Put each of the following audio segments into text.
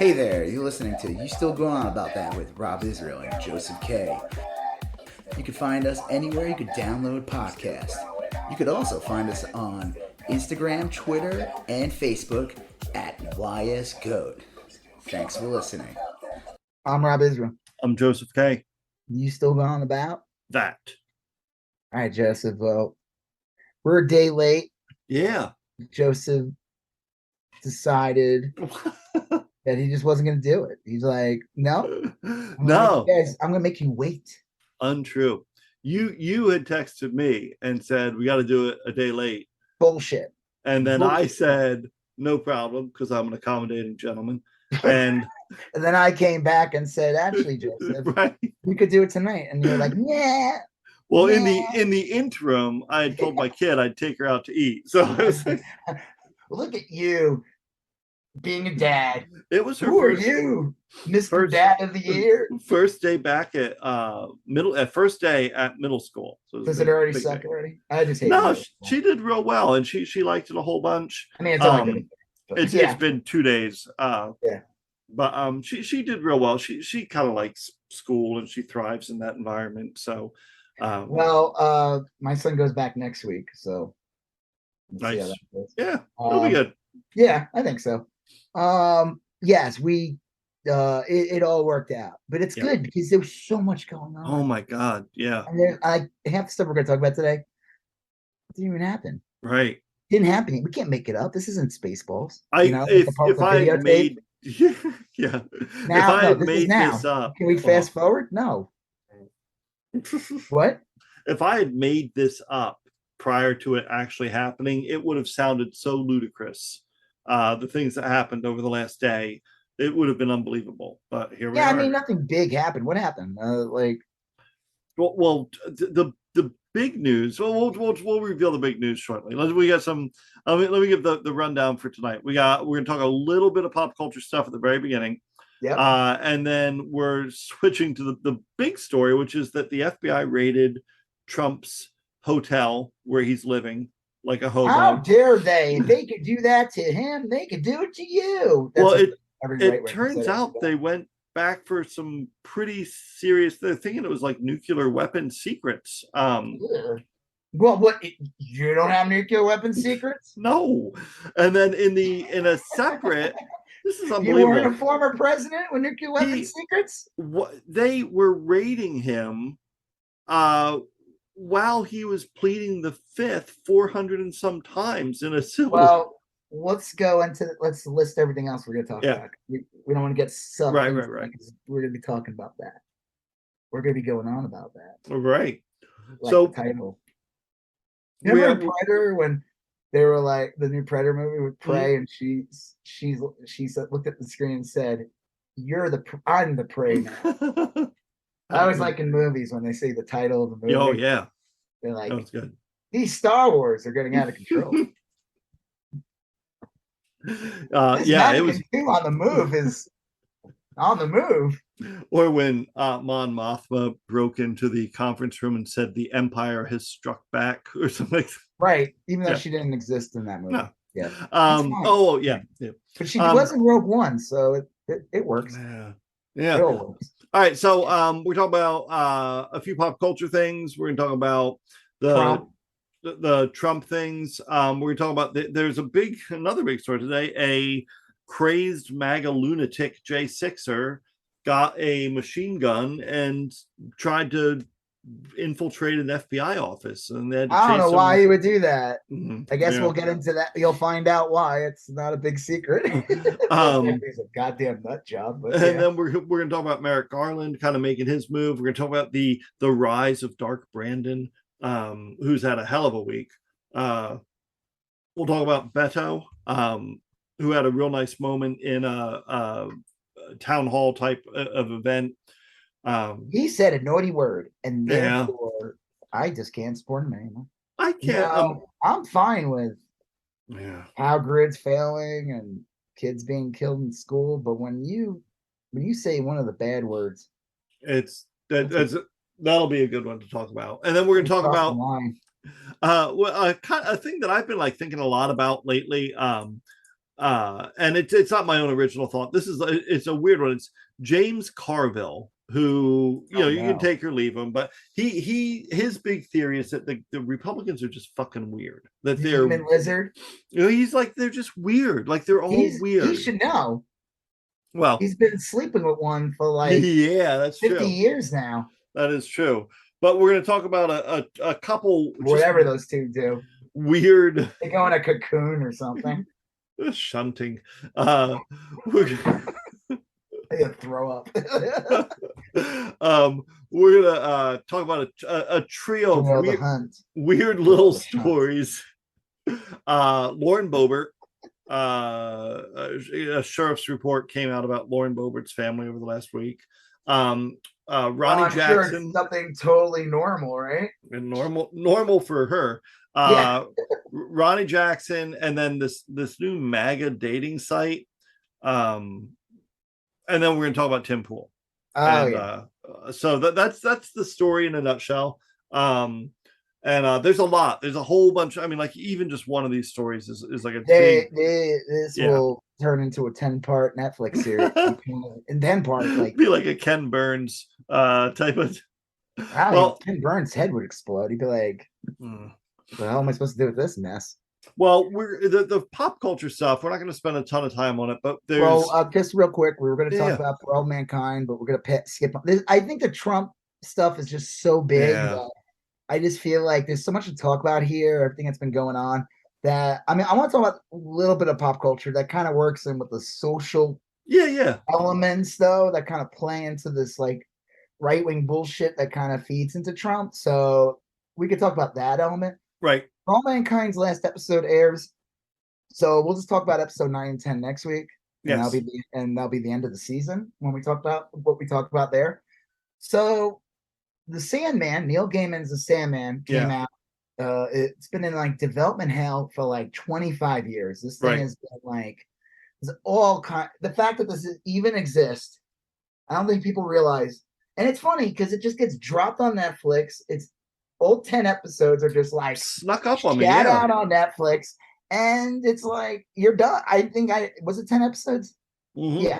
Hey there, you're listening to You Still Going On About That with Rob Israel and Joseph K. You can find us anywhere you could download podcasts. You could also find us on Instagram, Twitter, and Facebook at YSGOAT. Thanks for listening. I'm Rob Israel. I'm Joseph K. You still going on about that? All right, Joseph. Well, we're a day late. Yeah. Joseph decided that he just wasn't going to do it. He's like, no. I'm going to make you wait. Untrue. You had texted me and said, we got to do it a day late. Bullshit. And then I said, no problem, because I'm an accommodating gentleman. And and then I came back and said, actually, Joseph, right, we could do it tonight. And you're like, yeah. Well, in the interim, I had told my kid I'd take her out to eat. So I was like, look at you being a dad. It was her. Who are you, Mr. Dad of the Year? First day back at first day at middle school. So does it already suck already? I just hate no. She did real well, and she liked it a whole bunch. I mean, it's only good. It's been 2 days. Yeah. But she did real well. She kind of likes school and she thrives in that environment. So my son goes back next week, so nice. Yeah, it'll be good. Yeah, I think so. Yes, we it all worked out, but it's good because there was so much going on. Oh my god, yeah. And half the stuff we're going to talk about today didn't even happen. Right. Didn't happen. We can't make it up. This isn't Spaceballs. If I had made yeah. Now, if I had made this up, can we fast forward? No. What? If I had made this up prior to it actually happening, it would have sounded so ludicrous. The things that happened over the last day, it would have been unbelievable. But here we are. Yeah, I mean, nothing big happened. What happened? The big news. Well, we'll reveal the big news shortly. We got some. Let me give the rundown for tonight. We're going to talk a little bit of pop culture stuff at the very beginning. Yeah. And then we're switching to the big story, which is that the FBI raided Trump's hotel where he's living like a hobo. How dare they? If they could do that to him, they could do it to you. It turns out they went back for some pretty serious. They're thinking it was like nuclear weapon secrets. Well, what, you don't have nuclear weapon secrets? No. And then in a separate, this is unbelievable. You weren't a former president with nuclear weapon secrets? They were raiding him while he was pleading the fifth 400 and some times in a civil. Well, let's list everything else we're going to talk about. We don't want to get sucked. Right. We're going to be talking about that. We're going to be going on about that. Right. Like so the title. Remember Predator, when they were like the new Predator movie with Prey, and she said, looked at the screen and said, I'm the prey now. I always like in movies when they say the title of the movie. Oh yeah. They're like, that's good. These Star Wars are getting out of control. It was on the move is on the move. Or when Mon Mothma broke into the conference room and said the Empire has struck back or something. Right, even though she didn't exist in that movie. No. Yeah. Yeah. But she was in Rogue One, so it works. Yeah. It all works. All right, so we're talking about a few pop culture things. We're going to talk about the Trump things. We're going to talk about there's another big story today. A crazed MAGA lunatic J6er got a machine gun and tried to infiltrate an FBI office, and they had to I don't know why he would do that. Mm-hmm. I guess we'll get into that. You'll find out why. It's not a big secret. He's a goddamn nut job. Then we're going to talk about Merrick Garland kind of making his move. We're going to talk about the rise of Dark Brandon, who's had a hell of a week. We'll talk about Beto, who had a real nice moment in a town hall type of event. He said a naughty word, and therefore I just can't support him anymore. I can't. I'm fine with how grids failing and kids being killed in school, but when you say one of the bad words, that'll be a good one to talk about. And then we're going to talk about a thing that I've been thinking a lot about lately. And it's not my own original thought. It's a weird one. It's James Carville, who you can take or leave him, but his big theory is that the Republicans are just fucking weird. That they're human lizard. He's like, they're just weird. Like they're all weird. He should know. Well, he's been sleeping with one for like that's 50 true. years now. That is true. But we're going to talk about a couple, whatever those two do. Weird. They go in a cocoon or something. Shunting. They throw up. We're gonna talk about a trio of weird little stories. Lauren Boebert. A sheriff's report came out about Lauren Boebert's family over the last week. Ronnie Jackson. Sure it's something totally normal, right? And normal for her. Ronnie Jackson, and then this new MAGA dating site. And then we're going to talk about Tim Pool. So that's the story in a nutshell. And there's a lot. There's a whole bunch. I mean, like even just one of these stories is like a this will turn into a 10-part Netflix series. In 10 parts, like be like a Ken Burns type of. Ken Burns' head would explode. He'd be like, "What the hell am I supposed to do with this mess?" Well, we're the pop culture stuff. We're not going to spend a ton of time on it, but there's just real quick. We were going to talk about For All Mankind, but we're going to skip on this. I think the Trump stuff is just so big that I just feel like there's so much to talk about here. Everything that's been going on. That I want to talk about a little bit of pop culture that kind of works in with the social elements, though, that kind of play into this like right-wing bullshit that kind of feeds into Trump. So we could talk about that element. Right. All Mankind's last episode airs, so we'll just talk about episode 9 and 10 next week. And that'll be the end of the season when we talk about what we talked about there. So the Sandman, Neil Gaiman's The Sandman came out. It's been in like development hell for like 25 years. This thing has been like the fact that this even exists, I don't think people realize. And it's funny because it just gets dropped on Netflix. It's all 10 episodes are just like snuck up on me. Out on Netflix, and it's like you're done. I think was it 10 episodes? Mm-hmm. Yeah.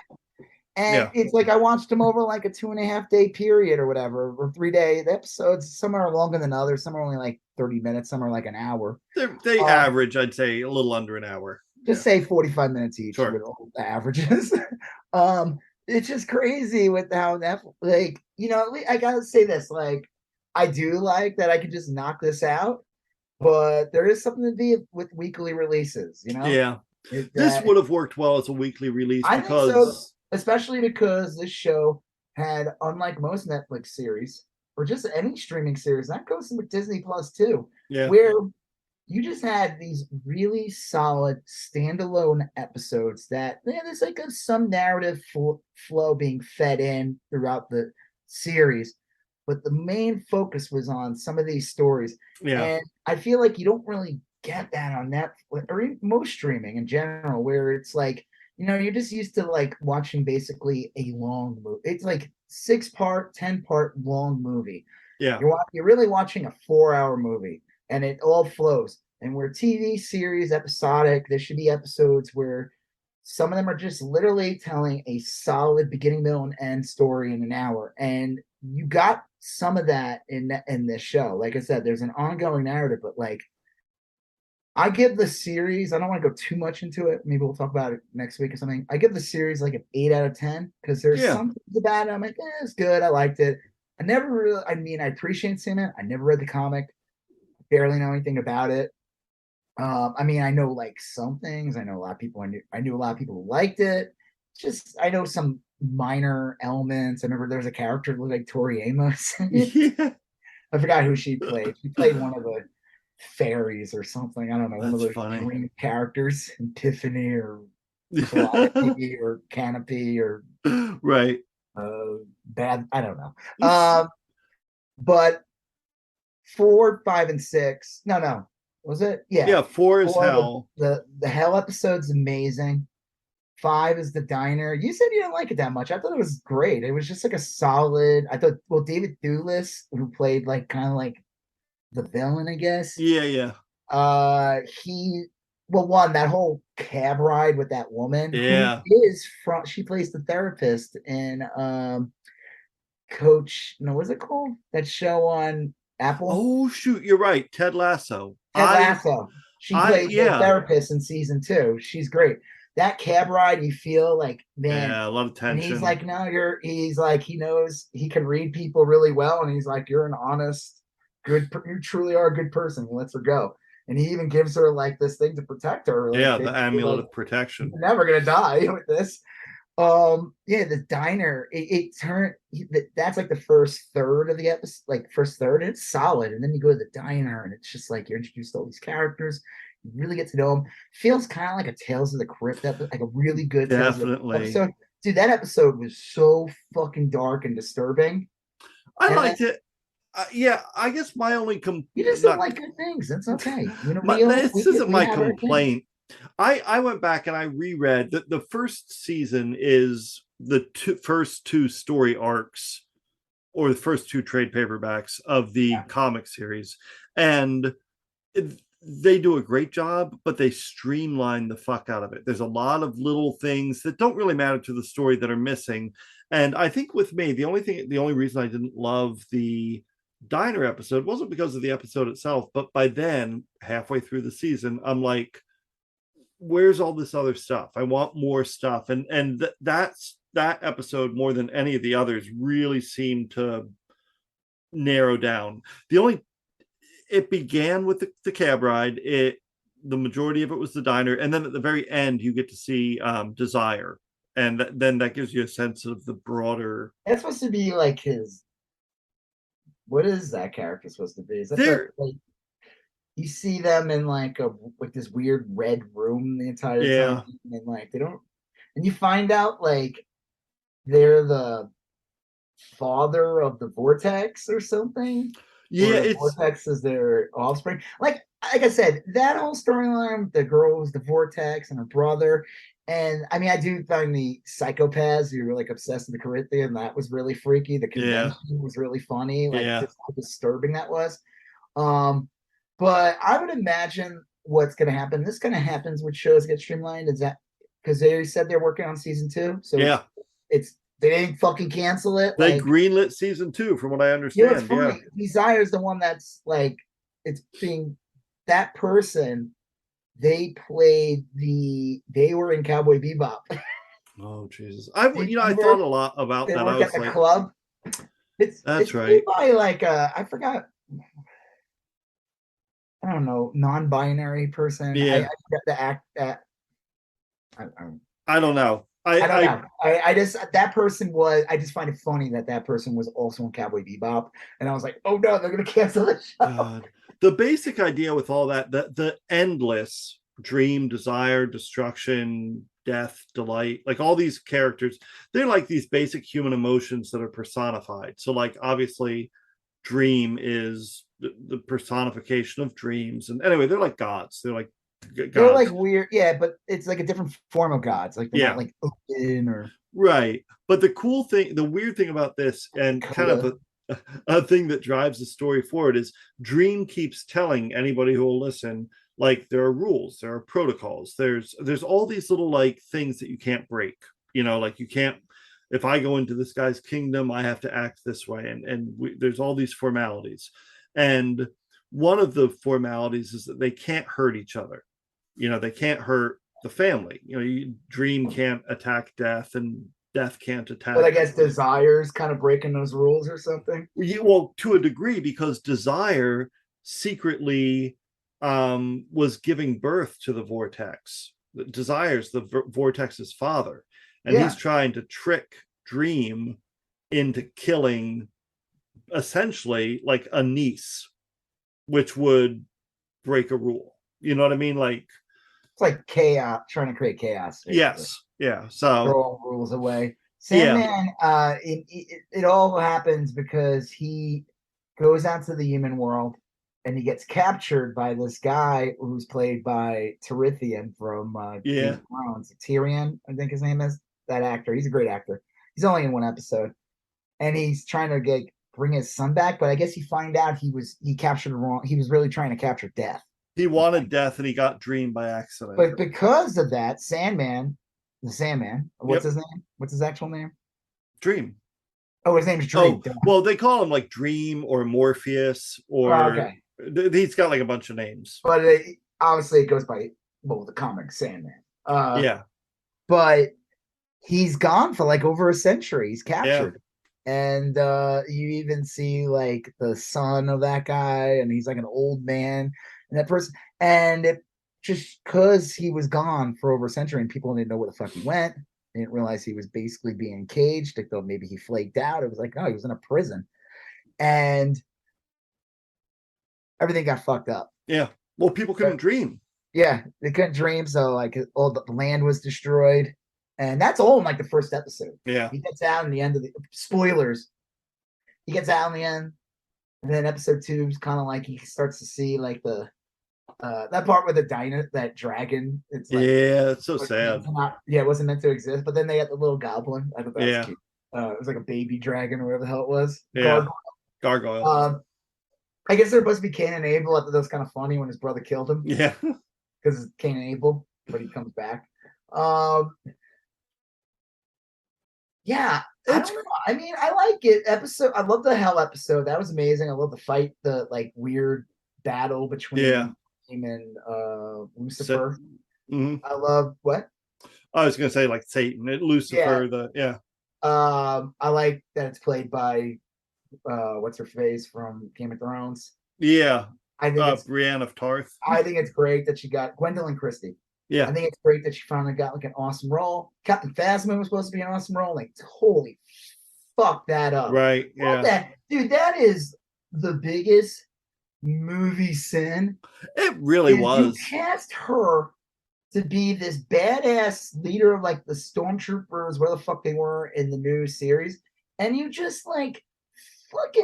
And it's like I watched them over like a 2.5 day period or whatever, or 3 day. The episodes, some are longer than others, some are only like 30 minutes, some are like an hour. They average, I'd say, a little under an hour. Just say 45 minutes each with all the averages. It's just crazy with how that, like, I gotta say this, like, I do like that I could just knock this out, but there is something to be with weekly releases, Yeah. This would have worked well as a weekly release I think so, especially because this show had, unlike most Netflix series or just any streaming series, that goes with Disney Plus too, where you just had these really solid standalone episodes that there's like some narrative flow being fed in throughout the series. But the main focus was on some of these stories. And I feel like you don't really get that on Netflix or even most streaming in general, where it's like, you're just used to like watching basically a long movie. It's like 6-part, 10-part long movie. Yeah. You're really watching a 4-hour movie and it all flows. And where TV series episodic, there should be episodes where some of them are just literally telling a solid beginning, middle, and end story in an hour. And you got some of that in this show. Like I said, there's an ongoing narrative, but like I give the series, I don't want to go too much into it. Maybe we'll talk about it next week or something. I give the series like an 8 out of 10 because there's some things about it. I'm like, it's good. I liked it. I appreciate Sandman. I never read the comic. I barely know anything about it. I know like some things. I know a lot of people. I knew a lot of people who liked it. Just I know some minor elements. I remember there was a character that looked like Tori Amos. I forgot who she played. She played one of the fairies or something. I don't know. One of those green characters, Epiphany or Calliope or Canopy or bad. I don't know. But 4, 5, and 6. No. Was it? Yeah. 4 is Hell. The Hell episode's amazing. 5 is The Diner. You said you didn't like it that much. I thought it was great. It was just like a solid. I thought, David Thewlis, who played like kind of like the villain, I guess. Yeah. He well, one, that whole cab ride with that woman Yeah. who is from, she plays the therapist in Coach, no, what's it called? That show on Apple? Oh shoot, you're right. Ted Lasso. Ted Lasso. She plays the Yeah. therapist in season 2. She's great. That cab ride, you feel like, man, Yeah, a lot of and he's tension. like, no, he's like, he knows he can read people really well. And he's like, you're an honest, you truly are a good person. He lets her go. And he even gives her like this thing to protect her. Like, Yeah, the amulet like, of protection. you're never going to die with this. Yeah, the diner, it turned, that's like the first third of the episode, like first third, it's solid. And then you go to the diner and it's just like you're introduced to all these characters. You really get to know them. Feels kind of like a Tales of the Crypt, like a really good Definitely episode. Dude, that episode was so fucking dark and disturbing. I liked it. Yeah, I guess my only you just don't like good things. That's okay. This isn't my complaint. I went back and I reread that the first season is the first 2 story arcs, or the first 2 trade paperbacks of the comic series, and they do a great job, but they streamline the fuck out of it. There's a lot of little things that don't really matter to the story that are missing. And I think with me, the only reason I didn't love the diner episode wasn't because of the episode itself, but by then, halfway through the season, I'm like, where's all this other stuff? I want more stuff. And that's that episode, more than any of the others, really seemed to narrow down. It began with the cab ride. The majority of it was the diner, and then at the very end you get to see Desire, and then that gives you a sense of the broader. That's supposed to be like his. What is that character supposed to be? Is that like, you see them in like this weird red room the entire time, and like they don't, and you find out like they're the father of the vortex or something. Yeah, the vortex is their offspring. Like I said, that whole storyline, the girl was the vortex and her brother. And I mean, I do find the psychopaths who were like obsessed with the Corinthian, that was really freaky. The convention was really funny, like just how disturbing that was. But I would imagine what's going to happen. This kind of happens with shows get streamlined. Is that because they said they're working on season 2? So it's they didn't fucking cancel it. They greenlit season 2, from what I understand. It's funny. Desire is the one that's like, it's being that person. They were in Cowboy Bebop. Oh Jesus! I thought a lot about that. I was at the club. It's right. By like I forgot. I don't know, non-binary person. Yeah. I forgot the act that. I don't know. I don't know. I just that person was. I just find it funny that person was also in Cowboy Bebop, and I was like, oh no, they're gonna cancel the show. God. The basic idea with all that, the endless dream, desire, destruction, death, delight, like all these characters, they're like these basic human emotions that are personified. So like obviously dream is the personification of dreams, and anyway, they're like gods. They're like gods. They're like weird, but it's like a different form of gods. Like they're not like open or right. But the weird thing about this, and kind of a thing that drives the story forward, is Dream keeps telling anybody who will listen, like, there are rules, there are protocols, there's all these little like things that you can't break, like you can't, if I go into this guy's kingdom, I have to act this way, and there's all these formalities, and one of the formalities is that they can't hurt each other. They can't hurt the family. Dream can't attack Death, and Death can't attack. But I guess Desire's kind of breaking those rules or something. Well, to a degree, because Desire secretly was giving birth to the Vortex. Desire's the Vortex's father, and he's trying to trick Dream into killing essentially like a niece, which would break a rule. You know what I mean? Like, it's like chaos, trying to create chaos. Basically. Yes. Yeah. So throw all rules away. Sandman, it all happens because he goes out to the human world and he gets captured by this guy who's played by Terithian from Game of Thrones. Tyrion, I think his name is. That actor. He's a great actor. He's only in one episode. And he's trying to bring his son back, but I guess you find out he captured the wrong. He was really trying to capture Death. He wanted death and he got Dream by accident. But because of that, the Sandman, what's his name? What's his actual name? Dream. Oh, his name's Dream. Oh, well, they call him like Dream or Morpheus or he's got like a bunch of names. But obviously it goes by the comic Sandman. Yeah. But he's gone for like over a century. He's captured. And you even see like the son of that guy, and he's like an old man, and that person, and it just because he was gone for over a century and people didn't know where the fuck he went. They didn't realize he was basically being caged. They thought maybe he flaked out. It was like, no, he was in a prison. And everything got fucked up. Yeah. Well, people couldn't dream. Yeah, they couldn't dream. So like all the land was destroyed. And that's all in like the first episode. Yeah. He gets out in the end of the spoilers. He gets out in the end. And then episode 2 is kind of like he starts to see like the that part with the that dragon. It's like, it's so sad. It wasn't meant to exist. But then they got the little goblin. I thought that was cute. It was like a baby dragon or whatever the hell it was. Yeah. Gargoyle. I guess they're supposed to be Cain and Abel. I thought that was kind of funny when his brother killed him. Yeah. Because it's Cain and Abel, but he comes back. Yeah, I don't know. I mean, I like it. I love the Hell episode. That was amazing. I love the fight, the like weird battle between him and Lucifer. I love what? I was gonna say like Satan, Lucifer. I like that it's played by what's her face from Game of Thrones. Yeah, I think Brienne of Tarth. I think it's great that she got Gwendolyn Christie. Yeah, I think it's great that she finally got like an awesome role. Captain Phasma was supposed to be an awesome role. Like, holy fuck that up. Right. Yeah. Dude, that is the biggest movie sin. It really was. You cast her to be this badass leader of like the stormtroopers, where the fuck they were in the new series. And you just like right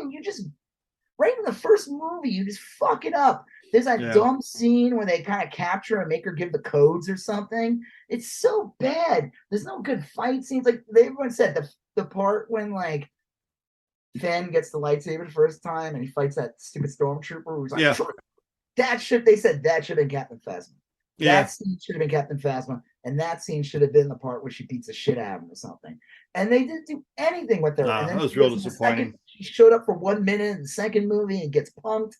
in the first movie, you just fuck it up. There's that dumb scene where they kind of capture and make her give the codes or something. It's so bad. There's no good fight scenes. Like everyone said, the part when like Finn gets the lightsaber the first time and he fights that stupid stormtrooper who's like, they said that should have been Captain Phasma. That scene should have been Captain Phasma, and that scene should have been the part where she beats the shit out of him or something. And they didn't do anything with her. And then that was real disappointing. She showed up for 1 minute in the second movie and gets punked.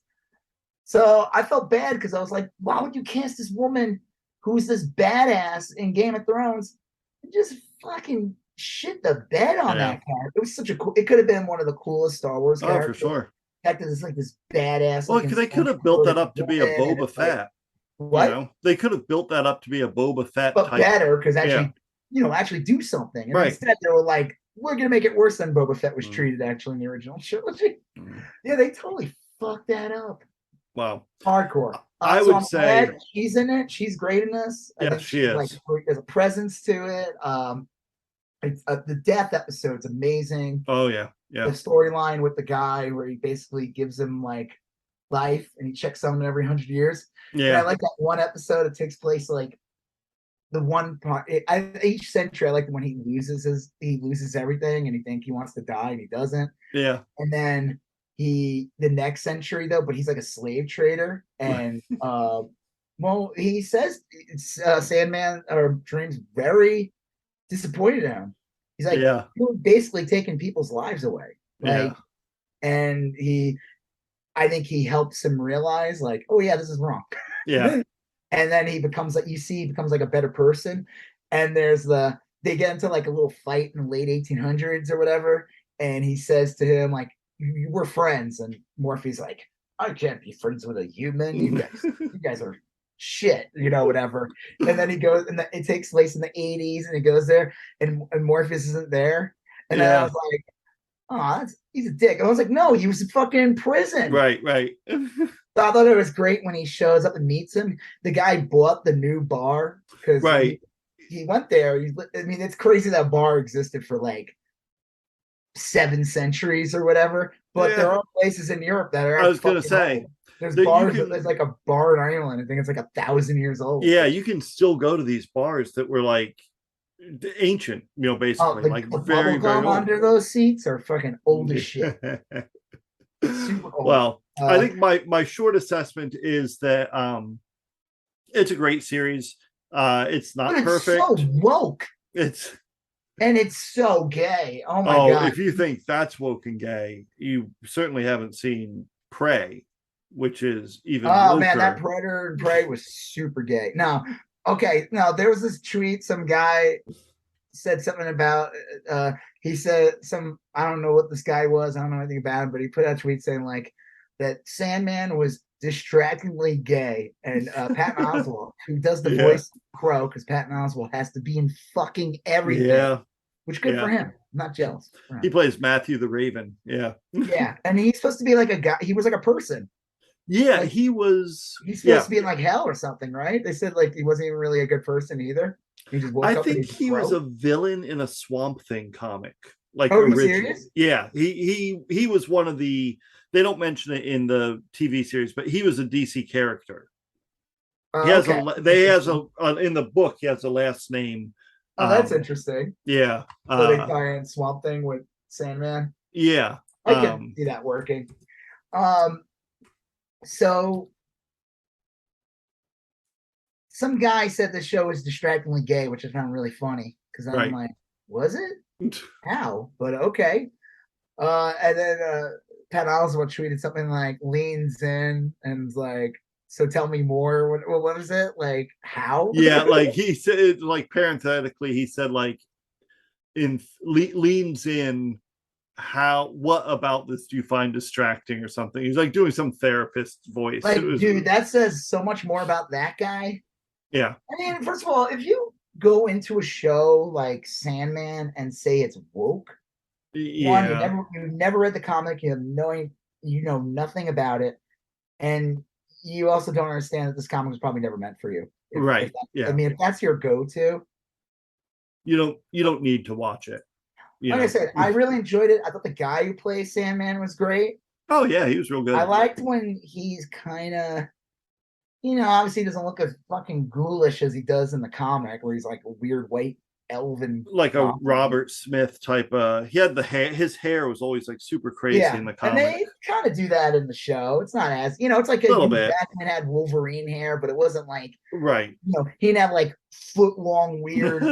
So I felt bad because I was like, why would you cast this woman who's this badass in Game of Thrones and just fucking shit the bed on that character? It was such a cool. It could have been one of the coolest Star Wars characters. Oh, for sure. In fact, it's like this badass. Well, they could have built that up to be a Boba Fett. What? You know? They could have built that up to be a Boba Fett, but type. Better because actually do something. And instead, they were like, we're gonna make it worse than Boba Fett was treated actually in the original trilogy. Yeah, they totally fucked that up. Wow. Hardcore. I would say she's in it. She's great in this. I think she is. Like, there's a presence to it. The death episode's amazing. Oh yeah. The storyline with the guy where he basically gives him like life and he checks on him every 100 years. Yeah. And I like that one episode. It takes place like the one part. Each century, I like when he loses everything and he thinks he wants to die and he doesn't. Yeah. And then the next century though, but he's like a slave trader, and he says Sandman or Dream's very disappointed in him. He's like, you're basically taking people's lives away, and I think he helps him realize like, oh yeah, this is wrong. Yeah. And then he becomes like a better person, and they get into like a little fight in the late 1800s or whatever, and he says to him like, we're friends, and Morphe's like, I can't be friends with a human. You guys are shit, whatever. And then he goes, and it takes place in the 80s, and he goes there, and Morpheus isn't there. And then I was like, oh, he's a dick. And I was like, no, he was fucking in prison. Right. So I thought it was great when he shows up and meets him. The guy bought the new bar because he went there. It's crazy that bar existed for like 7 centuries or whatever, but there are places in Europe that are. I was gonna say there's bars. There's like a bar in Ireland. I think it's like 1,000 years old. Yeah, you can still go to these bars that were like ancient, basically like the very, very old. Under those seats are fucking old as shit. Super old. Well, I think my short assessment is that It's a great series. It's not But it's perfect. so woke. It's and it's so gay. Oh my god! if you think that's woke and gay, you certainly haven't seen Prey, which is even Oh woker. man, that Predator and Prey was super gay. No, okay, no, there was this tweet. Some guy said something about. He said some. I don't know what this guy was. I don't know anything about him, but he put out a tweet saying like that Sandman was distractingly gay, and Patton Oswalt, who does the voice Crow, because Patton Oswalt has to be in fucking everything. Yeah. Which good for him. I'm not jealous. He plays Matthew the Raven. Yeah. Yeah, and he's supposed to be like a guy. He was like a person. Yeah, like, he was. He's supposed to be in like hell or something, right? They said like he wasn't even really a good person either. He just woke up. I think he was a villain in a Swamp Thing comic. Like, oh, are you serious? Yeah, he was one of the. They don't mention it in the TV series, but he was a DC character. He has in the book. He has a last name. Oh, that's interesting. Yeah. So they tie in Swamp Thing with Sandman. Yeah, I can see that working. So some guy said the show is distractingly gay, which I found really funny because I'm like, was it? How? But okay. And then Pat Oswalt tweeted something like leans in and was like, so tell me more. What was it? Like how? Yeah, like he said, like parenthetically, he said like leans in. What about this do you find distracting or something? He's like doing some therapist voice. Like, dude, that says so much more about that guy. Yeah. I mean, first of all, if you go into a show like Sandman and say it's woke, one, you've never read the comic, you know nothing about it, and you also don't understand that this comic was probably never meant for you. I mean, if that's your go-to, you don't need to watch it. I said, I really enjoyed it. I thought the guy who plays Sandman was great. Oh yeah, he was real good. I liked when he's kind of, obviously he doesn't look as fucking ghoulish as he does in the comic, where he's like a weird white elven, like a Robert Smith type. He had the hair. His hair was always like super crazy in the comic. And they kind of do that in the show. It's not as it's like a little bit. Batman had Wolverine hair, but it wasn't like he didn't have like foot long weird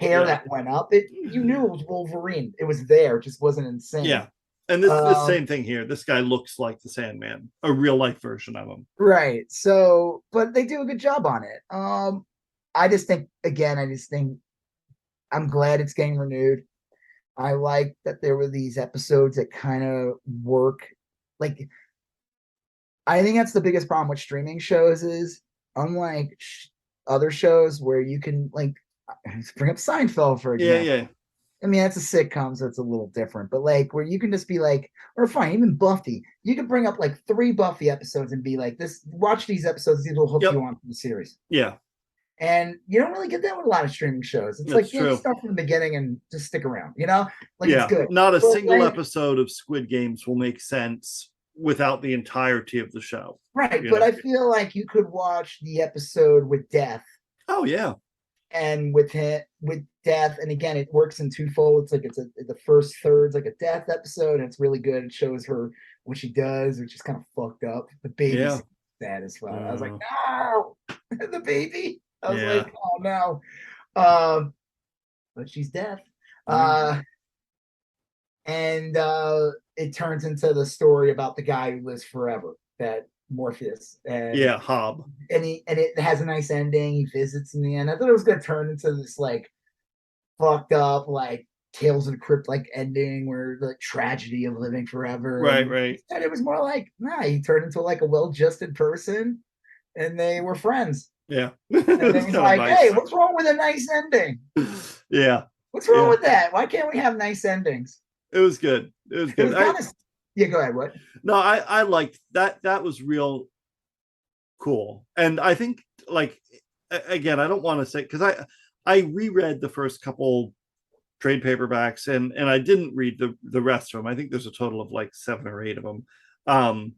hair that went up. You knew it was Wolverine. It was there, it just wasn't insane. Yeah. And the same thing here. This guy looks like the Sandman, a real life version of him. Right. So, but they do a good job on it. I just think I'm glad it's getting renewed. I like that there were these episodes that kind of work. Like, I think that's the biggest problem with streaming shows is, unlike other shows where you can, like, bring up Seinfeld, for example. Yeah. I mean, that's a sitcom, so it's a little different. But, like, where you can just be like, or fine, even Buffy. You can bring up, like, 3 Buffy episodes and be like, watch these episodes. These will hook you on to the series. Yeah. And you don't really get that with a lot of streaming shows. It's like, start from the beginning and just stick around, Like, it's good. Not a single episode of Squid Games will make sense without the entirety of the show. Right. But I feel like you could watch the episode with Death. Oh, yeah. And with Death, and again, it works in twofold. It's like the first third's like a Death episode, and it's really good. It shows her what she does, which is kind of fucked up. The baby's sad as well. I was like, no, the baby. I was like, oh no. But she's deaf. And it turns into the story about the guy who lives forever, that Morpheus. And Hob. And it has a nice ending. He visits in the end. I thought it was gonna turn into this like fucked up, like Tales of the Crypt like ending where the tragedy of living forever. Right. And it was more like, he turned into like a well-adjusted person and they were friends. Yeah. And then he's like, nice. Hey, what's wrong with a nice ending? Yeah. What's wrong with that? Why can't we have nice endings? It was good. It was good. Go ahead. What? No, I liked that. That was real cool. And I think, like, again, I don't want to say, because I reread the first couple trade paperbacks and I didn't read the rest of them. I think there's a total of like 7 or 8 of them.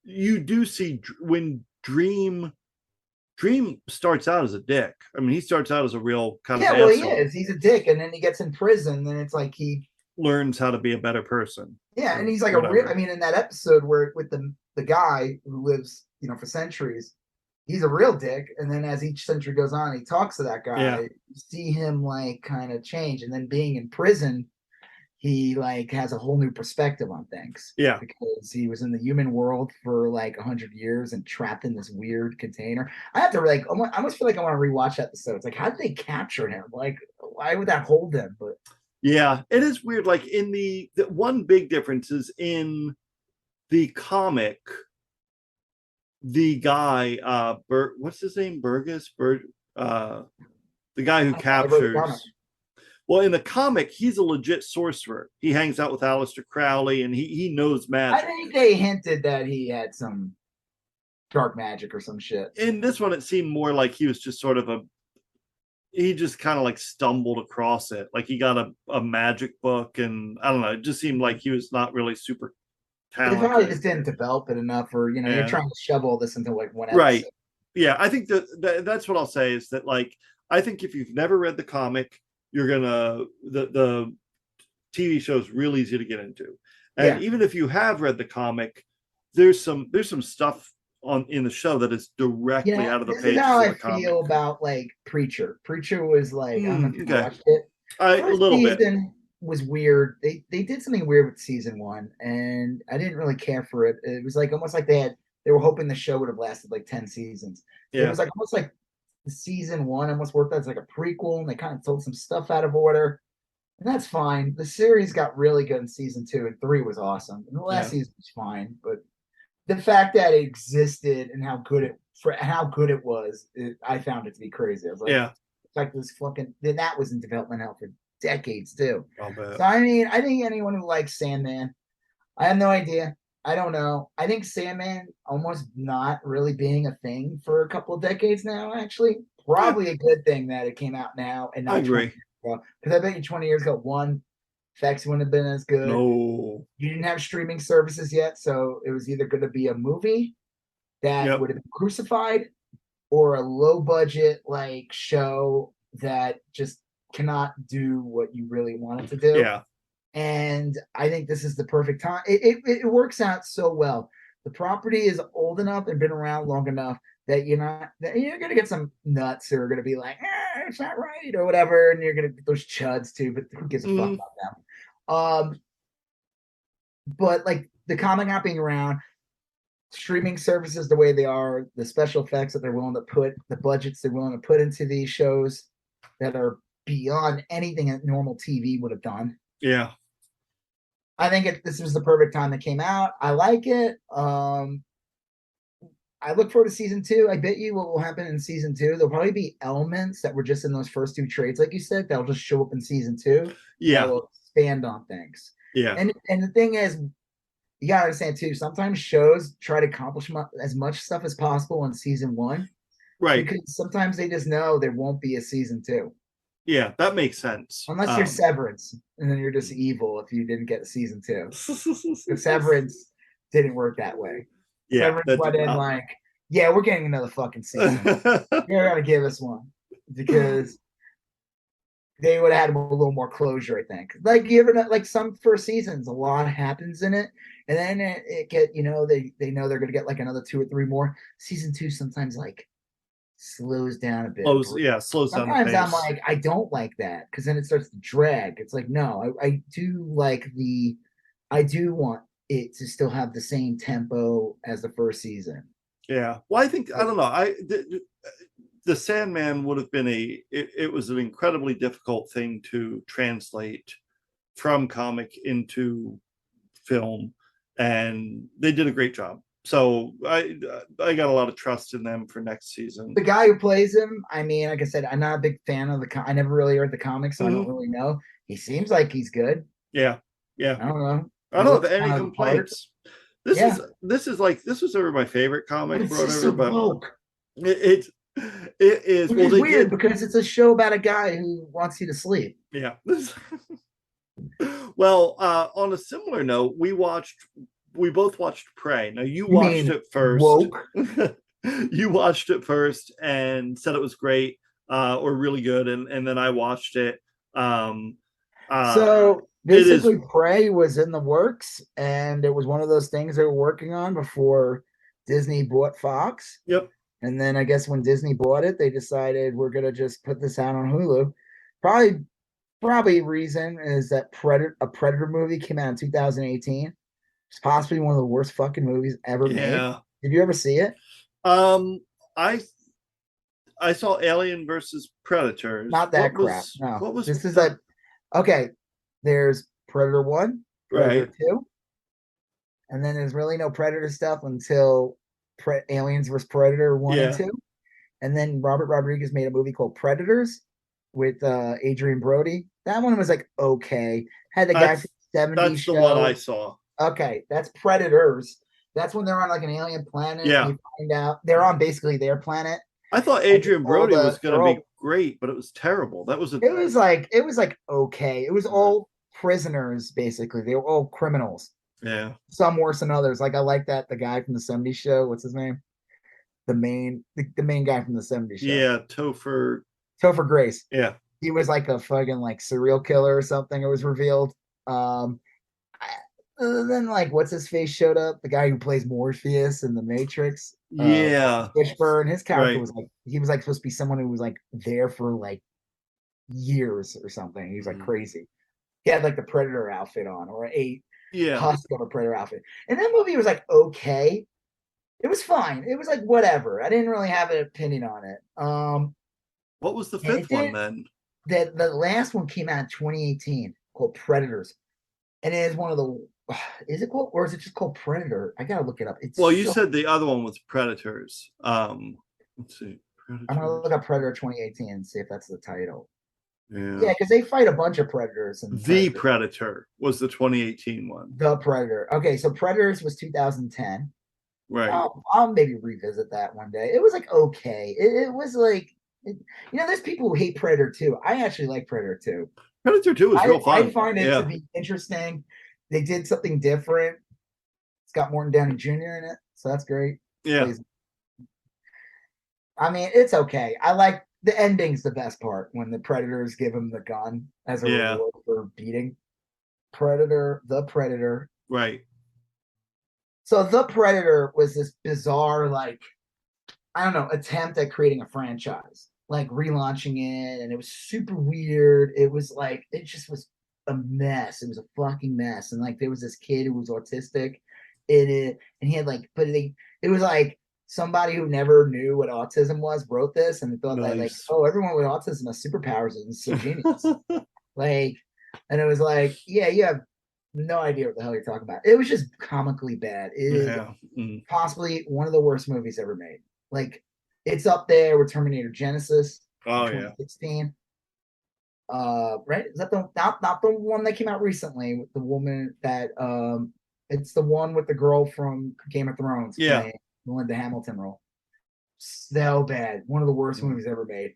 You do see when Dream starts out as a dick. I mean, he starts out as a real kind of asshole. He is. He's a dick, and then he gets in prison, and it's like he learns how to be a better person. Yeah, and he's like in that episode where with the guy who lives, for centuries, he's a real dick. And then as each century goes on, he talks to that guy. Yeah. You see him like kind of change. And then being in prison, he like has a whole new perspective on things. Yeah. Because he was in the human world for like 100 years and trapped in this weird container. I have to like, I almost feel like I want to rewatch episodes. Like, how did they capture him? Like, why would that hold him? But yeah, it is weird. Like in the one big difference is in the comic, the guy, what's his name? Burgess? The guy who captures. Well, in the comic, he's a legit sorcerer. He hangs out with Aleister Crowley, and he knows magic. I think they hinted that he had some dark magic or some shit. In this one, it seemed more like he was just sort of he just kind of like stumbled across it. Like he got a magic book, and I don't know, it just seemed like he was not really super talented. They probably just didn't develop it enough, or you're trying to shove all this into like one episode. Right. Yeah, I think that's what I'll say is that, like, I think if you've never read the comic, you're gonna the TV show is really easy to get into, and even if you have read the comic, there's some stuff in the show that is directly out of the page. This is how I feel about like Preacher. Preacher was like, I don't know if you watched it. A little bit. Was weird. They did something weird with season 1, and I didn't really care for it. It was like almost like they were hoping the show would have lasted like 10 seasons. Yeah. It was like almost like the season 1 almost worked as like a prequel, and they kind of told some stuff out of order. And that's fine. The series got really good in season 2, and 3 was awesome. And the last season was fine, but the fact that it existed and how good it was, I found it to be crazy. I was like, it's like this fucking. Then that was in development hell for decades too. So I mean, I think anyone who likes Sandman, I have no idea. I don't know. I think Sandman almost not really being a thing for a couple of decades now. Actually, probably a good thing that it came out now and not. I agree. Because I bet you 20 years ago, one, effects wouldn't have been as good. No. You didn't have streaming services yet, so it was either going to be a movie that would have been crucified, or a low budget like show that just cannot do what you really want it to do. Yeah. And I think this is the perfect time. It works out so well. The property is old enough and been around long enough that you're going to get some nuts who are going to be like, it's not right or whatever, and you're going to get those chuds too. But who gives a fuck about them? But like the comic not being around, streaming services the way they are, the special effects that they're willing to put, the budgets they're willing to put into these shows that are beyond anything that normal TV would have done. Yeah. I think this was the perfect time that came out. I like it. I look forward to season 2. I bet you what will happen in season 2, there'll probably be elements that were just in those first 2 trades, like you said, that'll just show up in season 2. Yeah. That will expand on things. Yeah. And the thing is, you gotta understand too, sometimes shows try to accomplish as much stuff as possible in season 1. Right. Because sometimes they just know there won't be a season 2. Yeah, that makes sense. Unless you're Severance, and then you're just evil if you didn't get a season 2. Severance didn't work that way. Yeah, Severance went in like, we're getting another fucking season. You're gonna give us one, because they would have had a little more closure, I think. Like you ever like some first seasons, a lot happens in it, and then it get they know they're gonna get like another 2 or 3 more. Season 2 sometimes like slows down a bit. Slows down. Sometimes I'm like, I don't like that, because then it starts to drag. It's like, no, I do want it to still have the same tempo as the first season. Yeah. Well, I don't know. The Sandman would have been it was an incredibly difficult thing to translate from comic into film, and they did a great job. So I got a lot of trust in them for next season. The guy who plays him, I mean, like I said, I'm not a big fan of I never really read the comics, so I don't really know. He seems like he's good. Yeah. I don't know. I don't have any complaints. This was ever my favorite comic or whatever, but it is weird because it's a show about a guy who wants you to sleep. Yeah. Well, on a similar note, we both watched Prey. Now you watched it first. You watched it first and said it was great or really good, and then I watched it. So basically, Prey was in the works, and it was one of those things they were working on before Disney bought Fox. Yep. And then I guess when Disney bought it, they decided we're gonna just put this out on Hulu. Probably reason is that a Predator movie came out in 2018. It's possibly one of the worst fucking movies ever made. Did you ever see it? I saw Alien versus Predators. Not that crap. No. What was this? Is like okay. There's Predator 1, Predator 2, and then there's really no Predator stuff until Aliens vs. Predator 1 and 2. And then Robert Rodriguez made a movie called Predators with Adrian Brody. That one was like okay. Had the guy from the 70s That's show. the one I saw. Okay, that's Predators. That's when they're on like an alien planet. Yeah. And you find out they're on basically their planet. I thought Adrian Brody was going to be great, but it was terrible. It was like okay. It was all prisoners basically. They were all criminals. Yeah. Some worse than others. Like I like that the guy from the 70s show. What's his name? The main guy from the 70s show. Yeah, Topher Grace. Yeah. He was like a fucking like serial killer or something. It was revealed. Then like what's his face showed up, the guy who plays Morpheus in the Matrix. Fishburne. His character was like he was like supposed to be someone who was like there for like years or something. He was like crazy. He had like the Predator outfit on or a husk of a Predator outfit. And that movie was like okay. It was fine. It was like whatever. I didn't really have an opinion on it. What was the fifth one then? The last one came out in 2018 called Predators. And it is one of the is it called or is it just called Predator? I gotta look it up. You said the other one was Predators. Let's see. Predators. I'm gonna look up Predator 2018 and see if that's the title. Yeah, because they fight a bunch of predators. And the Predator was the 2018 one. The Predator. Okay, so Predators was 2010. Right. I'll maybe revisit that one day. It was like okay. It was like there's people who hate Predator 2. I actually like Predator 2. Predator 2 is real fun. I find it to be interesting. They did something different. It's got Morton Downey Jr. in it, so that's great. Yeah. I mean, it's okay. I like the ending's the best part when the Predators give him the gun as a reward for beating the Predator. Right. So the Predator was this bizarre, like, I don't know, attempt at creating a franchise, like relaunching it, and it was super weird. It was like, it just was a mess. It was a fucking mess. And like, there was this kid who was autistic in it, and he had like, it was like somebody who never knew what autism was wrote this, and they thought that like, oh, everyone with autism has superpowers and it's so genius. Like, and it was like, yeah, you have no idea what the hell you're talking about. It was just comically bad. It is possibly one of the worst movies ever made. Like, it's up there with Terminator Genesis. Oh 2016. Right? Is that the not the one that came out recently with the woman that it's the one with the girl from Game of Thrones playing the Linda Hamilton role. So bad. One of the worst movies ever made.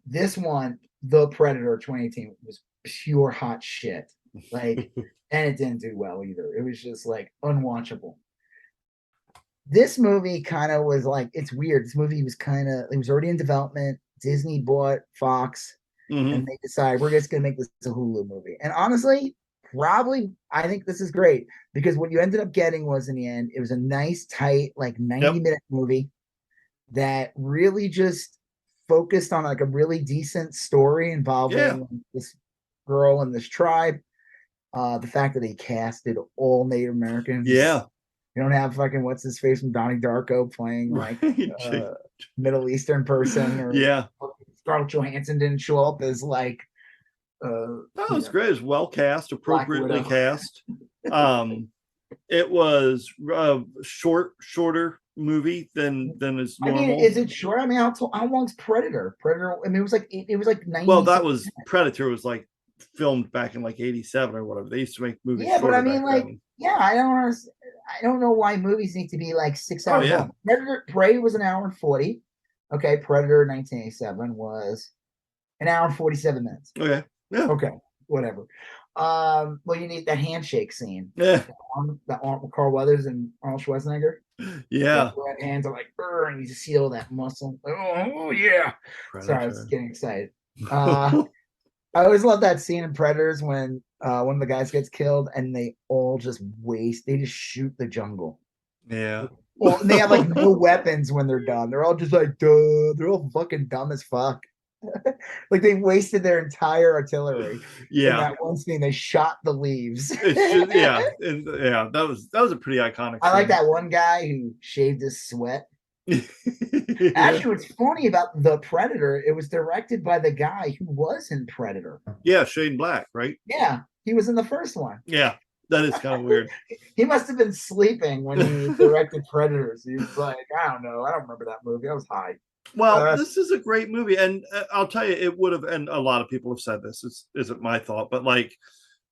This one, The Predator 2018, was pure hot shit. Like, and it didn't do well either. It was just like unwatchable. This movie kind of was like, it's weird. This movie was it was already in development. Disney bought Fox, and they decided we're just gonna make this a Hulu movie. And honestly, probably I think this is great because what you ended up getting was, in the end, it was a nice, tight, like 90-minute movie that really just focused on like a really decent story involving this girl and this tribe. The fact that they casted all Native Americans. Yeah. You don't have fucking what's his face from Donnie Darko playing like Middle Eastern person, or Scarlett Johansson didn't show up as like that was great. It was well cast, appropriately cast. It was shorter movie than is normal. I mean, is it short? I mean, how long's Predator? I mean, it was like 90. Well, that was Predator was like filmed back in like 87 or whatever. They used to make movies. Yeah, but I mean, like, I don't know why movies need to be like 6 hours long. Predator Prey was an hour and 40. Okay, Predator 1987 was an hour and 47 minutes. Okay. Yeah. Okay, whatever. Well, you need that handshake scene. Yeah. That with Carl Weathers and Arnold Schwarzenegger. Yeah. The hands are like, and you just see all that muscle. Oh yeah. Predator. Sorry, I was getting excited. I always love that scene in Predators when one of the guys gets killed and they all just they just shoot the jungle. Yeah. Well, and they have like no weapons when they're done. They're all just like, duh. They're all fucking dumb as fuck. Like they wasted their entire artillery. In Yeah, that one scene, they shot the leaves. it's just yeah, that was a pretty iconic I like scene. that one guy who shaved his sweat. Yeah. Actually, what's funny about The Predator, it was directed by the guy who was in Predator. Yeah, Shane Black, right? Yeah, he was in the first one. Yeah, that is kind of weird. He must have been sleeping when he directed Predators. He was like, I don't know. I don't remember that movie. I was high. Well, this is a great movie, and I'll tell you, it would have, and a lot of people have said this, isn't my thought, but like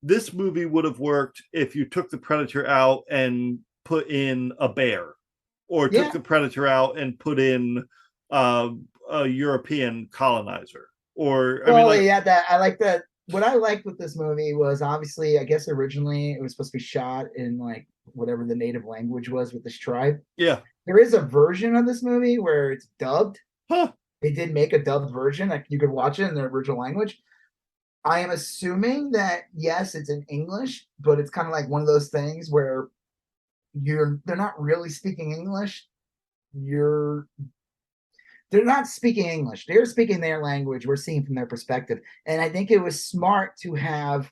this movie would have worked if you took the Predator out and put in a bear, or took the Predator out and put in a European colonizer, or I mean, like, yeah, that I like that. What I liked with this movie was obviously, I guess originally it was supposed to be shot in like whatever the native language was with this tribe. Yeah. There is a version of this movie where it's dubbed. Huh. They did make a dubbed version. Like you could watch it in the original language. I am assuming that yes, it's in English, but it's kind of like one of those things where they're not really speaking English. They're not speaking English. They're speaking their language. We're seeing from their perspective. And I think it was smart to have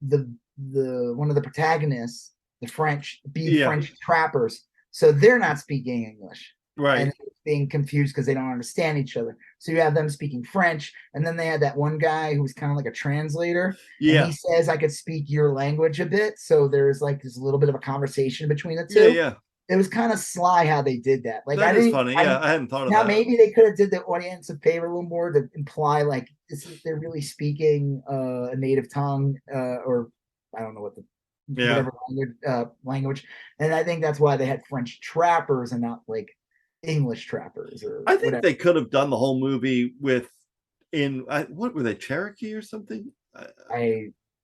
the one of the protagonists, the French, be French trappers. So they're not speaking English. Right. And being confused because they don't understand each other. So you have them speaking French, and then they had that one guy who was kind of like a translator. Yeah. And he says, I could speak your language a bit. So there's like this little bit of a conversation between the two. Yeah. It was kind of sly how they did that. Like that is funny. I hadn't thought of that. Now maybe they could have did the audience a favor a little more to imply like they're really speaking a native tongue, or I don't know what the whatever language. And I think that's why they had French trappers and not like English trappers. Or I think they could have done the whole movie with what were they, Cherokee or something?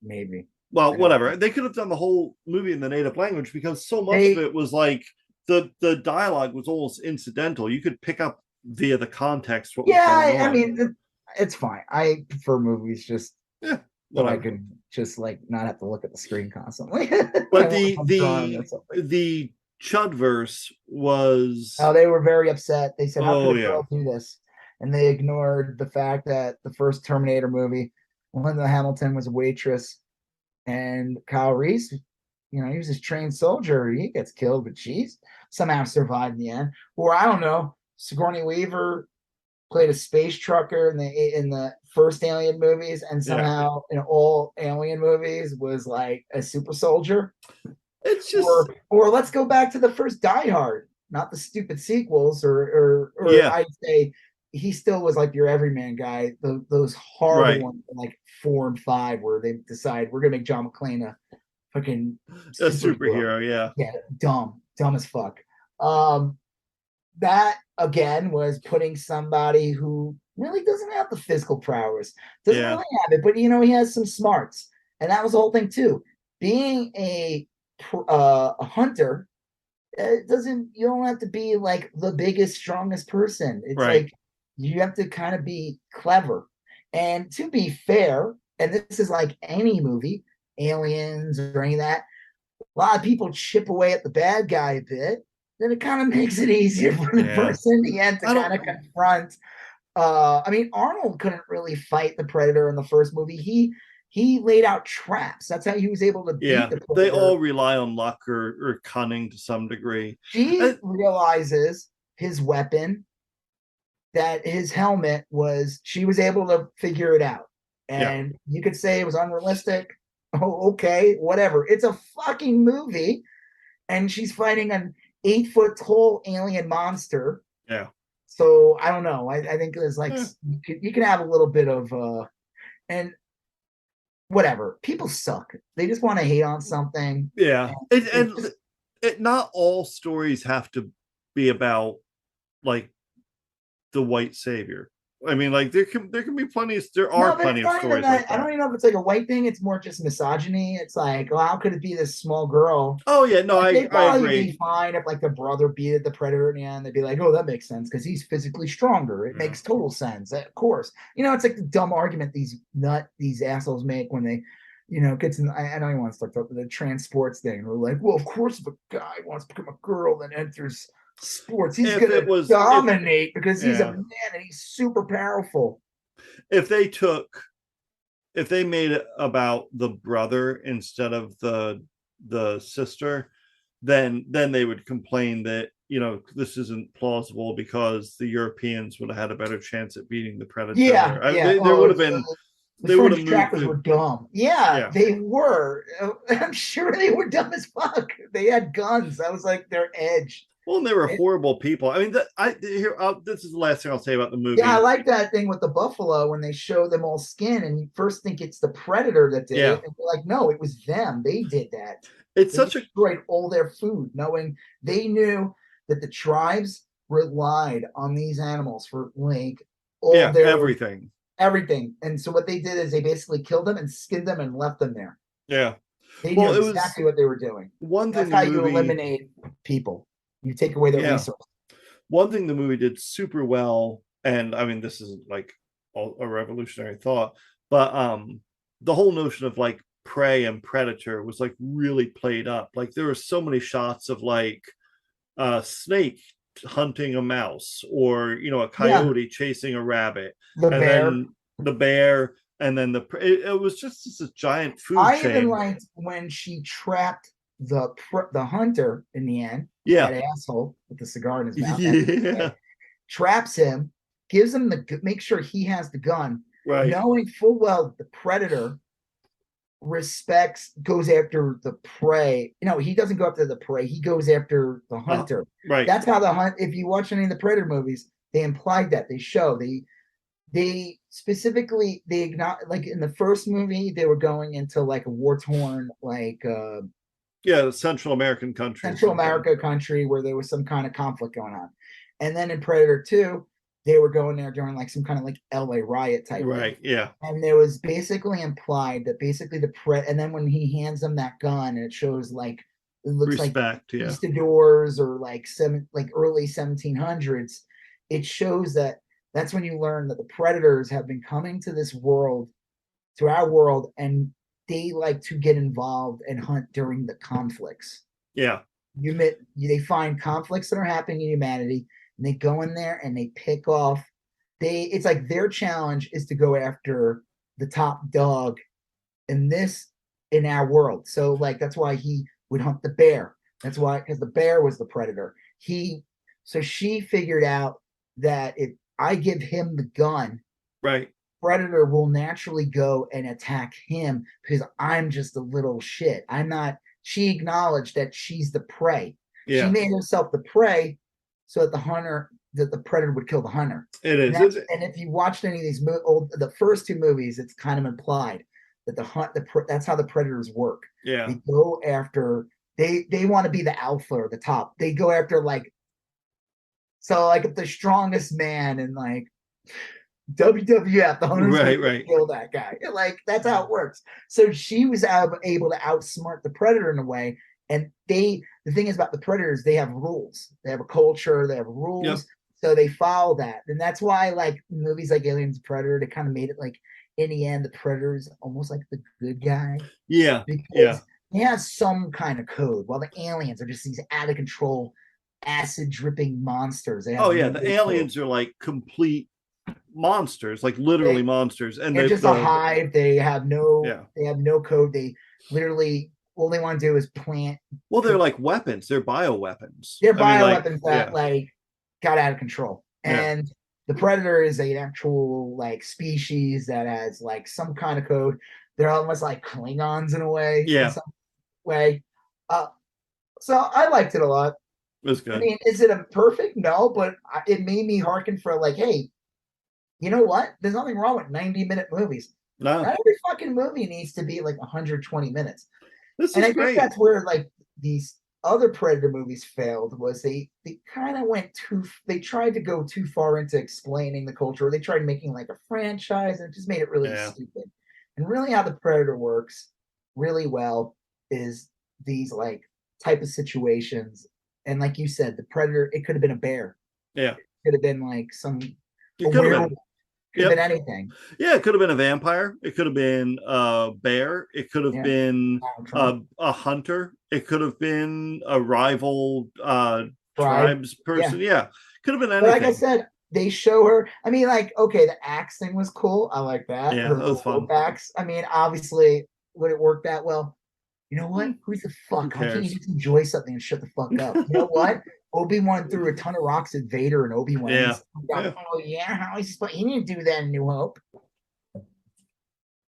Maybe. Well, whatever. They could have done the whole movie in the native language because so much of it was like the dialogue was almost incidental. You could pick up via the context what was going on. I mean, it's fine. I prefer movies just so I can just like not have to look at the screen constantly. But the Chudverse was they were very upset. They said, how could a girl do this? And they ignored the fact that the first Terminator movie, Linda Hamilton was a waitress. And Kyle Reese, he was this trained soldier. He gets killed, but she's somehow survived in the end. Or I don't know, Sigourney Weaver played a space trucker in the first Alien movies, and somehow in all Alien movies was like a super soldier. It's just or let's go back to the first Die Hard, not the stupid sequels. Or I'd say he still was like your everyman guy. Those horrible ones like 4 and 5 where they decide we're gonna make John McClane a fucking superhero. Yeah, dumb as fuck. That again was putting somebody who really doesn't have the physical prowess, doesn't really have it, but he has some smarts, and that was the whole thing too. Being a hunter, you don't have to be like the biggest, strongest person. It's like you have to kind of be clever. And to be fair, and this is like any movie, Aliens or any of that, a lot of people chip away at the bad guy a bit. Then it kind of makes it easier for the person in the end to kind of confront. I mean, Arnold couldn't really fight the Predator in the first movie. He laid out traps. That's how he was able to beat the Predator. They all rely on luck or cunning to some degree. She realizes his weapon, that his helmet she was able to figure it out. And you could say it was unrealistic. Oh, okay, whatever. It's a fucking movie. And she's fighting an 8-foot-tall alien monster. Yeah. So I don't know. I think there's like you can have a little bit of and whatever. People suck. They just want to hate on something. Yeah. And not all stories have to be about like the white savior. I mean, like there can be plenty of stories like that. I don't even know if it's like a white thing. It's more just misogyny. It's like, well, how could it be this small girl? Oh yeah, no, like, I agree. Be fine if like the brother beat the Predator in the end. They'd be like, oh, that makes sense because he's physically stronger. It makes total sense. Of course, it's like the dumb argument these assholes make when they gets in. I know he wants to talk about the trans sports thing. We're like, well, of course, if a guy wants to become a girl and enters sports, he's gonna dominate because he's a man and he's super powerful. If they made it about the brother instead of the sister, then they would complain that this isn't plausible because the Europeans would have had a better chance at beating the Predator. There would have been. The French trackers were dumb. Yeah, they were. I'm sure they were dumb as fuck. They had guns. That was like their edge. Well, and they were horrible people. I mean, this is the last thing I'll say about the movie. Yeah, I like that thing with the buffalo when they show them all skin, and you first think it's the Predator that did it, and you're like, no, it was them. They did that. They destroyed all their food, knowing they knew that the tribes relied on these animals for like all their everything. And so what they did is they basically killed them and skinned them and left them there. Yeah. They knew exactly what they were doing. That's how you eliminate people. You take away their resources. One thing the movie did super well, and I mean, this isn't like a revolutionary thought, but the whole notion of like prey and predator was like really played up. Like there were so many shots of like a snake hunting a mouse, or a coyote chasing a rabbit, then the bear, and then it was just this giant food chain. Even liked when she trapped the hunter in the end. That asshole with the cigar in his mouth. Traps him, gives him make sure he has the gun, right? Knowing full well the predator goes after the prey. He doesn't go after the prey. He goes after the hunter. Right. That's how the hunt. If you watch any of the Predator movies, they implied that. They show they specifically like in the first movie they were going into like a war-torn like Central American country. Central America country where there was some kind of conflict going on. And then in Predator 2, they were going there during like some kind of like LA riot type thing. Yeah. And there was basically implied that basically and then when he hands them that gun and it shows like it looks like conquistadors or like early 1700s, it shows that's when you learn that the predators have been coming to this world, to our world, and they like to get involved and hunt during the conflicts. Yeah. They find conflicts that are happening in humanity, and they go in there and they pick off. It's like their challenge is to go after the top dog in our world. So like that's why he would hunt the bear. That's why, because the bear was the predator. So she figured out that if I give him the gun, right, predator will naturally go and attack him because I'm just a little shit. I'm not. She acknowledged that she's the prey. Yeah. She made herself the prey so that the predator would kill the hunter. It is. And if you watched any of these the first two movies, it's kind of implied that that's how the predators work. Yeah. They go after, they want to be the alpha or the top. They go after like if the strongest man in like WWF, the hunters right. kill that guy. Like that's how it works. So she was able to outsmart the predator in a way. And the thing is about the predators, they have rules. They have a culture. They have rules. Yep. So they follow that. And that's why like movies like Aliens, Predator, they kind of made it like in the end, the predator is almost like the good guy. Yeah. Because he has some kind of code, while the aliens are just these out of control, acid dripping monsters. The aliens are like complete monsters, like literally monsters. And they're just a hive. They have no code. They literally, all they want to do is plant. Well, they're like weapons. They're bioweapons. They're bioweapons that like got out of control. And the predator is an actual like species that has like some kind of code. They're almost like Klingons in a way. Yeah. So I liked it a lot. It was good. I mean, is it a perfect? No, but it made me hearken for like, hey, you know what? There's nothing wrong with 90-minute movies. No. Not every fucking movie needs to be like 120 minutes. I think that's where like these other Predator movies failed, was they kind of they tried to go too far into explaining the culture. They tried making like a franchise and it just made it really stupid. And really how the Predator works really well is these like type of situations. And like you said, the Predator, it could have been a bear. Yeah. It could have been like could Could have been anything. Yeah, it could have been a vampire. It could have been a bear. It could have been a hunter. It could have been a rival tribes person. Yeah. Could have been anything. But like I said, they show her. I mean, like, okay, the axe thing was cool. I like that. Yeah, that was fun. Axe. I mean, obviously, would it work that well? You know what? Who's the fuck? How can you just enjoy something and shut the fuck up? You know what? Obi-Wan threw a ton of rocks at Vader and Obi-Wan. Yeah. Oh yeah, how is he didn't do that in New Hope.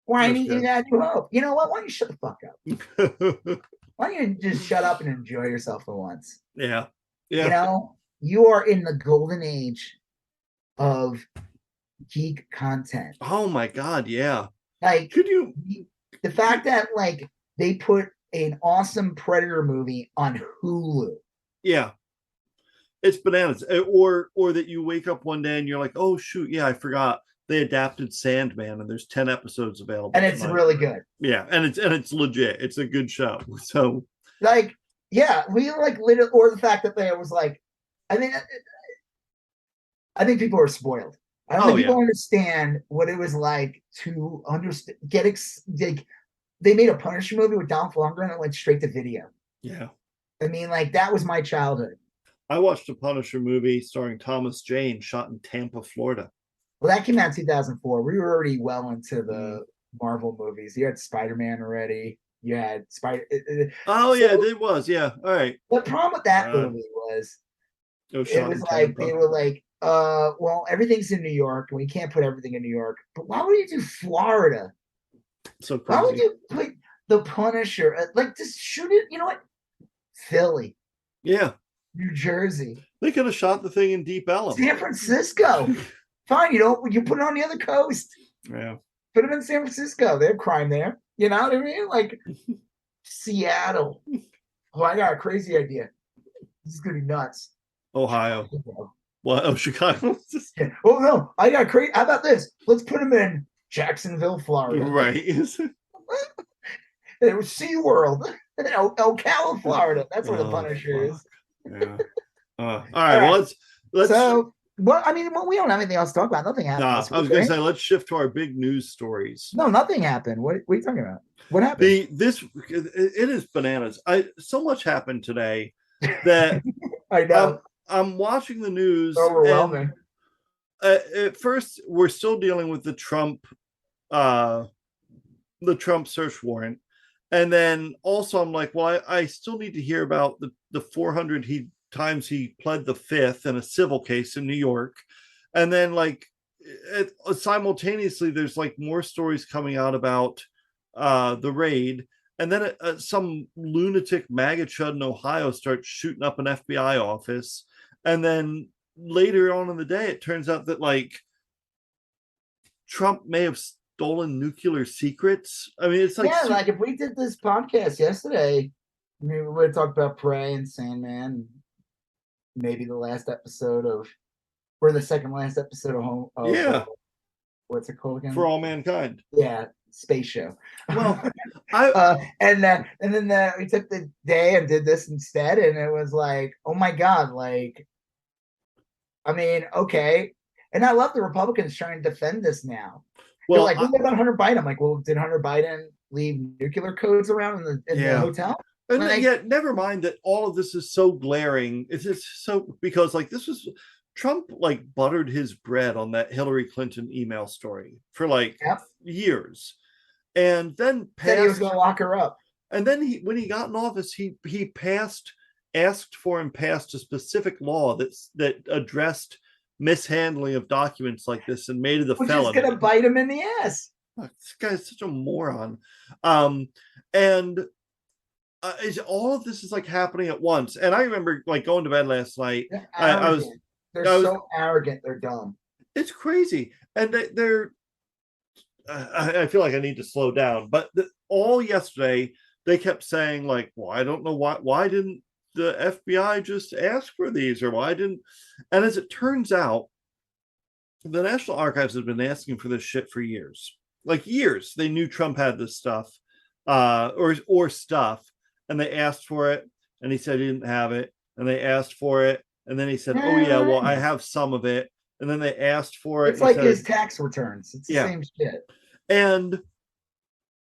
Why didn't you do that in New Hope? You know what? Why don't you shut the fuck up? Why don't you just shut up and enjoy yourself for once? Yeah. You know, you are in the golden age of geek content. Oh my God, yeah. Like, could you the fact that like they put an awesome Predator movie on Hulu. Yeah. It's bananas. Or that you wake up one day and you're like, oh shoot, yeah, I forgot they adapted Sandman and there's 10 episodes available. And it's really good. Yeah, and it's legit. It's a good show. So like, yeah, we like literally, or the fact that there was like, I think people are spoiled. I don't think people understand what it was like to understand. They made a Punisher movie with Dolph Lundgren and it went straight to video. Yeah, I mean, like that was my childhood. I watched a Punisher movie starring Thomas Jane, shot in Tampa, Florida. Well, that came out in 2004. We were already well into the Marvel movies. You had Spider-Man already. You had Oh, yeah, it was. Yeah. All right. The problem with that movie was it was like they were like, well, everything's in New York and we can't put everything in New York. But why would you do Florida? So crazy. Why would you put the Punisher? Like, just shoot it. You know what? Philly. Yeah. New Jersey. They could have shot the thing in Deep Ellum. San Francisco. Fine, you put it on the other coast. Yeah. Put them in San Francisco. They have crime there. You know what I mean? Like Seattle. Oh, I got a crazy idea. This is gonna be nuts. Ohio. What? Oh, Chicago. Yeah. Oh no, I got crazy. How about this? Let's put them in Jacksonville, Florida. Right. It was SeaWorld. Ocala, Florida. That's where the Punisher is. Yeah. All right. Well, let's. So, well, I mean, we don't have anything else to talk about. Nothing happened. I was going to say, let's shift to our big news stories. No, nothing happened. What are you talking about? What happened? It is bananas. So much happened today that I know. I'm watching the news. Overwhelming. At first, we're still dealing with the Trump search warrant. And then also I'm like, well, I still need to hear about the 400 times he pled the fifth in a civil case in New York. And then like simultaneously, there's like more stories coming out about the raid. And then some lunatic Magachud in Ohio starts shooting up an FBI office. And then later on in the day, it turns out that like Trump may have stolen nuclear secrets. I mean, it's like like if we did this podcast yesterday, maybe we would have talked about Prey and Sandman, maybe the last episode of, or the second last episode of what's it called again? For All Mankind. Yeah, space show. Well, and then we took the day and did this instead, and it was like, oh my god, like, I mean, okay. And I love the Republicans trying to defend this now. Well, they're like, what about Hunter Biden? I'm like, well, did Hunter Biden leave nuclear codes around in the hotel? And yet, never mind that all of this is so glaring. It's just so, because like this was Trump like buttered his bread on that Hillary Clinton email story for like years, and then said he was going to lock her up. And then when he got in office, he asked for and passed a specific law that addressed mishandling of documents like this and made it a felony. Which is going to bite him in the ass. This guy's such a moron. And all of this is like happening at once. And I remember like going to bed last night. They're so arrogant. They're dumb. It's crazy. And I feel like I need to slow down. But all yesterday, they kept saying like, well, I don't know why didn't the FBI just ask for these, or why didn't? And as it turns out, the National Archives have been asking for this shit for years. Like years. They knew Trump had this stuff, or stuff, and they asked for it, and he said he didn't have it, and they asked for it, and then he said, oh yeah, well, I have some of it, and then they asked for it. It's like his tax returns. It's the same shit. And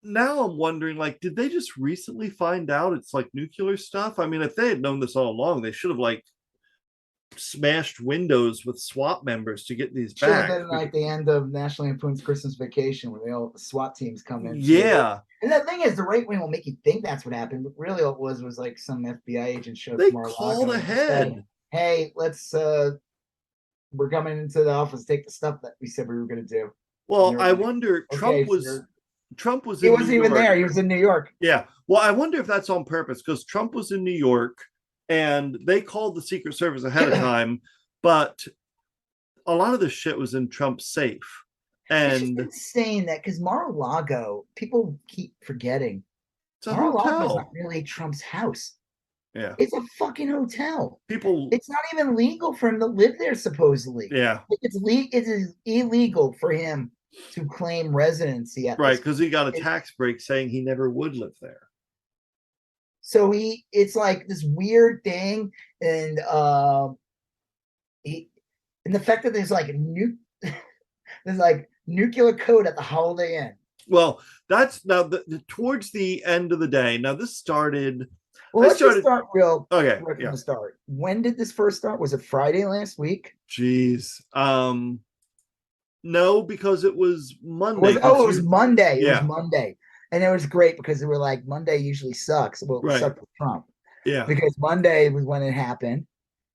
now I'm wondering, like, did they just recently find out it's like nuclear stuff? I mean, if they had known this all along, they should have like smashed windows with SWAT members to get these Should have back. been like the end of National Lampoon's Christmas Vacation, where the SWAT teams come in. Yeah. And the thing is, the right wing will make you think that's what happened, but really all it was like some FBI agent showed up. They called ahead. Said, hey, let's we're coming into the office, take the stuff that we said we were going to do. Well, I wonder, okay, Trump was he wasn't even there. He was in New York. Yeah. Well, I wonder if that's on purpose, because Trump was in New York and they called the Secret Service ahead of time, but a lot of this shit was in Trump's safe. And it's insane that because Mar-a-Lago, people keep forgetting. Mar-a-Lago is not really Trump's house. Yeah. It's a fucking hotel. It's not even legal for him to live there, supposedly. Yeah. It is illegal for him to claim residency at right, because he got a tax break saying he never would live there. So it's like this weird thing, and the fact that there's like nuclear code at the Holiday Inn. Well, that's now towards the end of the day. Now this started. Well, let's just start real. Okay, yeah. Start. When did this first start? Was it Friday last week? Jeez. No, because it was Monday. It was Monday. It was Monday. And it was great because they were like, Monday usually sucks. Well, it sucked with Trump. Yeah. Because Monday was when it happened.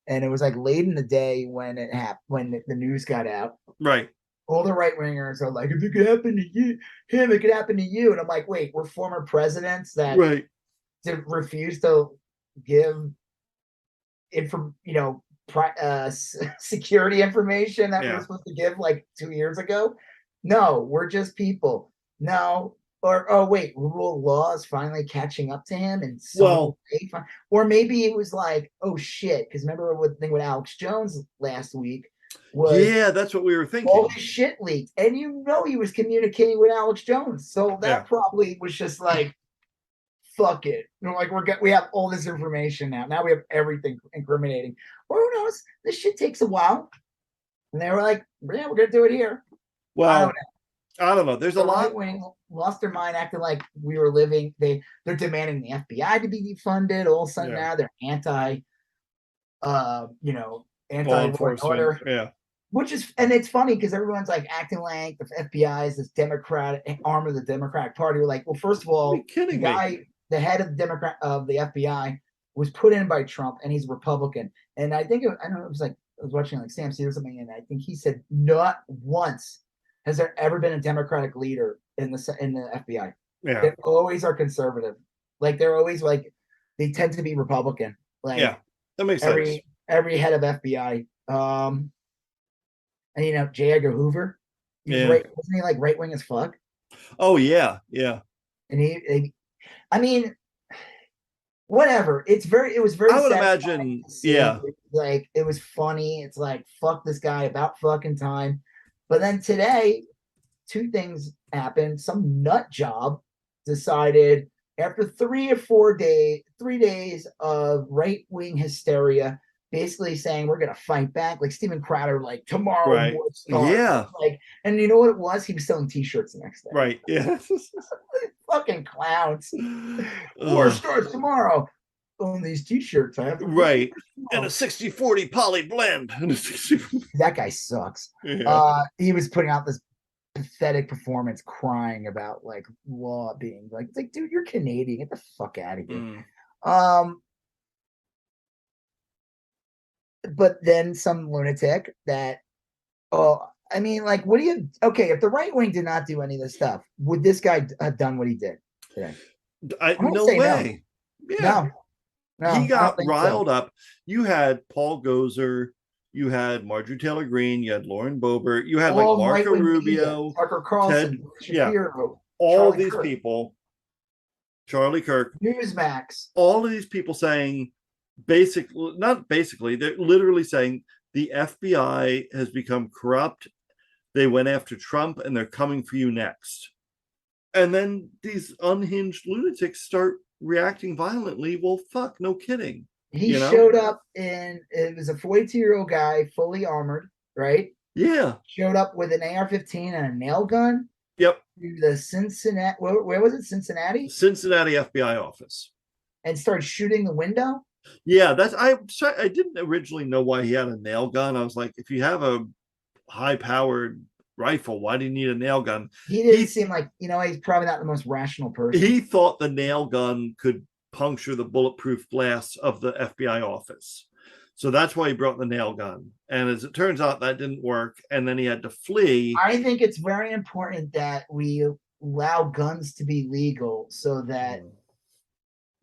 And it was like late in the day when it happened, when the news got out. Right. All the right wingers are like, if it could happen to him, it could happen to you. And I'm like, wait, we're former presidents that refuse to give security information that we're supposed to give like 2 years ago. No, we're just people. No, wait, rule of law is finally catching up to him, and or maybe it was like, oh shit, because remember what the thing with Alex Jones last week was? Yeah, that's what we were thinking. All his shit leaked, and he was communicating with Alex Jones, so that probably was just like, fuck it. Like we have all this information now. Now we have everything incriminating. Or who knows? This shit takes a while. And they were like, yeah, we're gonna do it here. Well, I don't know. There's a lot. Right-wing lost their mind, acting like we were living. They're demanding the FBI to be defunded. All of a sudden now they're anti order. Yeah. Which is, and it's funny because everyone's like acting like the FBI is this Democratic arm of the Democratic Party. We're like, well, first of all, the head of the FBI was put in by Trump, and he's a Republican. And I think I was watching like Sam Cedar or something, and I think he said not once has there ever been a Democratic leader in the FBI. Yeah, they always are conservative. Like they're always like they tend to be Republican. Like that makes sense. Every head of FBI, and J. Edgar Hoover, wasn't he like right wing as fuck? Oh yeah. And I mean, whatever. It was very. I would imagine, like it was funny. It's like fuck this guy about fucking time. But then today, two things happened. Some nut job decided after 3 days of right wing hysteria, basically saying we're gonna fight back, like Steven Crowder, like tomorrow. Right. Yeah. Like, and you know what it was? He was selling T-shirts the next day. Right. Yeah. Fucking clowns. War starts tomorrow. Own these T-shirts. I have right. And a 60-40 poly blend. That guy sucks. Yeah. He was putting out this pathetic performance, crying about like law being like, it's like, dude, you're Canadian. Get the fuck out of here. But then some lunatic that, I mean, like, what do you? Okay, if the right wing did not do any of this stuff, would this guy have done what he did today? No way. No. Yeah. No, he got riled up. You had Paul Gozer, you had Marjorie Taylor Greene, you had Lauren Boebert, you had like Marco Rubio, Tucker Carlson, Ted, Shapiro, all these people, Charlie Kirk, Newsmax, all of these people saying, they're literally saying the FBI has become corrupt. They went after Trump and they're coming for you next. And then these unhinged lunatics start reacting violently. Well, fuck, no kidding. He showed up it was a 42-year-old guy, fully armored, right? Yeah. Showed up with an AR-15 and a nail gun. Yep. To the Cincinnati, where was it? Cincinnati? Cincinnati FBI office. And started shooting the window. Yeah, I didn't originally know why he had a nail gun. I was like, if you have a high-powered rifle, why do you need a nail gun? He didn't seem like, he's probably not the most rational person. He thought the nail gun could puncture the bulletproof glass of the FBI office. So that's why he brought the nail gun. And as it turns out, that didn't work. And then he had to flee. I think it's very important that we allow guns to be legal so that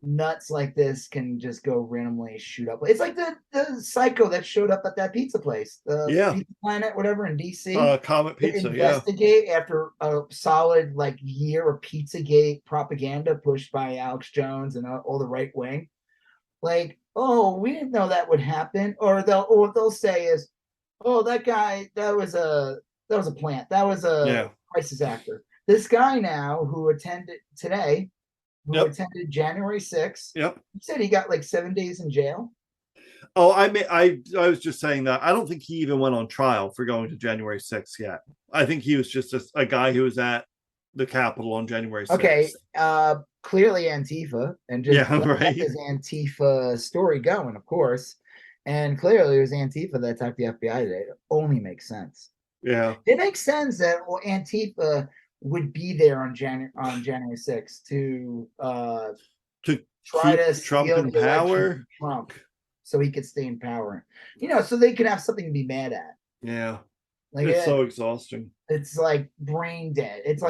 nuts like this can just go randomly shoot up. It's like the psycho that showed up at that pizza place, the Pizza Planet, whatever, in DC. Comet Pizza, investigate after a solid year of Pizzagate propaganda pushed by Alex Jones and all the right wing. Oh, we didn't know that would happen. Or what they'll say is, oh, that guy, that was a plant. That was a crisis actor. This guy now who attended today, attended January 6th. Yep. He said he got 7 days in jail. Oh, I was just saying that. I don't think he even went on trial for going to January 6th yet. I think he was just a guy who was at the Capitol on January 6th. Okay. Clearly Antifa, and just his Antifa story going, of course. And clearly it was Antifa that attacked the FBI today. It only makes sense. Yeah. It makes sense that Antifa would be there on January 6th to try to Trump in power. Trump, so he could stay in power. So they could have something to be mad at. Yeah. It's so exhausting. It's brain dead. It's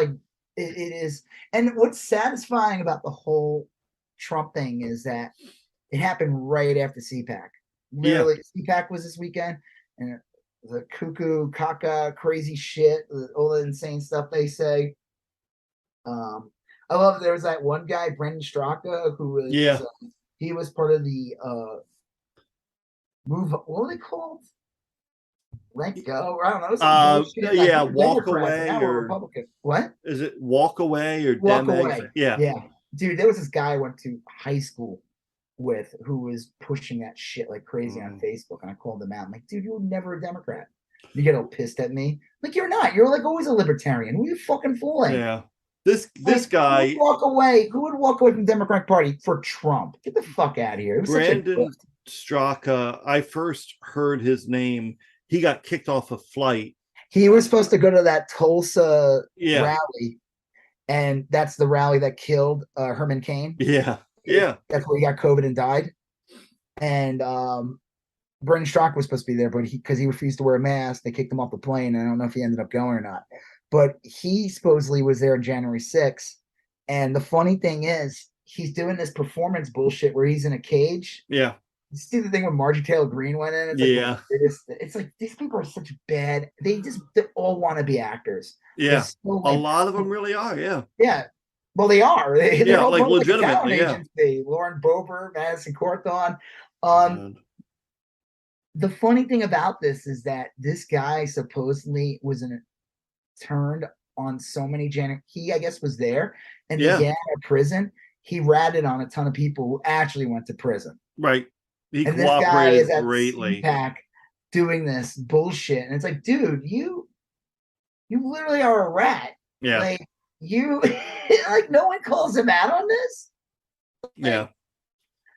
it is. And what's satisfying about the whole Trump thing is that it happened right after CPAC. Literally, CPAC was this weekend, and the cuckoo, caca, crazy shit, all the insane stuff they say. I love there was that one guy, Brendan Straka, who was he was part of the move. What were they called? Let go. I don't know. Walk Away or Republican. What is it? Walk Away or Walk Away? Yeah. Dude, there was this guy I went to high school with who was pushing that shit like crazy on Facebook, and I called him out. I'm like, dude, you were never a Democrat. You get all pissed at me. You're not. You're always a libertarian. Who are you fucking fooling? Yeah. This guy who would walk away from the Democratic Party for Trump? Get the fuck out of here. Brandon Straka, I first heard his name. He got kicked off a flight. He was supposed to go to that Tulsa rally, and that's the rally that killed Herman Cain. Yeah. That's where he got COVID and died. And Brendan Straka was supposed to be there, but because he refused to wear a mask, they kicked him off the plane. I don't know if he ended up going or not. But he supposedly was there on January 6th. And the funny thing is, he's doing this performance bullshit where he's in a cage. Yeah. You see the thing when Margie Taylor Greene went in? It's like these people are such bad. They all want to be actors. Yeah. A lot of them really are. Yeah. Yeah. Well, they are. They're all legitimately. Agency. Lauren Boebert, Madison Cawthorn. The funny thing about this is that this guy supposedly was turned on so many he, I guess, was there and began a prison. He ratted on a ton of people who actually went to prison. Right. He and cooperated this guy is greatly. CPAC doing this bullshit, and it's like, dude, you literally are a rat. Yeah. You no one calls him out on this.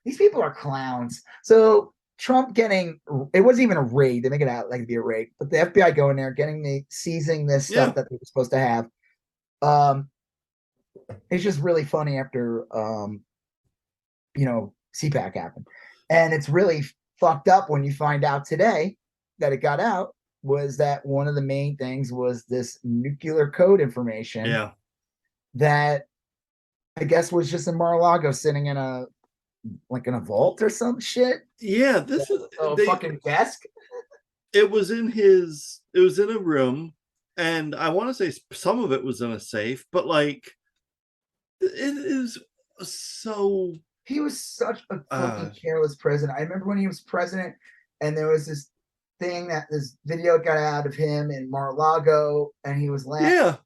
These people are clowns. So Trump it wasn't even a raid. They make it out like to be a raid, but the FBI going there, seizing this stuff that they were supposed to have. It's just really funny after CPAC happened. And it's really fucked up when you find out today that it got out was that one of the main things was this nuclear code information. Yeah. That I guess was just in Mar-a-Lago sitting in a vault or some shit. Yeah, this is a fucking desk. It was in a room, and I want to say some of it was in a safe, but it is so. He was such a fucking careless president. I remember when he was president, and there was this thing this video got out of him in Mar-a-Lago, and he was laughing. Yeah.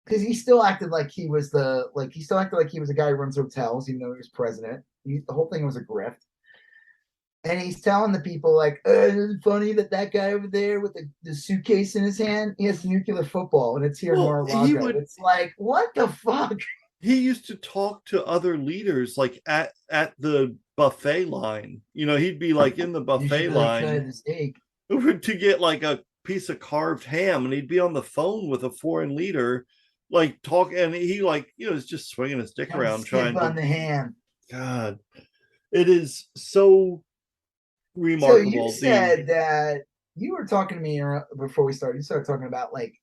Because he still acted like he was a guy who runs hotels, even though he was president. The whole thing was a grift. And he's telling the people, like, isn't it funny that that guy over there with the suitcase in his hand, he has nuclear football, and it's here in Well, Mar-a-Lago. It's like, what the fuck? he used to talk to other leaders like at the buffet line. He'd be like in the You should buffet really try line the steak. to get like a piece of carved ham, and he'd be on the phone with a foreign leader, like talk, and he is just swinging his dick Don't around skip trying on to. the ham. God, it is so So you remarkable. said that you were talking to me before we started. You started talking about like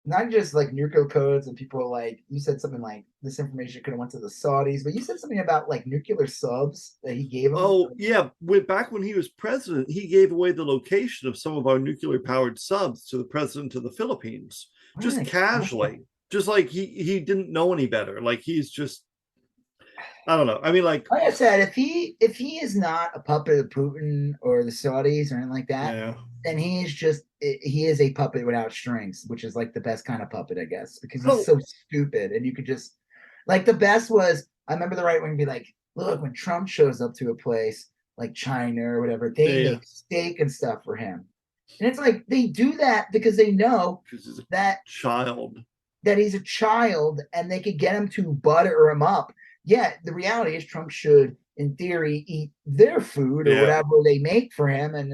not just like nuclear codes and people like you said something like this information could have went to the Saudis, but you said something about like nuclear subs that he gave them. Oh yeah, back when he was president, he gave away the location of some of our nuclear powered subs to the president of the Philippines, just casually, just like he didn't know any better. Like he's just, I don't know. I mean, like I said, if he is not a puppet of Putin or the Saudis or anything like that, yeah. then he is a puppet without strings, which is like the best kind of puppet, I guess, because he's Oh. so stupid. And you could just like the best was I remember the right wing be like, look, when Trump shows up to a place like China or whatever, they make steak and stuff for him. And it's like they do that because they know that he's a child and they could get him to butter him up. Yeah, the reality is Trump should, in theory, eat their food or whatever they make for him, and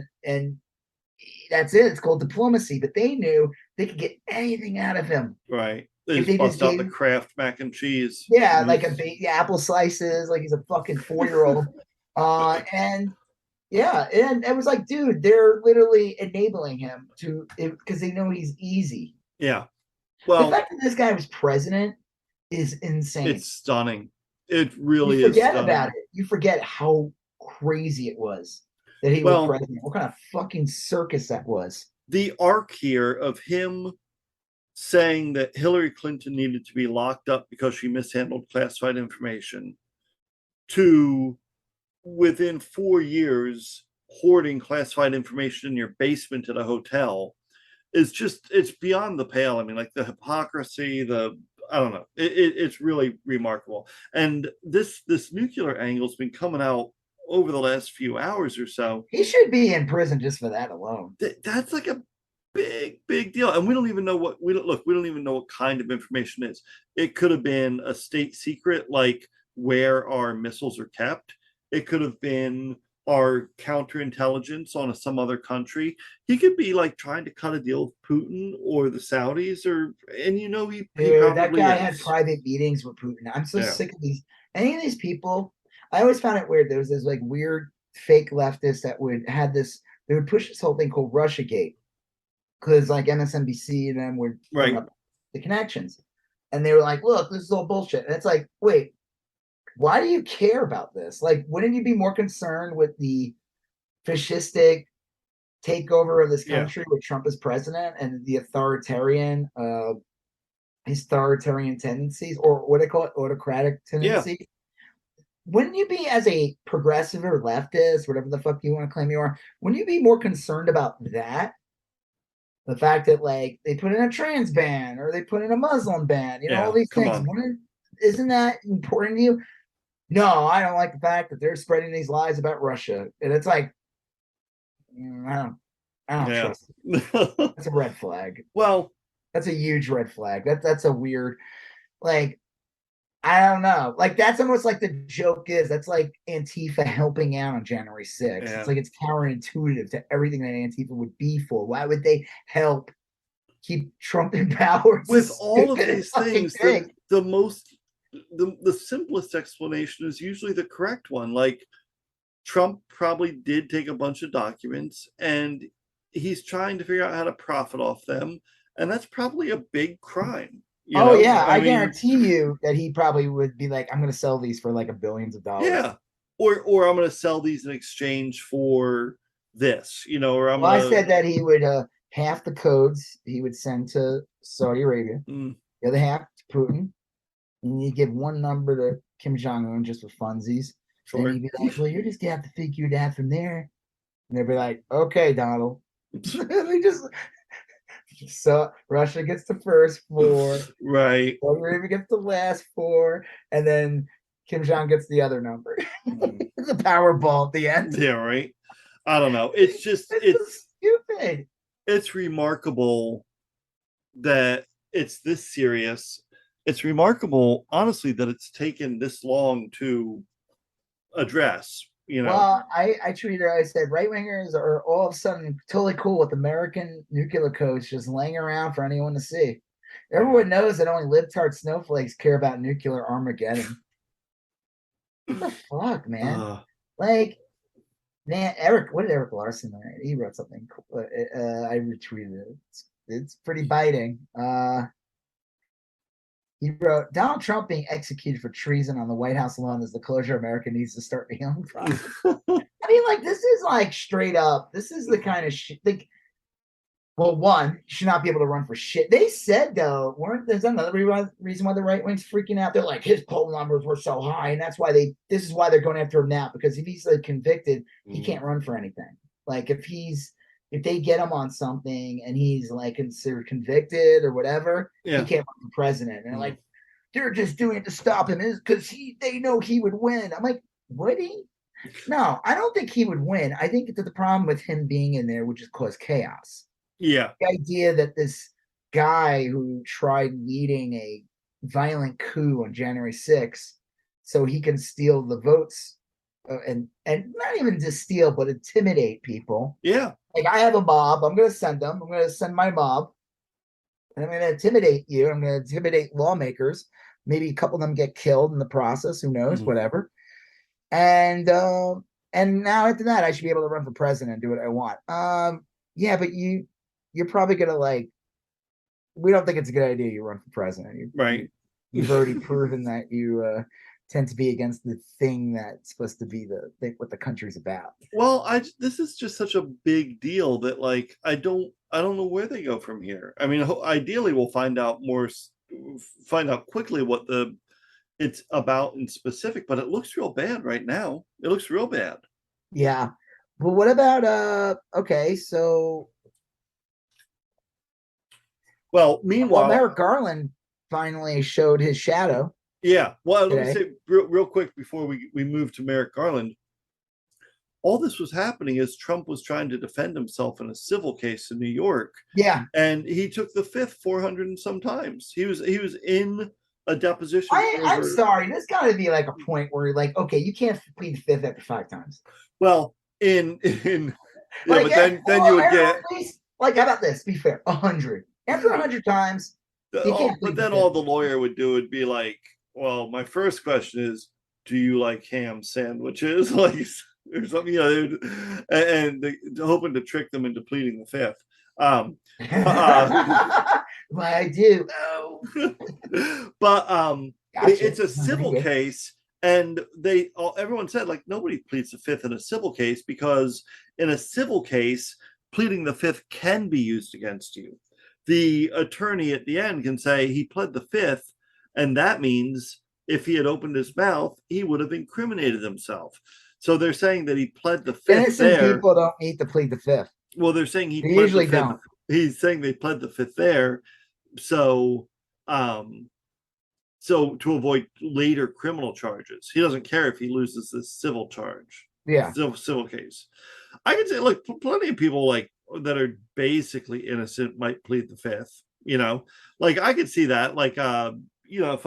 that's it. It's called diplomacy. But they knew they could get anything out of him. Right. They just bust out the Kraft mac and cheese. Yeah, like apple slices, like he's a fucking 4-year-old. And yeah, and it was like, dude, they're literally enabling him to because they know he's easy. Yeah. Well, the fact that this guy was president is insane. It's stunning. It really is. You forget about it. You forget how crazy it was that he was president. What kind of fucking circus that was. The arc here of him saying that Hillary Clinton needed to be locked up because she mishandled classified information, to within 4 years hoarding classified information in your basement at a hotel, is just, it's beyond the pale. I mean, like the hypocrisy, I don't know. It's really remarkable. And this nuclear angle's been coming out over the last few hours or so. He should be in prison just for that alone. That's like a big deal. And we don't even know we don't even know what kind of information it is. It could have been a state secret, like where our missiles are kept. It could have been our counterintelligence on some other country. He could be like trying to cut a deal with Putin or the Saudis, that guy had private meetings with Putin. I'm so sick of any of these people. I always found it weird. There was this like weird fake leftists that they would push this whole thing called Russiagate, because like MSNBC and them would bring up the connections, and they were like, look, this is all bullshit. And it's like, wait, why do you care about this? Like, wouldn't you be more concerned with the fascistic takeover of this country with Trump as president and the authoritarian tendencies, or what they call it, autocratic tendencies? Yeah. Wouldn't you be, as a progressive or leftist, whatever the fuck you want to claim you are, wouldn't you be more concerned about that? The fact that like they put in a trans ban or they put in a Muslim ban, all these things. Isn't that important to you? No, I don't like the fact that they're spreading these lies about Russia. And it's like, I don't trust it. That's a red flag. Well, that's a huge red flag. That's a weird, like, I don't know. Like, that's almost like the joke is, that's like Antifa helping out on January 6th. Yeah. It's like it's counterintuitive to everything that Antifa would be for. Why would they help keep Trump in power? With all of these things, the simplest explanation is usually the correct one. Like, Trump probably did take a bunch of documents and he's trying to figure out how to profit off them. And that's probably a big crime. I guarantee you that he probably would be like, I'm going to sell these for like billions of dollars. Yeah. Or I'm going to sell these in exchange for this, I said that he would, half the codes he would send to Saudi Arabia, the other half to Putin. And you give one number to Kim Jong-un just for funsies. Sure. And he'd be like, well, you're just going to have to figure it out from there. And they'd be like, okay, Donald. So Russia gets the first 4. Right. Saudi Arabia gets the last 4. And then Kim Jong gets the other number. The Powerball at the end. Yeah, right. I don't know. It's just it's stupid. It's remarkable that it's this serious. It's remarkable, honestly, that it's taken this long to address. Well, I tweeted, I said, right wingers are all of a sudden totally cool with American nuclear codes just laying around for anyone to see. Everyone knows that only libtard snowflakes care about nuclear Armageddon. What the fuck, man? Like, man, what did Eric Larson write? He wrote something. I retweeted it. It's pretty biting. He wrote, Donald Trump being executed for treason on the White House alone is the closure America needs to start the healing process. I mean, like, this is like straight up. This is the kind of shit. Like, well, one, you should not be able to run for shit. They said, though, there's another reason why the right wing's freaking out. They're like, his poll numbers were so high, and that's why this is why they're going after him now, because if he's like convicted, he can't run for anything. Like, if they get him on something and he's like considered convicted or whatever, he can't run for president. And like, they're just doing it to stop him because they know he would win. I'm like, would he? No, I don't think he would win. I think that the problem with him being in there would just cause chaos. Yeah. The idea that this guy who tried leading a violent coup on January 6th so he can steal the votes and not even just steal, but intimidate people. Yeah. Like, I have a mob. I'm going to send them. I'm going to send my mob. And I'm going to intimidate you. I'm going to intimidate lawmakers. Maybe a couple of them get killed in the process. Who knows? Whatever. And now after that, I should be able to run for president and do what I want. Yeah, but you're probably going to we don't think it's a good idea you run for president. Right. You've already proven that you tend to be against the thing that's supposed to be what the country's about. Well, this is just such a big deal that I don't know where they go from here. I mean, ideally we'll find out quickly what it's about in specific, but it looks real bad right now. It looks real bad. Yeah. But what about okay, so meanwhile, Merrick Garland finally showed his shadow. Yeah. Well, let me say real quick before we move to Merrick Garland. All this was happening as Trump was trying to defend himself in a civil case in New York. Yeah. And he took the fifth 400 and some times. He was in a deposition. I'm sorry. There's got to be like a point where you're like, okay, you can't plead the fifth after 5 times. Well, but then you would get how about this? Be fair, 100. After 100 times, you can't. But then all the lawyer would do would be like, well, my first question is, do you like ham sandwiches? Or something, and hoping to trick them into pleading the fifth. Well, I do. But Gotcha. It's a civil case, and everyone said nobody pleads the fifth in a civil case, because in a civil case, pleading the fifth can be used against you. The attorney at the end can say he pled the fifth, and that means if he had opened his mouth, he would have incriminated himself. So they're saying that he pled the fifth. Innocent people don't need to plead the fifth. Well, they're saying they usually don't. He's saying they pled the fifth there, so to avoid later criminal charges. He doesn't care if he loses this civil charge. Yeah, civil case. I could say, plenty of people that are basically innocent might plead the fifth. I could see that. If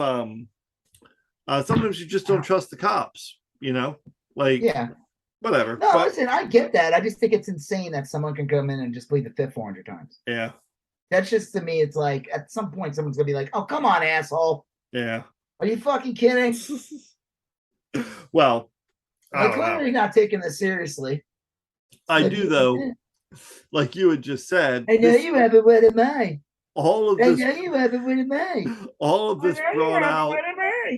sometimes you just don't trust the cops. Yeah, whatever. No, listen, I get that. I just think it's insane that someone can come in and just plead the fifth 400 times. Yeah, that's just, to me, it's like at some point someone's gonna be like, "Oh, come on, asshole." Yeah. Are you fucking kidding? Well, I clearly not taking this seriously. I do, though. Like you had just said, I know you have it with it, mate. All of this. I know you have it with it, mate. All of this brought out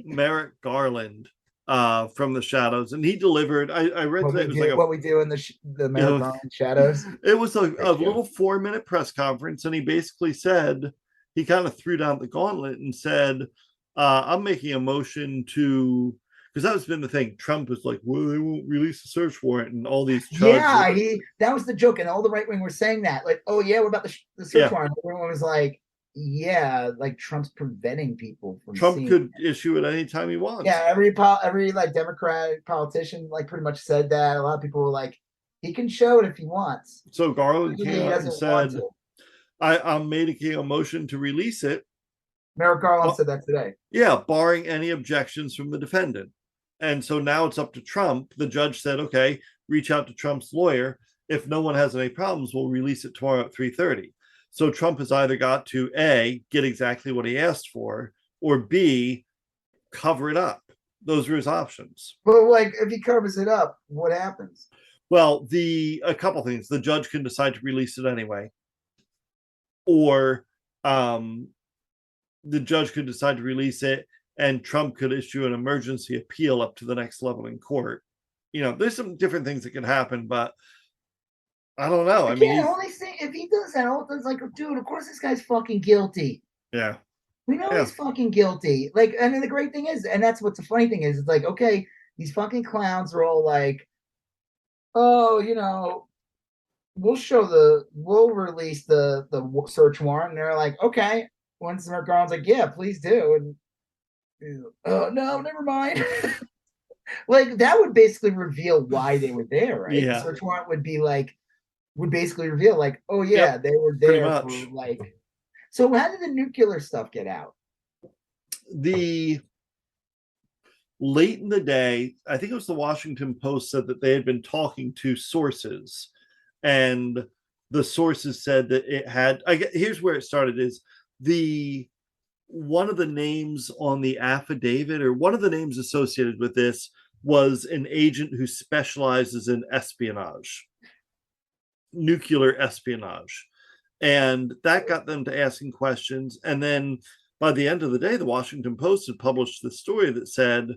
Merrick Garland from the shadows, and he delivered. I read that it was what we do in the Merrick Garland shadows. It was a little 4-minute press conference, and he basically said, he kind of threw down the gauntlet and said, I'm making a motion to, because that's been the thing. Trump is like, well, they won't release a search warrant and all these charges. Yeah, that was the joke, and all the right wing were saying that. Like, oh yeah, what about the search warrant? Everyone was like, yeah, like Trump's preventing people from Trump seeing. could issue it anytime he wants. Yeah, every like Democratic politician like pretty much said that. A lot of people were like, he can show it if he wants. So Garland Maybe came he out and doesn't want said, to. I'm making a motion to release it. Merrick Garland said that today. Yeah, barring any objections from the defendant. And so now it's up to Trump. The judge said, okay, reach out to Trump's lawyer. If no one has any problems, we'll release it tomorrow at 3:30. So Trump has either got to A, get exactly what he asked for, or B, cover it up. Those are his options. But like, if he covers it up, what happens? Well, a couple things. The judge can decide to release it anyway, or the judge could decide to release it, and Trump could issue an emergency appeal up to the next level in court. There's some different things that could happen, but I don't know. I mean, only thing if he does that, all it's like, dude, of course this guy's fucking guilty. Yeah. We know he's fucking guilty. Like, and then the great thing is, and that's what's the funny thing is, it's like, okay, these fucking clowns are all like, oh, we'll release the search warrant. And they're like, okay. Once Merrick Garland's like, yeah, please do. And oh no, never mind. Like that would basically reveal why they were there, right? Yeah. The search warrant would basically reveal, like, oh yeah, they were there for like. So how did the nuclear stuff get out? Late in the day, I think it was the Washington Post said that they had been talking to sources, and the sources said that it had. Here's where it started: is one of the names on the affidavit, or one of the names associated with this, was an agent who specializes in espionage, nuclear espionage. And that got them to asking questions. And then by the end of the day, the Washington Post had published the story that said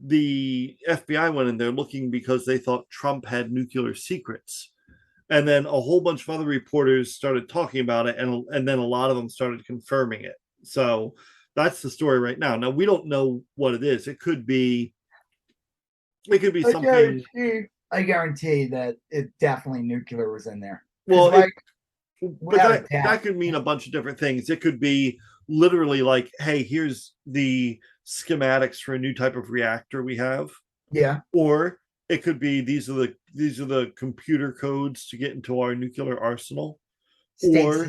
the FBI went in there looking because they thought Trump had nuclear secrets. And then a whole bunch of other reporters started talking about it, and then a lot of them started confirming it. So that's the story right now. Now, we don't know what it is. It could be something. I guarantee that it definitely nuclear was in there. Well, but that could mean a bunch of different things. It could be literally like, hey, here's the schematics for a new type of reactor we have. Yeah. Or it could be these are the computer codes to get into our nuclear arsenal. Or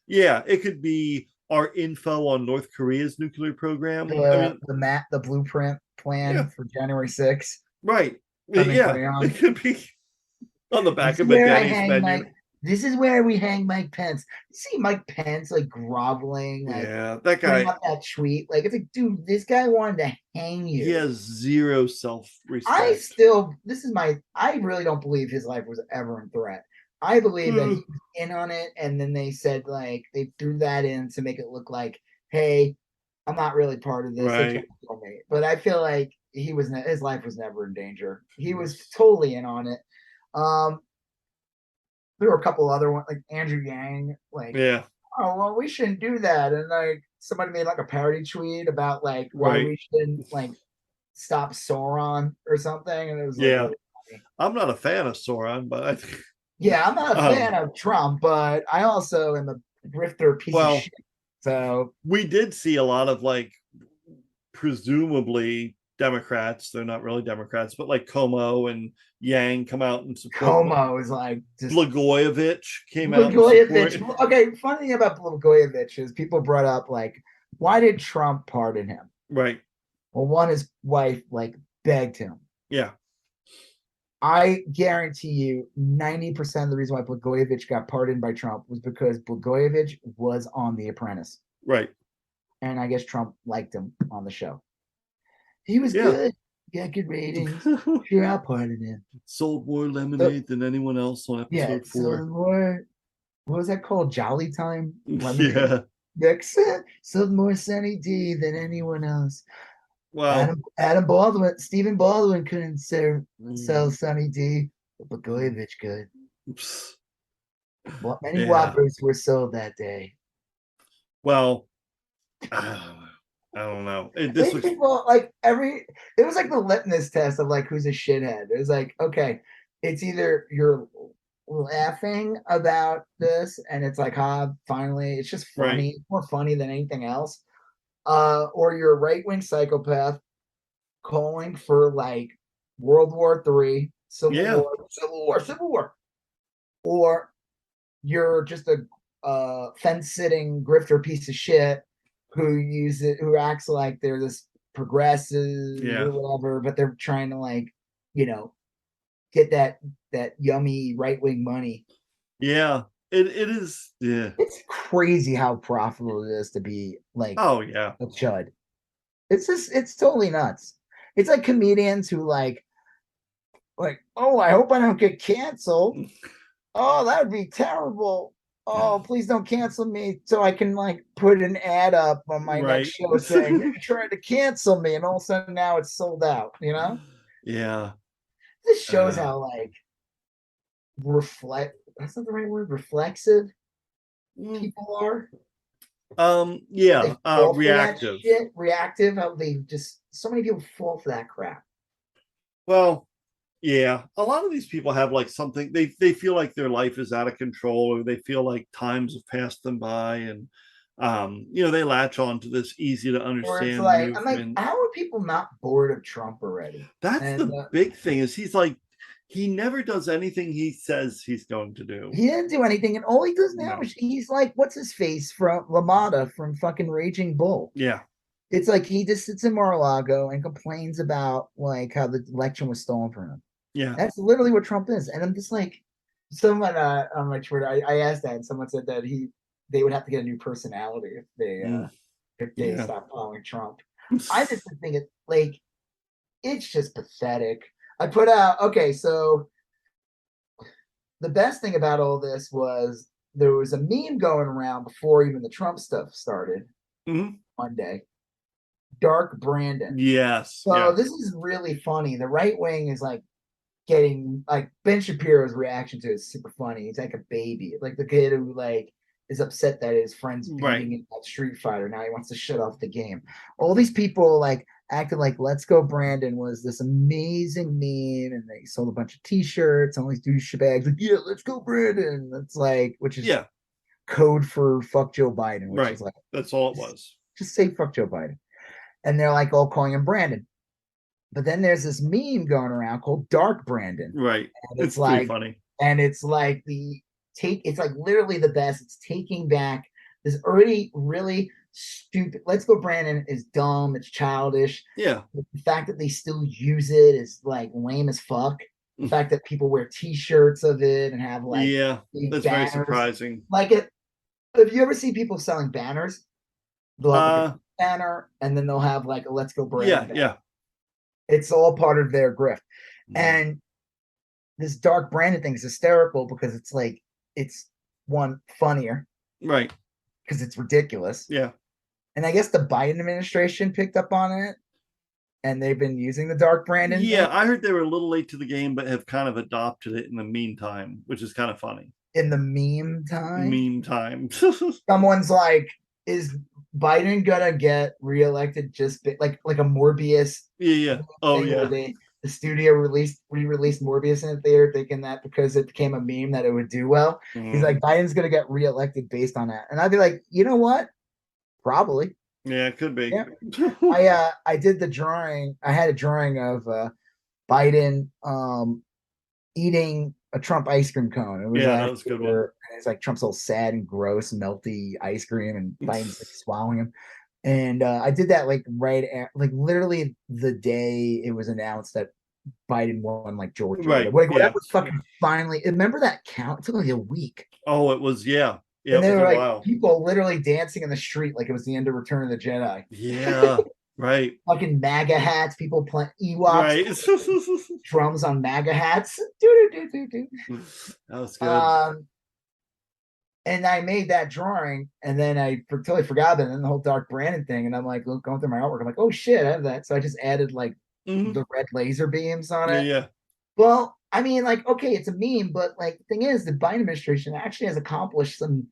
yeah, it could be our info on North Korea's nuclear program. The blueprint plan for January 6th. Right. Yeah. It could be on the back of a Denny's menu. This is where we hang Mike Pence. You see Mike Pence like groveling, like that guy up that tweet. Like it's like, dude, this guy wanted to hang you. He has zero self-respect. I really don't believe his life was ever in threat. I believe that he was in on it, and then they said like they threw that in to make it look like, hey, I'm not really part of this. Right. But I feel like his life was never in danger. He was totally in on it. There were a couple other ones, like Andrew Yang, like, oh, well, we shouldn't do that. And like somebody made like a parody tweet about like why we shouldn't like stop Sauron or something. And it was really funny. I'm not a fan of Sauron, but I think I'm not a fan of Trump, but I also am a grifter piece of shit. So we did see a lot of like presumably Democrats, they're not really Democrats, but like Como and Yang come out and support. Como is like Blagojevich came out. Okay, funny thing about Blagojevich is people brought up like, why did Trump pardon him? Right. Well, one, his wife like begged him. Yeah. I guarantee you 90% of the reason why Blagojevich got pardoned by Trump was because Blagojevich was on The Apprentice. Right. And I guess Trump liked him on the show. He was good. Got good ratings. Sure, I'll pardon him. Sold more lemonade than anyone else on episode 4. Sold more. What was that called? Jolly Time? Lemonade. Next, sold more Sunny D than anyone else. Wow. Adam Baldwin, Stephen Baldwin couldn't sell Sunny D, but Blagojevich could. Many Whoppers were sold that day. Well, I don't know. It was like the litmus test of like who's a shithead. It was like, okay, it's either you're laughing about this, and it's like, finally, it's just funny. Right. It's more funny than anything else. Or you're a right-wing psychopath calling for like World War III, Civil War, or you're just a fence-sitting grifter piece of shit who acts like they're this progressive or whatever, but they're trying to like, get that yummy right-wing money. Yeah. It is. Yeah. It's crazy how profitable it is to be like Oh yeah. a chud. It's totally nuts. It's like comedians who like, oh, I hope I don't get canceled. Oh, that would be terrible. Oh, please don't cancel me so I can like put an ad up on my next show saying they tried to cancel me, and all of a sudden now it's sold out, Yeah. This shows how like that's not the right word, reflexive people are. Yeah. Reactive. Reactive, how they just, so many people fall for that crap. Well, yeah, a lot of these people have like something, they feel like their life is out of control, or they feel like times have passed them by, and they latch on to this easy to understand movement. I'm like, how are people not bored of Trump already? That's the big thing, is he's like, he never does anything he says he's going to do. He didn't do anything, and all he does now is he's like, what's his face from LaMotta from fucking Raging Bull. Yeah. It's like he just sits in Mar-a-Lago and complains about like how the election was stolen from him. Yeah. That's literally what Trump is. And I'm just like, someone on my Twitter, I asked that, and someone said that they would have to get a new personality if they stopped following Trump. I just think it like, it's just pathetic. I put out, okay, so the best thing about all this was there was a meme going around before even the Trump stuff started Monday. Dark Brandon. Yes. So this is really funny. The right wing is like getting like Ben Shapiro's reaction to it is super funny. He's like a baby, like the kid who like is upset that his friend's beating him at Street Fighter. Now he wants to shut off the game. All these people like acted like "Let's Go Brandon" was this amazing meme, and they sold a bunch of T-shirts and all these douchebags like, yeah, let's go Brandon. That's like, which is code for fuck Joe Biden. Which is like, that's all it was. Just say fuck Joe Biden. And they're like all calling him Brandon. But then there's this meme going around called Dark Brandon. Right. It's like, pretty funny. And it's like it's like literally the best. It's taking back this already really stupid. Let's Go Brandon is dumb. It's childish. Yeah. The fact that they still use it is like lame as fuck. The fact that people wear T-shirts of it and have like that's banners. very surprising. Like if you ever see people selling banners, they'll have a banner and then they'll have like a "Let's Go Brandon." Yeah. It's all part of their grift. And this Dark Brandon thing is hysterical because it's like, it's one funnier. Right. Because it's ridiculous. Yeah. And I guess the Biden administration picked up on it and they've been using the Dark Brandon. Yeah, I heard they were a little late to the game, but have kind of adopted it in the meantime, which is kind of funny. In the meme time? Someone's like, is Biden gonna get reelected just like a Morbius? Yeah. Oh yeah. The studio re-released Morbius in the theater, thinking that because it became a meme that it would do well. He's like, Biden's gonna get reelected based on that, and I'd be like, you know what? Probably. Yeah, it could be. Yeah. I did the drawing. I had a drawing of Biden eating a Trump ice cream cone. It was that was a good one. It's like Trump's all sad and gross, melty ice cream, and Biden's like swallowing him. And I did that like literally the day it was announced that Biden won like Georgia. Right. Whatever fucking finally. Remember that count? It took like a week. Oh, it was Yeah, and there were like people literally dancing in the street like it was the end of Return of the Jedi. Yeah. Right. Fucking MAGA hats, people playing Ewoks, right. drums on MAGA hats. That was good. And I made that drawing, and then I totally forgot it, and then the whole Dark Brandon thing, and I'm like going through my artwork. I'm like, oh shit, I have that. So I just added like the red laser beams on it. Yeah. Well, I mean, like, okay, it's a meme, but like the thing is, the Biden administration actually has accomplished some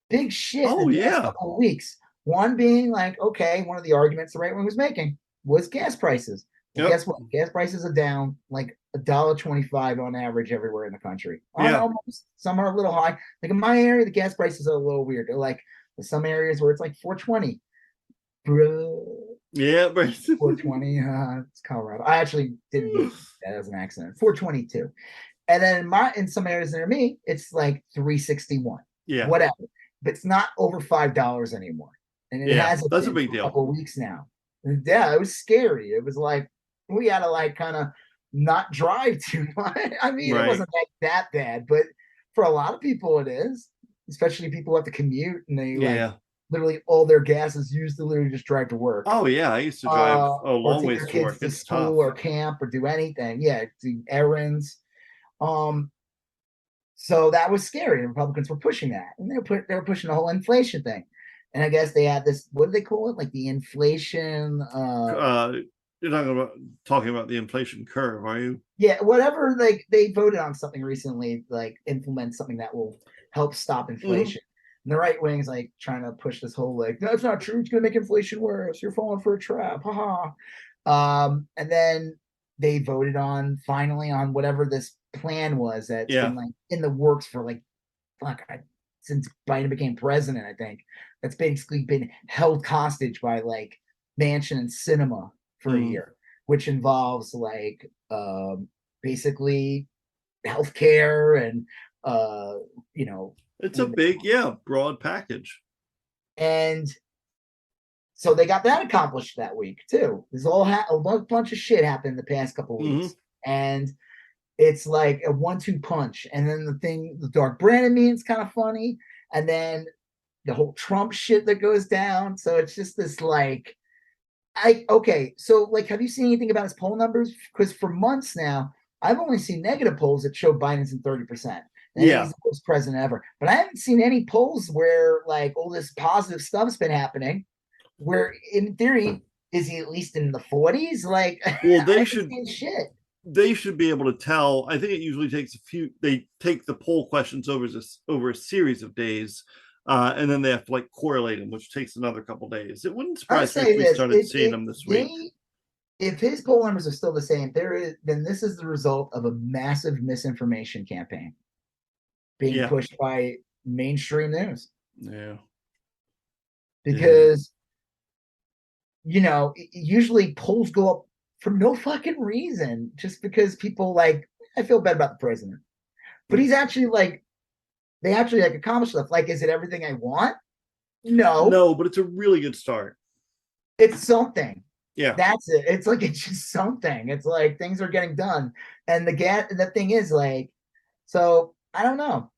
big shit in the last couple of weeks. One being like, okay, one of the arguments the right wing was making was gas prices. And guess what? Gas prices are down like $1.25 on average everywhere in the country. Almost. Some are a little high. Like in my area, the gas prices are a little weird. They're like some areas where it's like $4.20. Yeah, but 420. It's Colorado. I actually didn't do that as an accident. 422. And then in some areas near me, it's like 361. Yeah. Whatever. But it's not over $5 anymore. And it hasn't that's been a big for deal. A couple of weeks now. And yeah, it was scary. It was like we had to like kind of not drive too much. I mean, It wasn't that bad, but for a lot of people it is, especially people who have to commute and they like literally all their gas is used to literally just drive to work. Oh yeah, I used to drive a long ways to work. To school or camp or do anything. Yeah, do errands. So that was scary. The Republicans were pushing that, and they were pushing the whole inflation thing. And I guess they had this. What do they call it? Like the inflation. You're not talking about the inflation curve, are you? Yeah, whatever. Like they voted on something recently, like implement something that will help stop inflation. And the right wing's like trying to push this whole like that's not true. It's going to make inflation worse. You're falling for a trap. Haha. And then they voted on finally on whatever this plan was that's been like in the works for like since Biden became president. I think that's basically been held hostage by like Manchin and Cinema for a year, which involves like basically healthcare and it's a big broad package. And so they got that accomplished that week too. There's a bunch of shit happened the past couple of weeks, and it's like a 1-2 punch. And then the Dark Brandon meeting's kind of funny, and then the whole Trump shit that goes down. So it's just this like, so like, have you seen anything about his poll numbers? Because for months now, I've only seen negative polls that show Biden's in 30%. And he's the worst president ever. But I haven't seen any polls where like all this positive stuff's been happening. Where in theory, is he at least in the 40s? Like, well, they should be able to tell. I think it usually takes they take the poll questions over a series of days, and then they have to like correlate them, which takes another couple days. It wouldn't surprise me if we started seeing them this week. If his poll numbers are still the same, then this is the result of a massive misinformation campaign being pushed by mainstream news. Yeah. Because usually polls go up for no fucking reason, just because people like, I feel bad about the president, but he's actually like, they actually like accomplish stuff. Like, is it everything I want? No, but it's a really good start. It's something. Yeah, that's it. It's like, it's just something. It's like things are getting done, and the thing is like, so I don't know.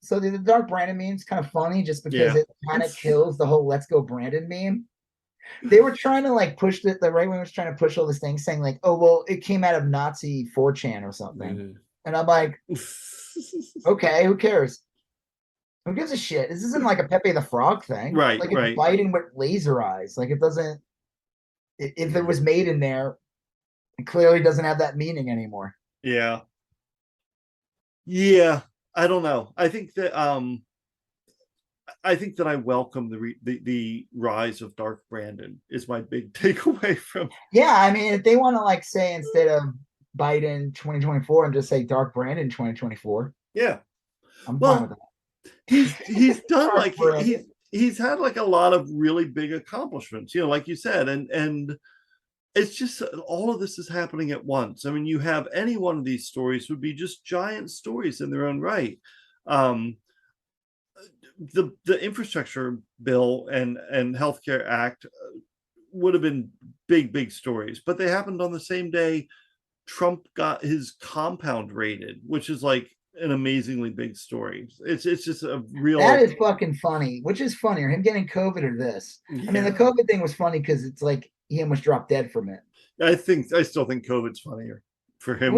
So the Dark Brandon meme is kind of funny, just because it kind of kills the whole "Let's Go Brandon" meme. They were trying to like push the right wing was trying to push all this thing, saying like, oh well, it came out of Nazi 4chan or something, and I'm like, okay, who cares? Who gives a shit? This isn't like a Pepe the Frog thing, right? Like it's Biden with laser eyes. Like it doesn't. If it was made in there, it clearly doesn't have that meaning anymore. Yeah. I don't know. I think that I welcome the rise of Dark Brandon is my big takeaway from. Yeah, I mean, if they want to like say instead of Biden 2024 and just say Dark Brandon 2024. Yeah, I'm fine with that. He's done like he's had like a lot of really big accomplishments, like you said, and it's just all of this is happening at once. I mean, you have any one of these stories would be just giant stories in their own right. The infrastructure bill and healthcare act would have been big stories, but they happened on the same day Trump got his compound raided, which is like an amazingly big story. It's just a real. That is fucking funny. Which is funnier, him getting COVID or this? Yeah. I mean, the COVID thing was funny because it's like he almost dropped dead from it. I still think COVID's funnier for him.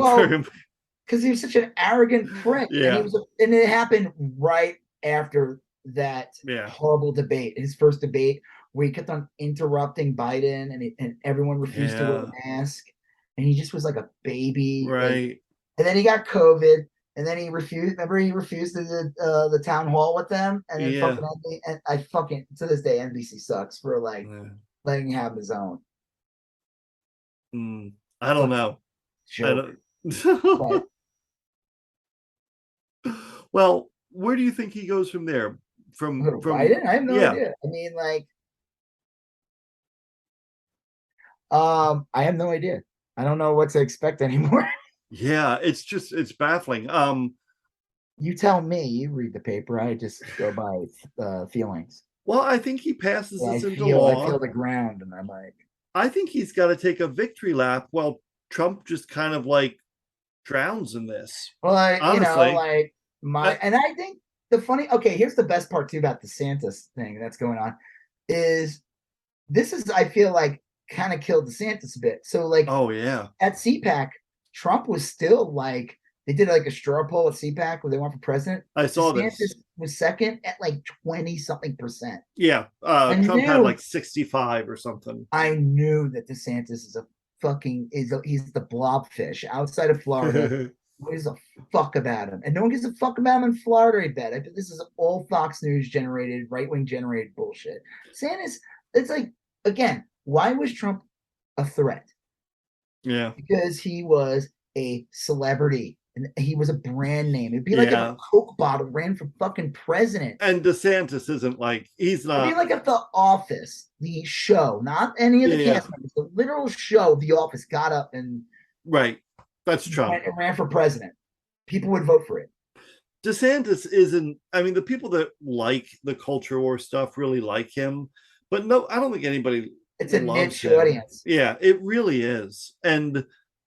Because he was such an arrogant prick. Yeah, and it happened right after that horrible debate, his first debate, where he kept on interrupting Biden, and everyone refused to wear a mask, and he just was like a baby, right? And then he got COVID. And then he refused. Remember, he refused the town hall with them, and then I fucking to this day NBC sucks for like letting him have his own. I don't know. Joke. But... Well, where do you think he goes from there? From Biden? I have no idea. I mean, like, I have no idea. I don't know what to expect anymore. Yeah, it's baffling. You tell me. You read the paper. I just go by feelings. Well, I think he passes this into law. law. I feel the ground, and I'm like, I think he's got to take a victory lap while Trump just kind of like drowns in this. Well, honestly, and I think here's the best part too about the DeSantis thing that's going on is I feel like kind of killed DeSantis a bit. So like, oh yeah, at CPAC, Trump was still like, they did like a straw poll at CPAC where they went for president. I saw DeSantis this. was second at like 20-something%. Yeah, Trump had like 65 or something. I knew that DeSantis is he's the blobfish outside of Florida. Who gives a fuck about him? And no one gives a fuck about him in Florida, I bet. I bet this is all Fox News generated, right-wing generated bullshit. DeSantis, it's like, again, why was Trump a threat? Yeah. Because he was a celebrity and he was a brand name. It'd be like if a Coke bottle ran for fucking president. And DeSantis isn't like, he's not. It'd be like if The Office, the show, not any of the cast members, the literal show of The Office got up and right. That's Trump. And ran for president. People would vote for it. DeSantis isn't, I mean, the people that like the culture war stuff really like him, but no, I don't think anybody. It's a niche audience. Yeah, it really is. And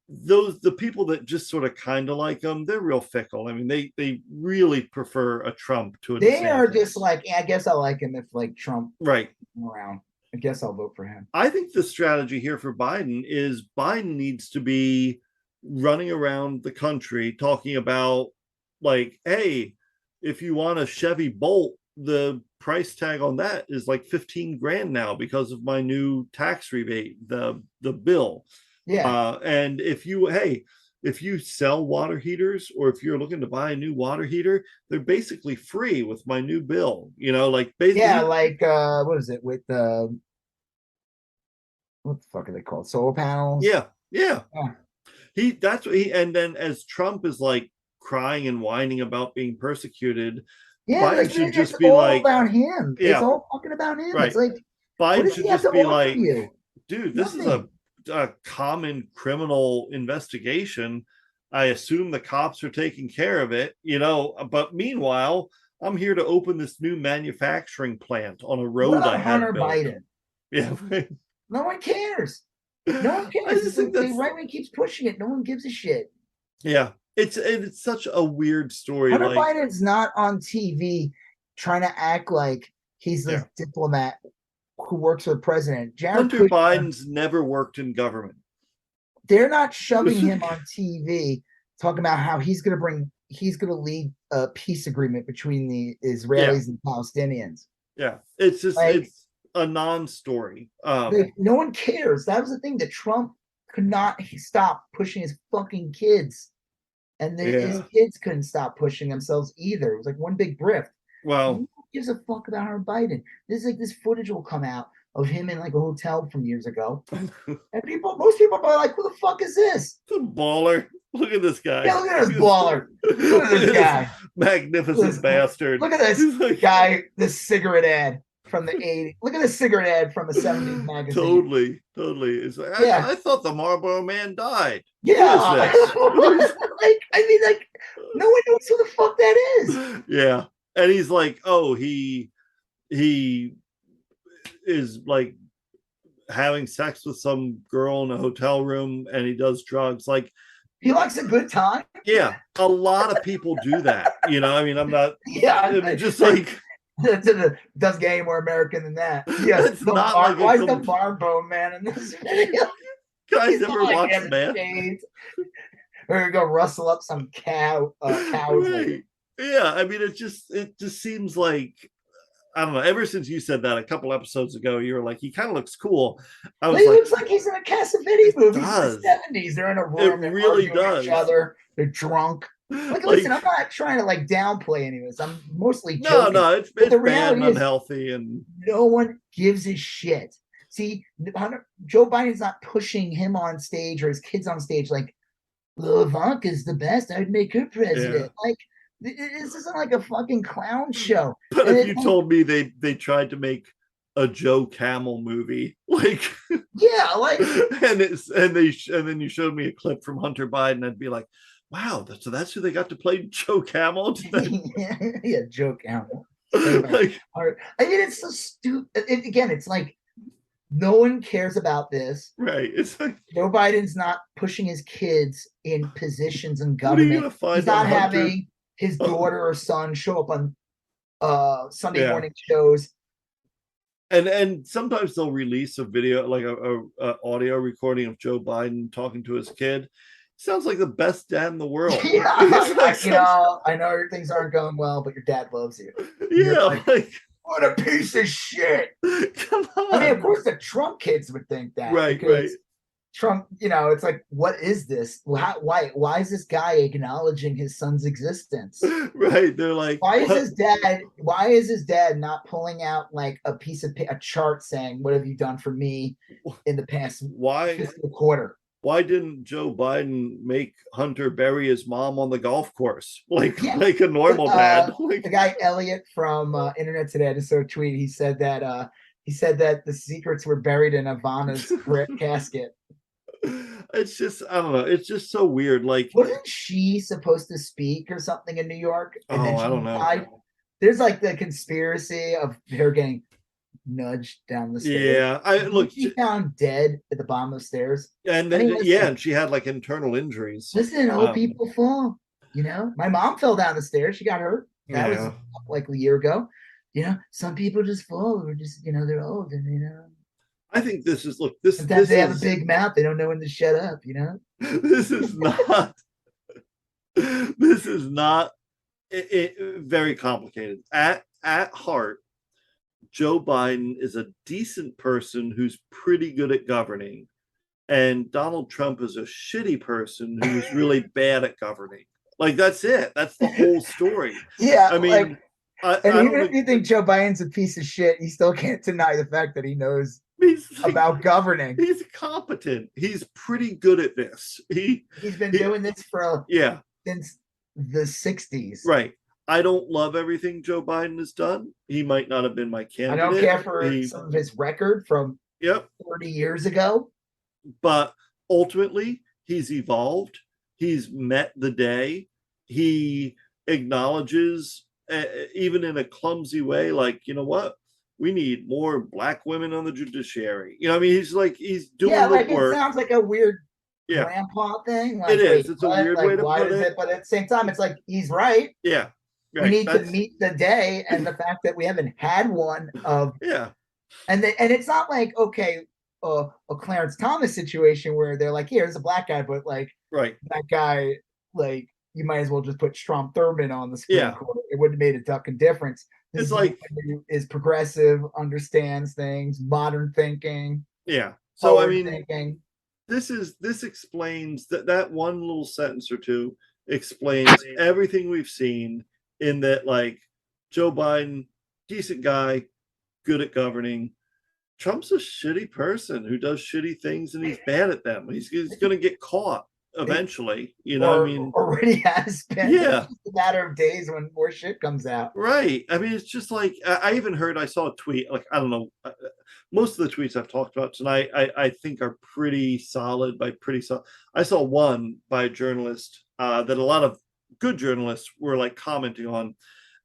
the people that just sort of kind of like him, they're real fickle. I mean, they really prefer a Trump to a They DeSantis. are just like, I guess I like him if like Trump right around. I guess I'll vote for him. I think the strategy here for Biden is Biden needs to be running around the country talking about like, hey, if you want a Chevy Bolt, the price tag on that is like 15 grand now because of my new tax rebate, the bill. Yeah. And if you sell water heaters, or if you're looking to buy a new water heater, they're basically free with my new bill, like basically. Yeah, like what is it with what the fuck are they called? Solar panels? Yeah. And then as Trump is like crying and whining about being persecuted, Biden should just be like, about him. Yeah. It's all fucking about him. Right. It's like, Biden should just be like, dude, this Nothing. is a common criminal investigation. I assume the cops are taking care of it, but meanwhile, I'm here to open this new manufacturing plant on a road I had Hunter built. Biden. Yeah, right. No one cares. No one cares. The right wing keeps pushing it. No one gives a shit. Yeah. It's such a weird story. Hunter Biden's not on TV trying to act like he's this diplomat who works for the president. Hunter Biden's never worked in government. They're not shoving him on TV talking about how he's going to lead a peace agreement between the Israelis and Palestinians. Yeah. It's just, it's a non-story. No one cares. That was the thing, that Trump could not stop pushing his fucking kids. And his kids couldn't stop pushing themselves either. It was like one big grift. Well, who gives a fuck about Hunter Biden? This footage will come out of him in like a hotel from years ago, and most people are like, "Who the fuck is this? The baller! Look at this guy! Yeah, look at this baller! Look at this guy! Magnificent bastard! Look at this guy! This cigarette ad from the 80s. Look at this cigarette ad from a 70s magazine. Totally. It's like, I thought the Marlboro Man died. Yeah. No one knows who the fuck that is. Yeah. And he's like, oh, he is like having sex with some girl in a hotel room and he does drugs. Like, he likes a good time. Yeah. A lot of people do that. I mean, I'm not. Yeah. I'm just like. Does get any more American than that? Yeah, why is the Marlboro Man in this video? Guys ever watched Man? We're gonna go rustle up some cows. Right. Yeah, I mean, it just seems like, I don't know. Ever since you said that a couple episodes ago, you were like, he kind of looks cool. He looks like he's in a Cassavetes movie from the 70s. They're in a room. It really does. Each other. They're drunk. Listen, I'm not trying to downplay any of this. I'm mostly joking. No, it's bad and unhealthy, and no one gives a shit. See, Joe Biden's not pushing him on stage or his kids on stage like, well, Ivanka's the best. I'd make her president. Yeah. Like, this isn't like a fucking clown show. But And if you told me they tried to make a Joe Camel movie, like, yeah, like, and then you showed me a clip from Hunter Biden, I'd be like, wow, so that's who they got to play Joe Camel. yeah, Joe Camel. Like, I mean, it's so stupid. Again, it's like no one cares about this. right? It's like Joe Biden's not pushing his kids in positions in what are you government. gonna find He's not on Hunter? having his daughter or son show up on Sunday Yeah. morning shows. And sometimes they'll release a video, like a audio recording of Joe Biden talking to his kid. Sounds like the best dad in the world. Yeah, Like, you know, I know things aren't going well, but your dad loves you. yeah, like, What a piece of shit. come on. I mean, of course, the Trump kids would think that. Right, because right. Trump, you know, it's like, what is this? Why is this guy acknowledging his son's existence? Right. They're like, Why is what? his dad not pulling out like a chart saying, what have you done for me in the past fiscal quarter? Why didn't Joe Biden make Hunter bury his mom on the golf course like a normal dad? The guy Elliot from Internet Today, I just saw a tweet. He said that the secrets were buried in Ivana's casket. It's just, I don't know. It's just so weird. Like, wasn't she supposed to speak or something in New York? And then I don't know. There's like the conspiracy of her getting nudged down the stairs. Yeah, she found dead at the bottom of the stairs. And then and she had like internal injuries. Listen, old people fall. You know, my mom fell down the stairs. She got hurt. That was like a year ago. You know, some people just fall or just, you know, they're old and, you know. I think this is they have a big mouth. They don't know when to shut up, you know. This is not very complicated. At heart, Joe Biden is a decent person who's pretty good at governing, and Donald Trump is a shitty person who's really bad at governing. Like, that's it. That's the whole story. Yeah, I mean, even if you think Joe Biden's a piece of shit, you still can't deny the fact that he knows about governing. He's competent. He's pretty good at this. He's been doing this since the 60s. Right. I don't love everything Joe Biden has done. He might not have been my candidate. I don't care for some of his record from 30 years ago. But ultimately, he's evolved. He's met the day. He acknowledges, even in a clumsy way, like, you know what? We need more Black women on the judiciary. You know, I mean, he's doing the work. It sounds like a weird grandpa thing. Like, it is. It's a weird way to put it. But at the same time, it's like, he's right. Yeah. Right. We need to meet the day, and the fact that we haven't had one of and it's not like, okay, a Clarence Thomas situation where they're like, here's a Black guy, but like that guy, like, you might as well just put Strom Thurmond on the Supreme Court. It wouldn't have made a fucking difference. This is progressive, understands things, modern thinking. Yeah. So I mean, thinking. This explains that one little sentence or two explains everything we've seen. In that, like, Joe Biden, decent guy, good at governing. Trump's a shitty person who does shitty things, and he's bad at them. He's going to get caught eventually. You know, I mean, already has been. Yeah, it's just a matter of days when more shit comes out. Right. I mean, it's just like I saw a tweet. Like, I don't know. Most of the tweets I've talked about tonight, I think are pretty solid. I saw one by a journalist that a lot of good journalists were like commenting on,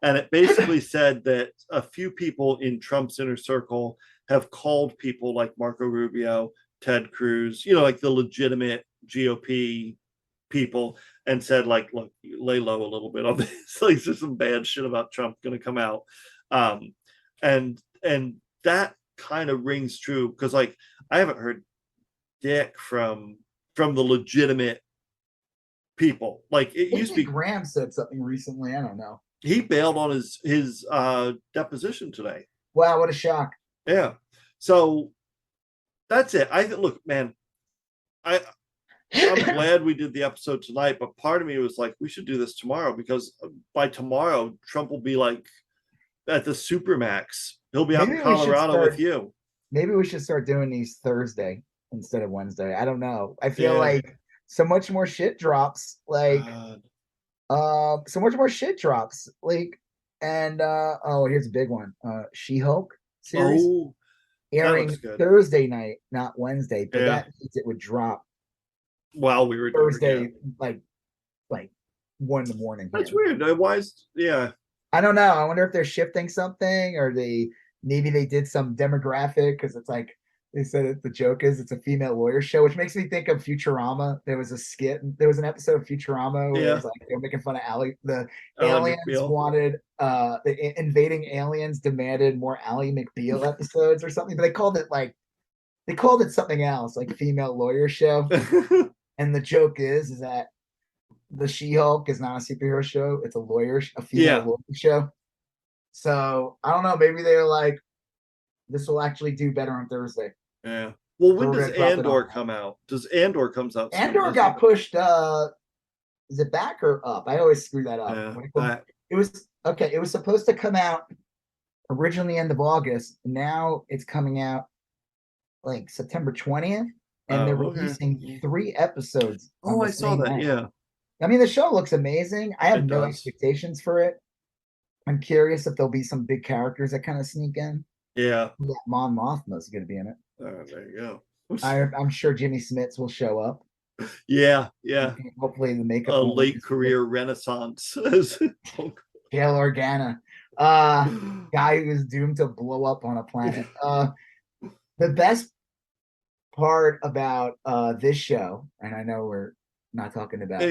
and it basically said that a few people in Trump's inner circle have called people like Marco Rubio, Ted Cruz, you know, like the legitimate GOP people, and said, like, look, lay low a little bit on this. Like, there's some bad shit about Trump going to come out, and that kind of rings true, because like I haven't heard dick from the legitimate people. Like, it used to be. Graham said something recently. I don't know. He bailed on his deposition today. Wow, what a shock. Yeah. So that's it. Look, man, I'm glad we did the episode tonight, but part of me was like, we should do this tomorrow, because by tomorrow, Trump will be like at the Supermax. He'll be out in Colorado with you. Maybe we should start doing these Thursday instead of Wednesday. I don't know. I feel like so much more shit drops. Like, so much more shit drops. Like, and oh, here's a big one. She-Hulk series airing Thursday night, not Wednesday, but that means it would drop while we were Thursday, like 1 a.m. That's weird. Why is I don't know. I wonder if they're shifting something, or maybe they did some demographic, because it's like they said the joke is it's a female lawyer show, which makes me think of Futurama. There was a skit, there was an episode of Futurama where it was like they were making fun of the aliens wanted the invading aliens demanded more Ally McBeal episodes or something, but they called it something else, like female lawyer show. And the joke is that the She-Hulk is not a superhero show; it's a female lawyer show. So I don't know. Maybe they're like, this will actually do better on Thursday. Yeah. Well, when does Andor come out? Does Andor comes out? Andor got pushed. Is it back or up? I always screw that up. Yeah, it was okay. It was supposed to come out originally end of August. Now it's coming out like September 20th, and they're releasing 3 episodes. I saw that. Night. Yeah. I mean, the show looks amazing. I have no expectations for it. I'm curious if there'll be some big characters that kind of sneak in. Yeah. Mon Mothma is going to be in it. There you go. I'm sure Jimmy Smits will show up. Yeah. Hopefully the makeup. A late career renaissance. Gail Organa, guy who is doomed to blow up on a planet. The best part about this show, and I know we're not talking about,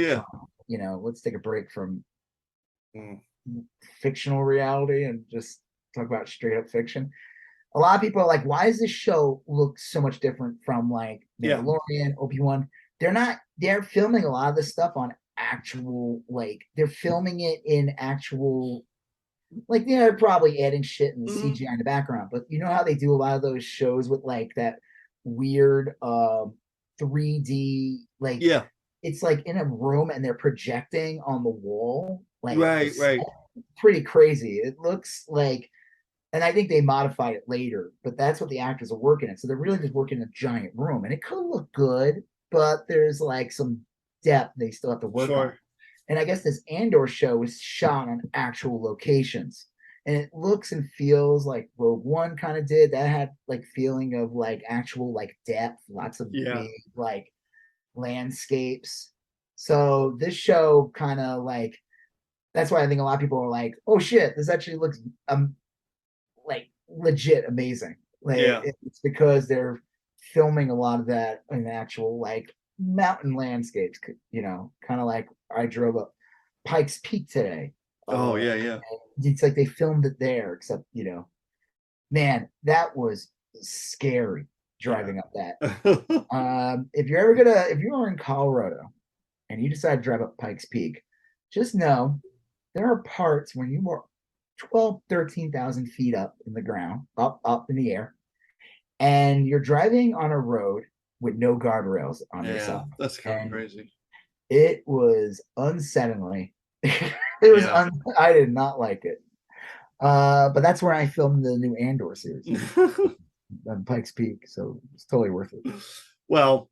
let's take a break from fictional reality and just talk about straight up fiction. A lot of people are like, why does this show look so much different from like Mandalorian, Obi-Wan? They're filming a lot of this stuff on actual, like, they're filming it in actual, like, they're probably adding shit in the CGI in the background, but you know how they do a lot of those shows with like that weird 3D, like, it's like in a room and they're projecting on the wall, like, right. Pretty crazy. It looks like, and I think they modified it later, but that's what the actors are working in. So they're really just working in a giant room, and it could look good, but there's like some depth they still have to work on. And I guess this Andor show was shot on actual locations, and it looks and feels like Rogue One kind of did. That had like feeling of like actual like depth, lots of big like landscapes. So this show kind of like, that's why I think a lot of people are like, oh shit, this actually looks like legit amazing. Like it's because they're filming a lot of that in actual like mountain landscapes, kind of like I drove up Pikes Peak today. It's like they filmed it there, except man, that was scary driving up that. If you are in Colorado and you decide to drive up Pikes Peak, just know there are parts when you are 13,000 feet up in the ground, up in the air, and you're driving on a road with no guardrails on your side. That's kind of crazy. It was unsettling. I did not like it. But that's where I filmed the new Andor series on Pikes Peak, so it's totally worth it. Well,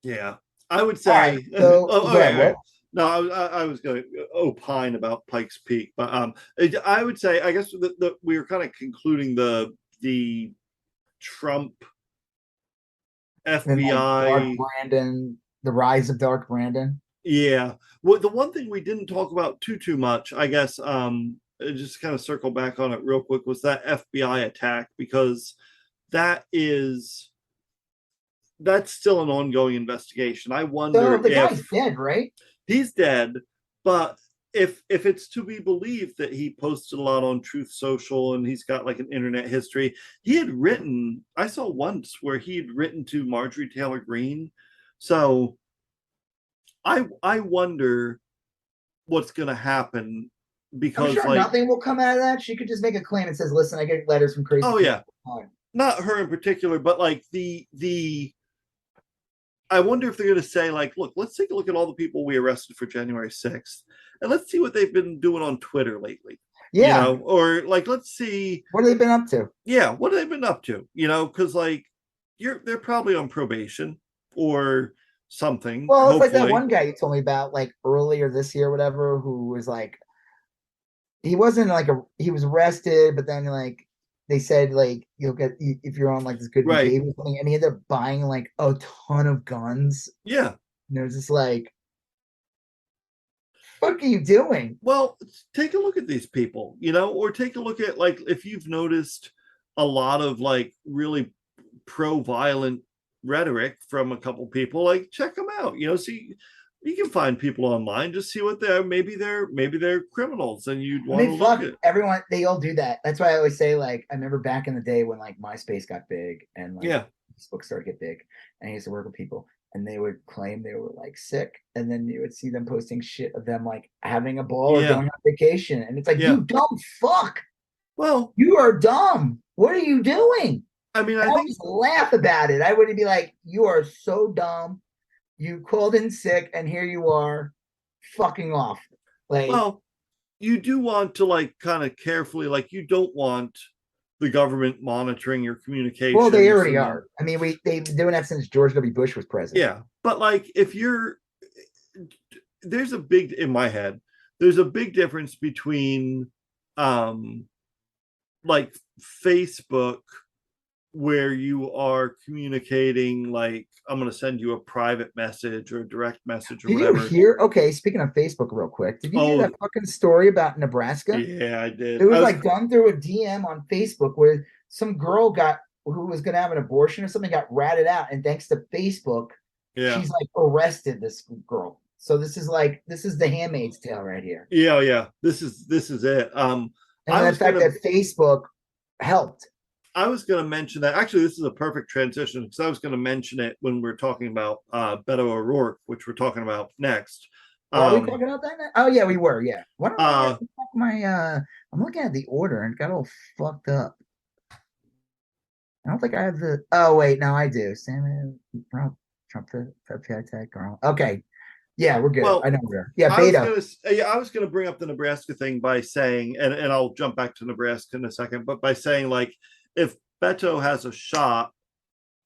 yeah, I would say. Right, so, No, I was going to opine about Pikes Peak, but I would say, I guess we were kind of concluding the Trump FBI, Brandon, the rise of Dark Brandon. Yeah, well, the one thing we didn't talk about too much, I guess, just kind of circle back on it real quick, was that FBI attack, because that's still an ongoing investigation. I wonder the guy's dead, right? He's dead, but if it's to be believed that he posted a lot on Truth Social and he's got like an internet history, he had written, I saw once where he had written to Marjorie Taylor Greene. So I wonder what's going to happen, because I'm sure nothing will come out of that. She could just make a claim and says, listen, I get letters from crazy people. Not her in particular, but like the I wonder if they're going to say, like, look, let's take a look at all the people we arrested for January 6th, and let's see what they've been doing on Twitter lately. Yeah. or like, let's see. What have they been up to? Yeah. What have they been up to? Cause like they're probably on probation or something. Well, it's like that Hopefully. one guy you told me about like earlier this year, whatever, who was like, he wasn't like he was arrested, but then like they said like you'll get if you're on like this good Right. behavior thing, and he ended up buying like a ton of guns. Yeah. And it was just like, fuck are you doing? Well, take a look at these people, or take a look at, like, if you've noticed a lot of like really pro-violent rhetoric from a couple people, like, check them out. See, you can find people online, just see what they're, maybe they're criminals, and you'd want to look at everyone. They all do that. That's why I always say, like, I remember back in the day when like MySpace got big and like Facebook started to get big, and I used to work with people, and they would claim they were like sick, and then you would see them posting shit of them like having a ball or going on vacation, and it's like, you dumb fuck. Well, you are dumb. What are you doing? I mean, I think just laugh about it. I wouldn't be like, you are so dumb. You called in sick, and here you are, fucking off. Like, well, you do want to like kind of carefully, like, you don't want the government monitoring your communication. Well, they already are. I mean, they've been doing that since George W. Bush was president. Yeah, but like, if there's a big, in my head, there's a big difference between, like Facebook, where you are communicating, like, I'm going to send you a private message or a direct message or whatever. Did you hear? Okay, speaking of Facebook, real quick, did you hear that fucking story about Nebraska? Yeah, I did. It was like done through a DM on Facebook where some girl who was going to have an abortion or something got ratted out, and thanks to Facebook, she's like arrested this girl. So this is the Handmaid's Tale right here. Yeah. This is it. And the fact that Facebook helped. I was going to mention that. Actually, this is a perfect transition, because I was going to mention it when we're talking about Beto O'Rourke, which we're talking about next. Are we talking about that now? Oh yeah, we were. Yeah. What I'm looking at the order and got all fucked up. I don't think I have the. Oh wait, no, I do. Sandman, Trump, the FBI tech, Garland. Okay. Yeah, we're good. Well, I know we're. Yeah, Beto. I was going to bring up the Nebraska thing by saying, and I'll jump back to Nebraska in a second, but by saying, like, if Beto has a shot,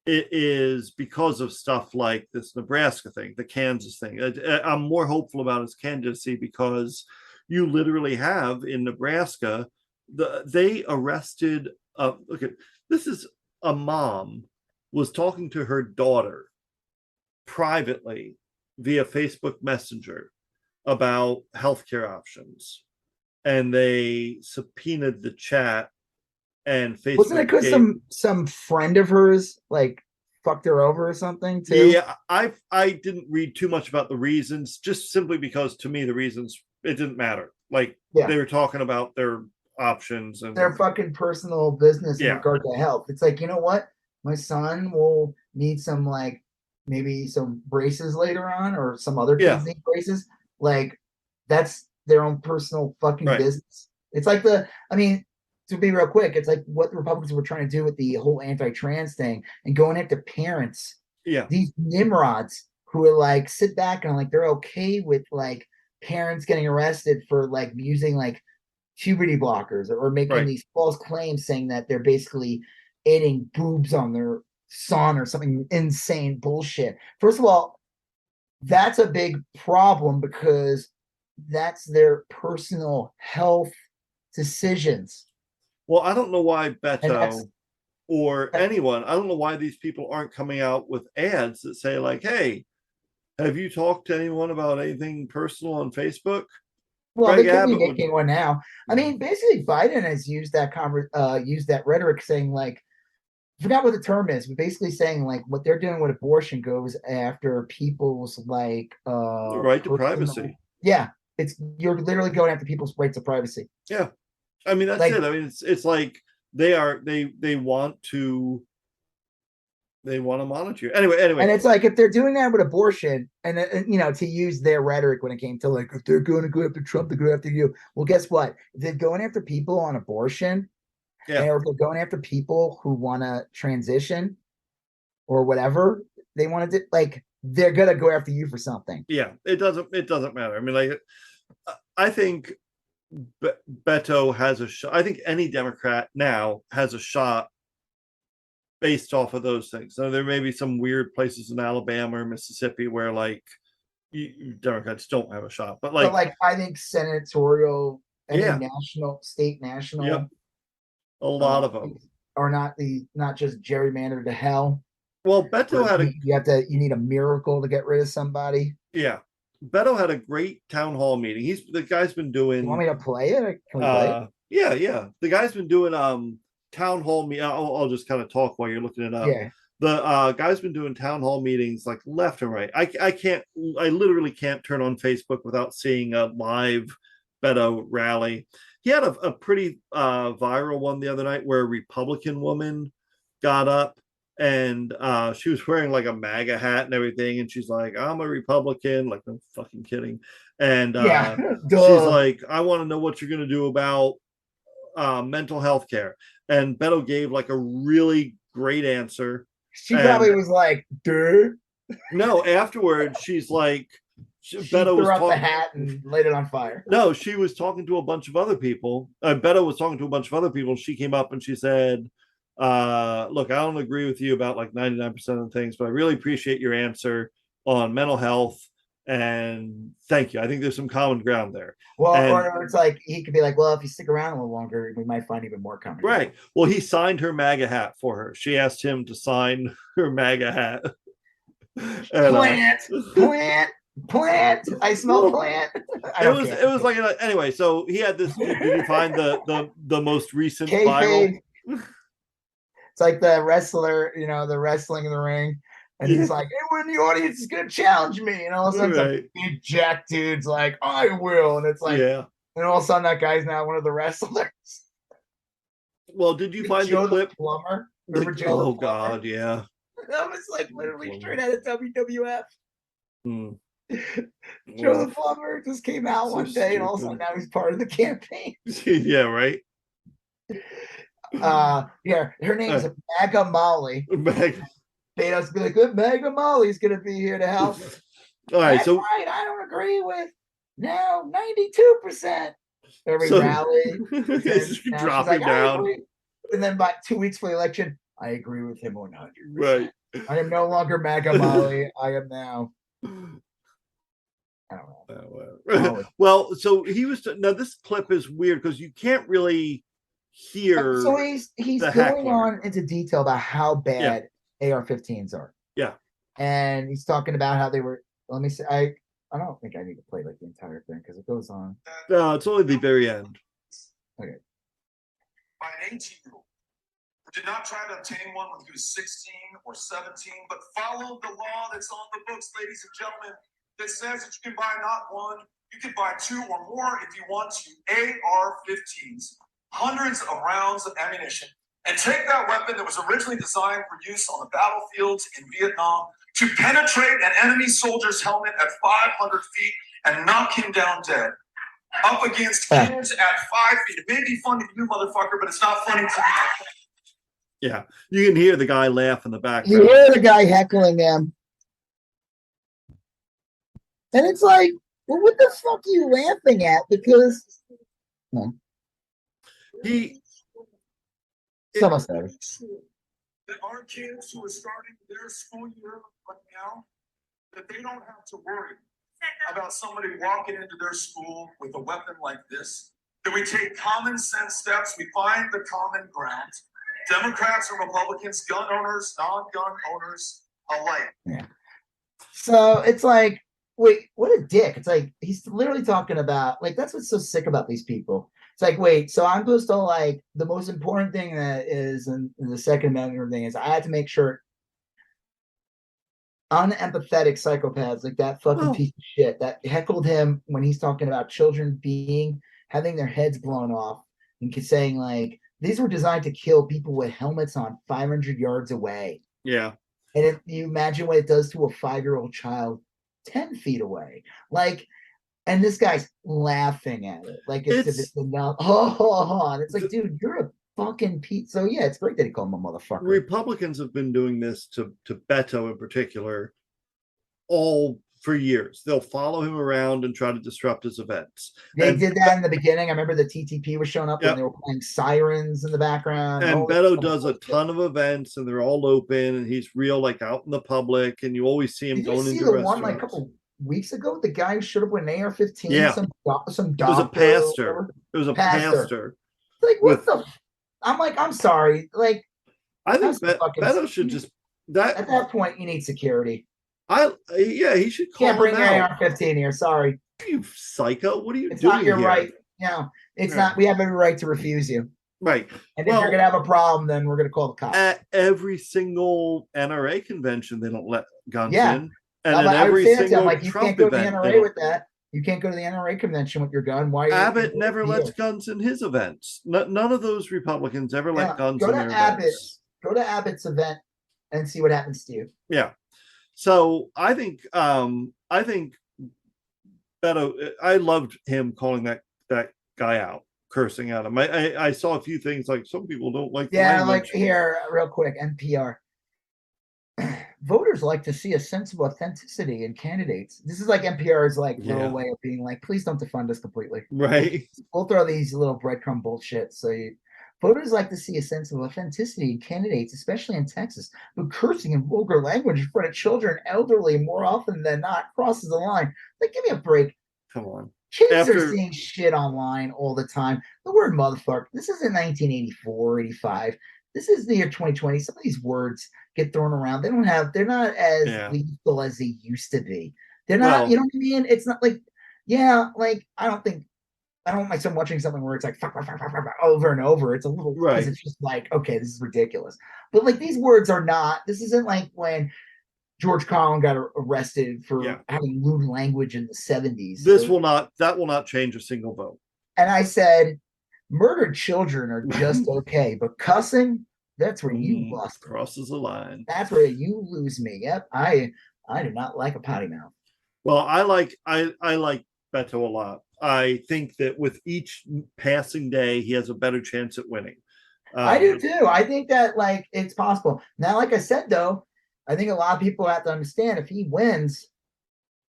it is because of stuff like this Nebraska thing, the Kansas thing. I'm more hopeful about his candidacy because you literally have in Nebraska, they arrested. Look at this is a mom was talking to her daughter privately via Facebook Messenger about healthcare options, and they subpoenaed the chat. And Facebook, wasn't it because some friend of hers like fucked her over or something too? Yeah, I didn't read too much about the reasons, just simply because to me the reasons, it didn't matter. Like, they were talking about their options and their fucking personal business in regard to health. It's like, you know what? My son will need some, like, maybe some braces later on, or some other kids need braces. Like, that's their own personal fucking business. It's like to be real quick, it's like what the Republicans were trying to do with the whole anti-trans thing and going after parents. Yeah. These nimrods who are like, sit back and like, they're okay with like parents getting arrested for like using like puberty blockers or making these false claims saying that they're basically adding boobs on their son or something insane bullshit. First of all, that's a big problem because that's their personal health decisions. Well, I don't know why Beto or anyone, I don't know why these people aren't coming out with ads that say, like, hey, have you talked to anyone about anything personal on Facebook? Well, they could be making one now. I mean, basically, Biden has used that rhetoric, saying, like, I forgot what the term is, but basically saying, like, what they're doing with abortion goes after people's, like, the right to privacy. Yeah, you're literally going after people's right to privacy. Yeah. I mean, that's it. I mean, it's like they want to monitor you. Anyway. And it's like, if they're doing that with abortion, and to use their rhetoric when it came to, like, if they're going to go after Trump, they go after you. Well, guess what? If they're going after people on abortion, or if they're going after people who want to transition or whatever they want to do, like, they're gonna go after you for something. Yeah, it doesn't matter. I mean, like, I think Beto has a shot. I think any Democrat now has a shot based off of those things. So there may be some weird places in Alabama or Mississippi where like Democrats don't have a shot, but like I think senatorial, any yeah, state yep, national, a lot of them are not just gerrymandered to hell. Well, Beto had you need a miracle to get rid of somebody. Yeah, Beto had a great town hall meeting. The guy's been doing. You want me to play it? Can we play it? Yeah. The guy's been doing town hall meeting. I'll just kind of talk while you're looking it up. Yeah. The guy's been doing town hall meetings like left and right. I literally can't turn on Facebook without seeing a live Beto rally. He had a pretty viral one the other night where a Republican woman got up and she was wearing like a MAGA hat and everything, and she's like, I'm a Republican, like, no fucking kidding. And she's like, I want to know what you're gonna do about mental health care. And Beto gave like a really great answer. She probably was like, dude. No, afterwards she's like, Beto was up the hat and laid it on fire. No, she was talking to a bunch of other people. Beto was talking to a bunch of other people. She came up and she said, look, I don't agree with you about like 99% of the things, but I really appreciate your answer on mental health, and thank you. I think there's some common ground there. Well, or it's like he could be like, well, if you stick around a little longer, we might find even more common ground. Right. Well, he signed her MAGA hat for her. She asked him to sign her MAGA hat. And, plant. I smell plant. It was like anyway. So he had this. Did you find the most recent viral? It's like the wrestler, the wrestling in the ring, and he's like, "Hey, when the audience is gonna challenge me," and all of a sudden, right. Big jack dude's like, "I will," and it's like, and all of a sudden, that guy's now one of the wrestlers. Well, did you find the clip? Plumber. Oh God, yeah. That was like literally straight out of WWF. Joe the Plumber just came out one day, and all of a sudden now he's part of the campaign. Yeah, right. Her name's Maga Molly. Beto's gonna be like, Maga Molly's gonna be here to help. All right, That's right. I don't agree with now 92%. Every rally, dropping down, and then by 2 weeks for the election, I agree with him 100%. Right. I am no longer Maga Molly. I am now. I don't know. Well, so he was. Now this clip is weird because you can't really hear. So he's going on into detail about how bad AR-15s are. Yeah, and he's talking about how they were. Let me say, I don't think I need to play like the entire thing because it goes on. No, it's only the very end. Okay. By an 18-year-old who did not try to obtain one when he was 16 or 17, but followed the law that's on the books, ladies and gentlemen, that says that you can buy not one, you can buy two or more if you want to. AR-15s, hundreds of rounds of ammunition, and take that weapon that was originally designed for use on the battlefields in Vietnam to penetrate an enemy soldier's helmet at 500 feet and knock him down dead. Up against kids at 5 feet. It may be funny to you, motherfucker, but it's not funny to me. Yeah, you can hear the guy laugh in the background. You hear the guy heckling them. And it's like, well, what the fuck are you laughing at? Because There are kids who are starting their school year right now that they don't have to worry about somebody walking into their school with a weapon like this. That we take common sense steps, we find the common ground. Democrats and Republicans, gun owners, non-gun owners alike. Yeah. So it's like, wait, what a dick. It's like he's literally talking about, like, that's what's so sick about these people. It's like, wait, so I'm supposed to, like, the most important thing that is in the Second Amendment thing is I had to make sure unempathetic psychopaths like that fucking piece of shit that heckled him when he's talking about children having their heads blown off and saying, like, these were designed to kill people with helmets on 500 yards away. Yeah. And you imagine what it does to a 5-year-old child 10 feet away. Like, and this guy's laughing at it. Like, it's enough. And it's like, dude, you're a fucking Pete. So, yeah, it's great that he called him a motherfucker. Republicans have been doing this to Beto in particular all for years. They'll follow him around and try to disrupt his events. They did that in the beginning. I remember the TTP was showing up when they were playing sirens in the background. And Beto does a ton of events, and they're all open, and he's real, like, out in the public, and you always see him going into restaurants. One, like, a couple weeks ago, the guy who showed up with an AR-15, yeah, some doctor. It was a pastor. It was a pastor. Like, what the? I'm like, I'm sorry. Like, I think Beto should just that. At that point, you need security. He should call. Can't bring your AR-15 here. Sorry, you psycho. What are you doing? It's not your here? right. No, it's not. We have every right to refuse you. Right. And if you're gonna have a problem, then we're gonna call the cops. At every single NRA convention, they don't let guns in. And at every single like, you Trump can't go to the event, NRA with that. You can't go to the NRA convention with your gun. Why? Abbott never lets guns in his events. None of those Republicans ever let guns in their events. Go to Abbott's event and see what happens to you. Yeah. So I think Beto, I loved him calling that guy out, cursing at him. I saw a few things, like, some people don't like the language. Like, here, real quick, NPR. Voters like to see a sense of authenticity in candidates. This is like NPR's like little way of being like, please don't defund us completely. Right. We'll throw these little breadcrumb bullshit. Voters like to see a sense of authenticity in candidates, especially in Texas, but cursing and vulgar language in front of children and elderly more often than not crosses the line. Like, give me a break. Come on. Kids are seeing shit online all the time. The word motherfucker. This isn't 1984, 85. This is the year 2020. Some of these words get thrown around. They're not as lethal as they used to be. They're not, you know what I mean? It's not like, like, I don't want my son watching something where it's like fuck, over and over. It's a little, because it's just like, okay, this is ridiculous. But like, these words are not, this isn't like when George Carlin got arrested for having lewd language in the 70s. That will not change a single vote. And I said, murdered children are just okay, but cussing, that's where you lost. Crosses the line. That's where you lose me. Yep. I do not like a potty mouth. Well, I like Beto a lot. I think that with each passing day, he has a better chance at winning. I do too. I think that, like, it's possible. Now, like I said, though, I think a lot of people have to understand, if he wins,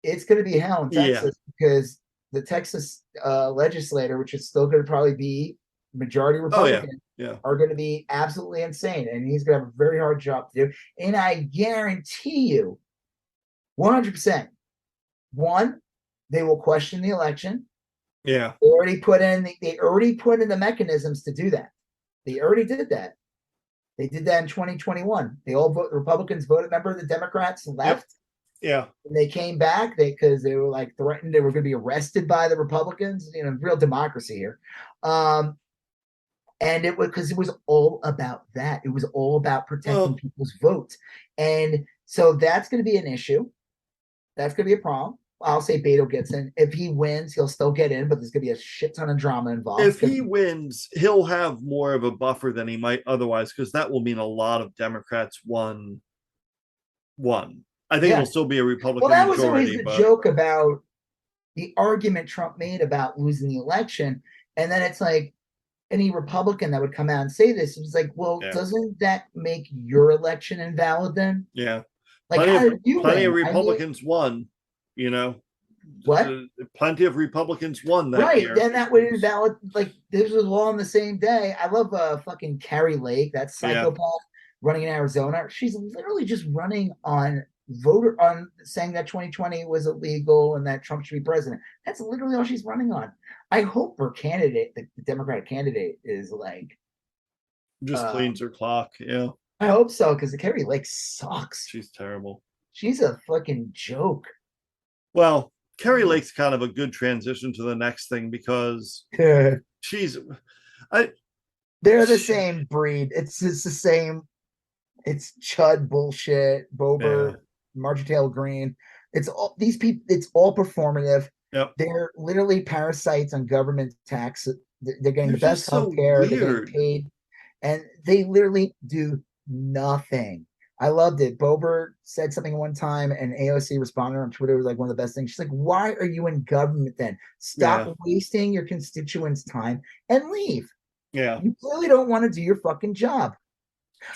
it's going to be hell in Texas, because the Texas legislator, which is still going to probably be majority Republican, are going to be absolutely insane. And he's going to have a very hard job to do. And I guarantee you, 100%, one, they will question the election. Yeah. They already put in the mechanisms to do that. They already did that. They did that in 2021. They all vote. The Republicans voted. Remember, the Democrats left. Yeah. And they came back because they were like threatened. They were going to be arrested by the Republicans. You know, real democracy here. And it was because it was all about that. It was all about protecting people's votes. And so that's going to be an issue. That's going to be a problem. I'll say Beto gets in. If he wins, he'll still get in, but there's going to be a shit ton of drama involved. If he wins, he'll have more of a buffer than he might otherwise, because that will mean a lot of Democrats won. I think it'll still be a Republican majority. Well, that was always the joke about the argument Trump made about losing the election. And then it's like, any Republican that would come out and say this, it was like, well, doesn't that make your election invalid then? Yeah. Like, plenty of Republicans won. You know, what? Plenty of Republicans won that year. Then that would invalid. Like, this was all on the same day. I love fucking Carrie Lake, that psychopath running in Arizona. She's literally just running on saying that 2020 was illegal and that Trump should be president. That's literally all she's running on. I hope her candidate, the Democratic candidate, is like just cleans her clock. Yeah, I hope so, because the Carrie Lake sucks. She's terrible. She's a fucking joke. Well, Carrie Lake's kind of a good transition to the next thing, because they're the same breed. It's the same. It's Chud bullshit. Boebert, Marjorie Taylor Greene. It's all these people. It's all performative. Yep. They're literally parasites on government tax. They're getting the best healthcare. They're getting paid, and they literally do nothing. I loved it. Boebert said something one time, and AOC responded on Twitter. It was like one of the best things. She's like, why are you in government then? Stop wasting your constituents' time and leave. Yeah. You clearly don't want to do your fucking job.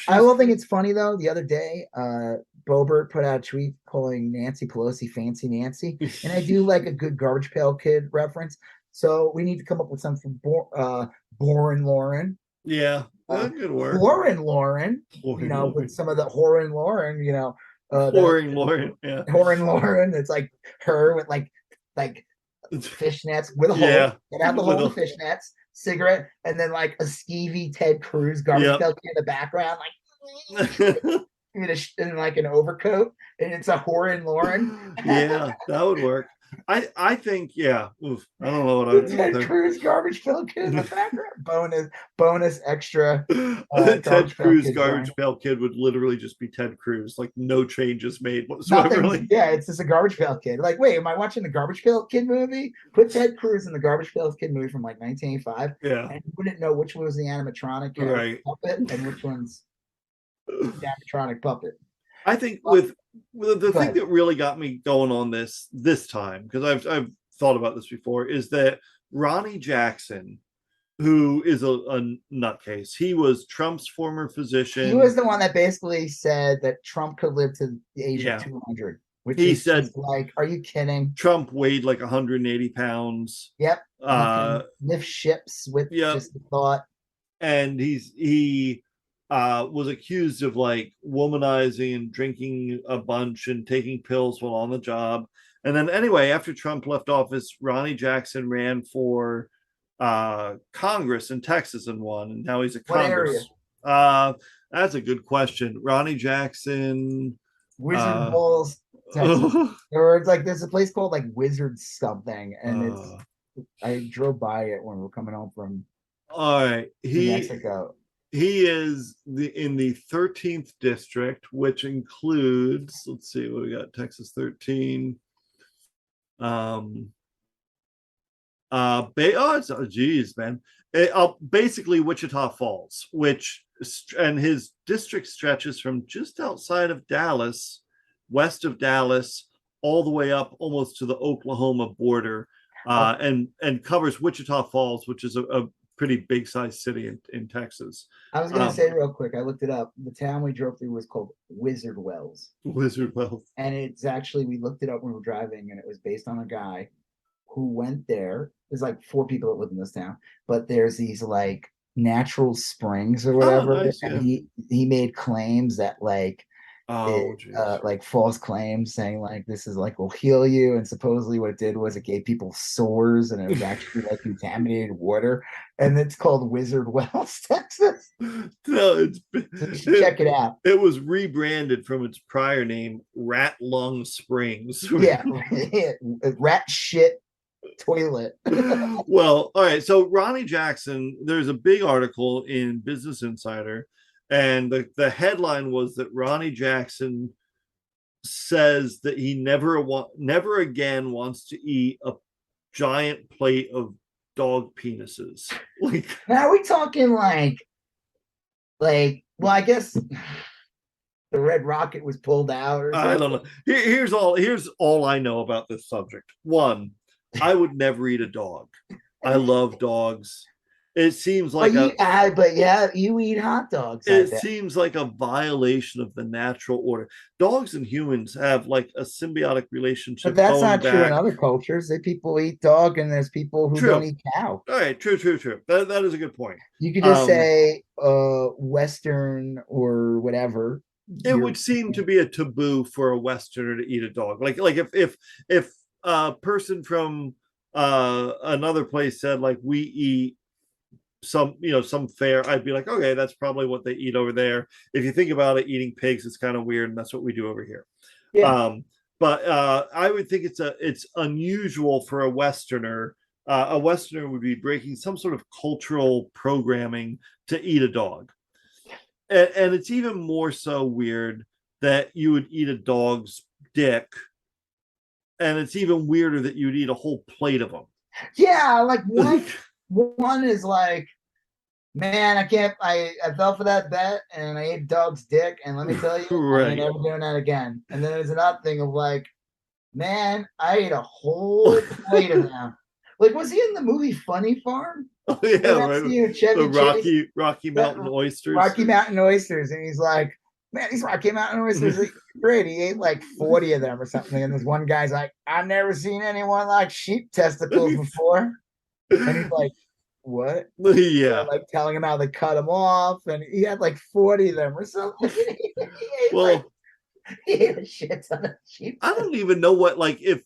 I will think it's funny, though. The other day, Boebert put out a tweet calling Nancy Pelosi Fancy Nancy, and I do like a good Garbage Pail Kid reference. So we need to come up with something for Boring Lauren. Yeah, that could work. Lauren, with some of the Horan Lauren, Boring Lauren, yeah. Horan Lauren. It's like her with like fishnets with a hole. Get out the hole with fishnets, cigarette, and then like a skeevy Ted Cruz Garbage Pail Kid in the background, like in like an overcoat, and it's a Horan Lauren. Yeah, that would work. I think, yeah. Oof, I don't know what I would do. Ted Cruz Garbage Pail Kid in the background. Bonus extra. Ted Cruz Garbage Pail Kid would literally just be Ted Cruz, like no changes made whatsoever. Yeah, it's just a Garbage Pail Kid. Like, wait, am I watching the Garbage Pail Kid movie? Put Ted Cruz in the Garbage Pail Kid movie from like 1985. Yeah, and you wouldn't know which one was the animatronic puppet and which one's the animatronic puppet. I think with the thing that really got me going on this time, because I've thought about this before, is that Ronnie Jackson, who is a nutcase, he was Trump's former physician. He was the one that basically said that Trump could live to the age of 200. Which he said, like, are you kidding? Trump weighed like 180 pounds. Yep. Lift ships with just the thought. And he was accused of like womanizing and drinking a bunch and taking pills while on the job. And then anyway, after Trump left office, Ronnie Jackson ran for Congress in Texas and won. And now he's a Congress. What area? That's a good question. Ronnie Jackson. Wizard Falls, Texas. Or it's like there's a place called like Wizard something. And I drove by it when we were coming home from Mexico. He is in the 13th district, which includes, let's see what we got, Texas 13. Basically Wichita Falls, and his district stretches from just outside of Dallas, west of Dallas, all the way up almost to the Oklahoma border, and covers Wichita Falls, which is a pretty big sized city in Texas. I was going to say real quick, I looked it up. The town we drove through was called Wizard Wells. Wizard Wells. And it's actually, we looked it up when we were driving, and it was based on a guy who went there. There's like 4 people that live in this town, but there's these like natural springs or whatever. Nice, and he made claims that like, like false claims saying like this is like will heal you, and supposedly what it did was it gave people sores, and it was actually like contaminated water, and it's called Wizard Wells, Texas. No, check it out. It was rebranded from its prior name, Rat Lung Springs. Yeah, rat shit toilet. Well, all right, so Ronnie Jackson, there's a big article in Business Insider, and the headline was that Ronnie Jackson says that he never again wants to eat a giant plate of dog penises. Like, now are we talking like well, I guess the Red Rocket was pulled out or something. I don't know. Here's all I know about this subject. 1, I would never eat a dog. I love dogs. It seems like you eat hot dogs. It seems like a violation of the natural order. Dogs and humans have like a symbiotic relationship. But that's not true in other cultures. People eat dog, and there's people who don't eat cow. All right, true. That is a good point. You could just say Western or whatever. It would seem to be a taboo for a Westerner to eat a dog. Like if a person from another place said like we eat some fare, I'd be like, okay, that's probably what they eat over there. If you think about it, eating pigs is kind of weird, and that's what we do over here. Yeah. But I would think it's unusual for a Westerner. A Westerner would be breaking some sort of cultural programming to eat a dog, and it's even more so weird that you would eat a dog's dick, and it's even weirder that you would eat a whole plate of them. Yeah, like one is like, man, I fell for that bet and I ate dog's dick, and let me tell you, I ain't never doing that again. And then there's another thing of like, man, I ate a whole plate of them. Like, was he in the movie Funny Farm? Oh, yeah, right. The Rocky Mountain Oysters. Rocky Mountain Oysters. And he's like, man, these I came out and it was like, great. He ate like 40 of them or something. And this one guy's like, I've never seen anyone like sheep testicles before. And he's like, what? Yeah. They're like telling him how they cut them off, and he had like 40 of them or something. He ate a shit ton of sheep. I don't even know what, like, if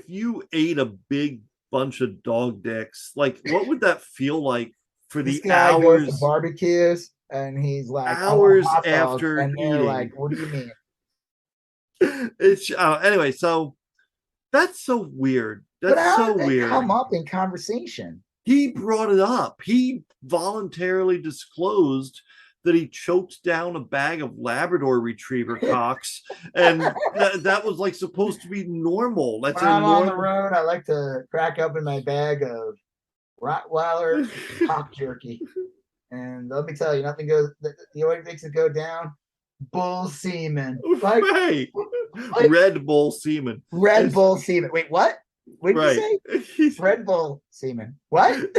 you ate a big bunch of dog dicks, like, what would that feel like for this the guy hours? Goes to barbecues, and he's like, hours after and they're eating. like, what do you mean? It's anyway, so that's so weird. That's but how so did weird. Come up in conversation. He brought it up. He voluntarily disclosed that he choked down a bag of Labrador Retriever cocks, and that was like supposed to be normal. That's when I'm on the road, I like to crack open my bag of Rottweiler cock jerky, and let me tell you, nothing goes. The only makes it go down. Bull semen, like right. Red Bull semen. Red Bull semen. Wait, what? What did you say? Red Bull semen. What?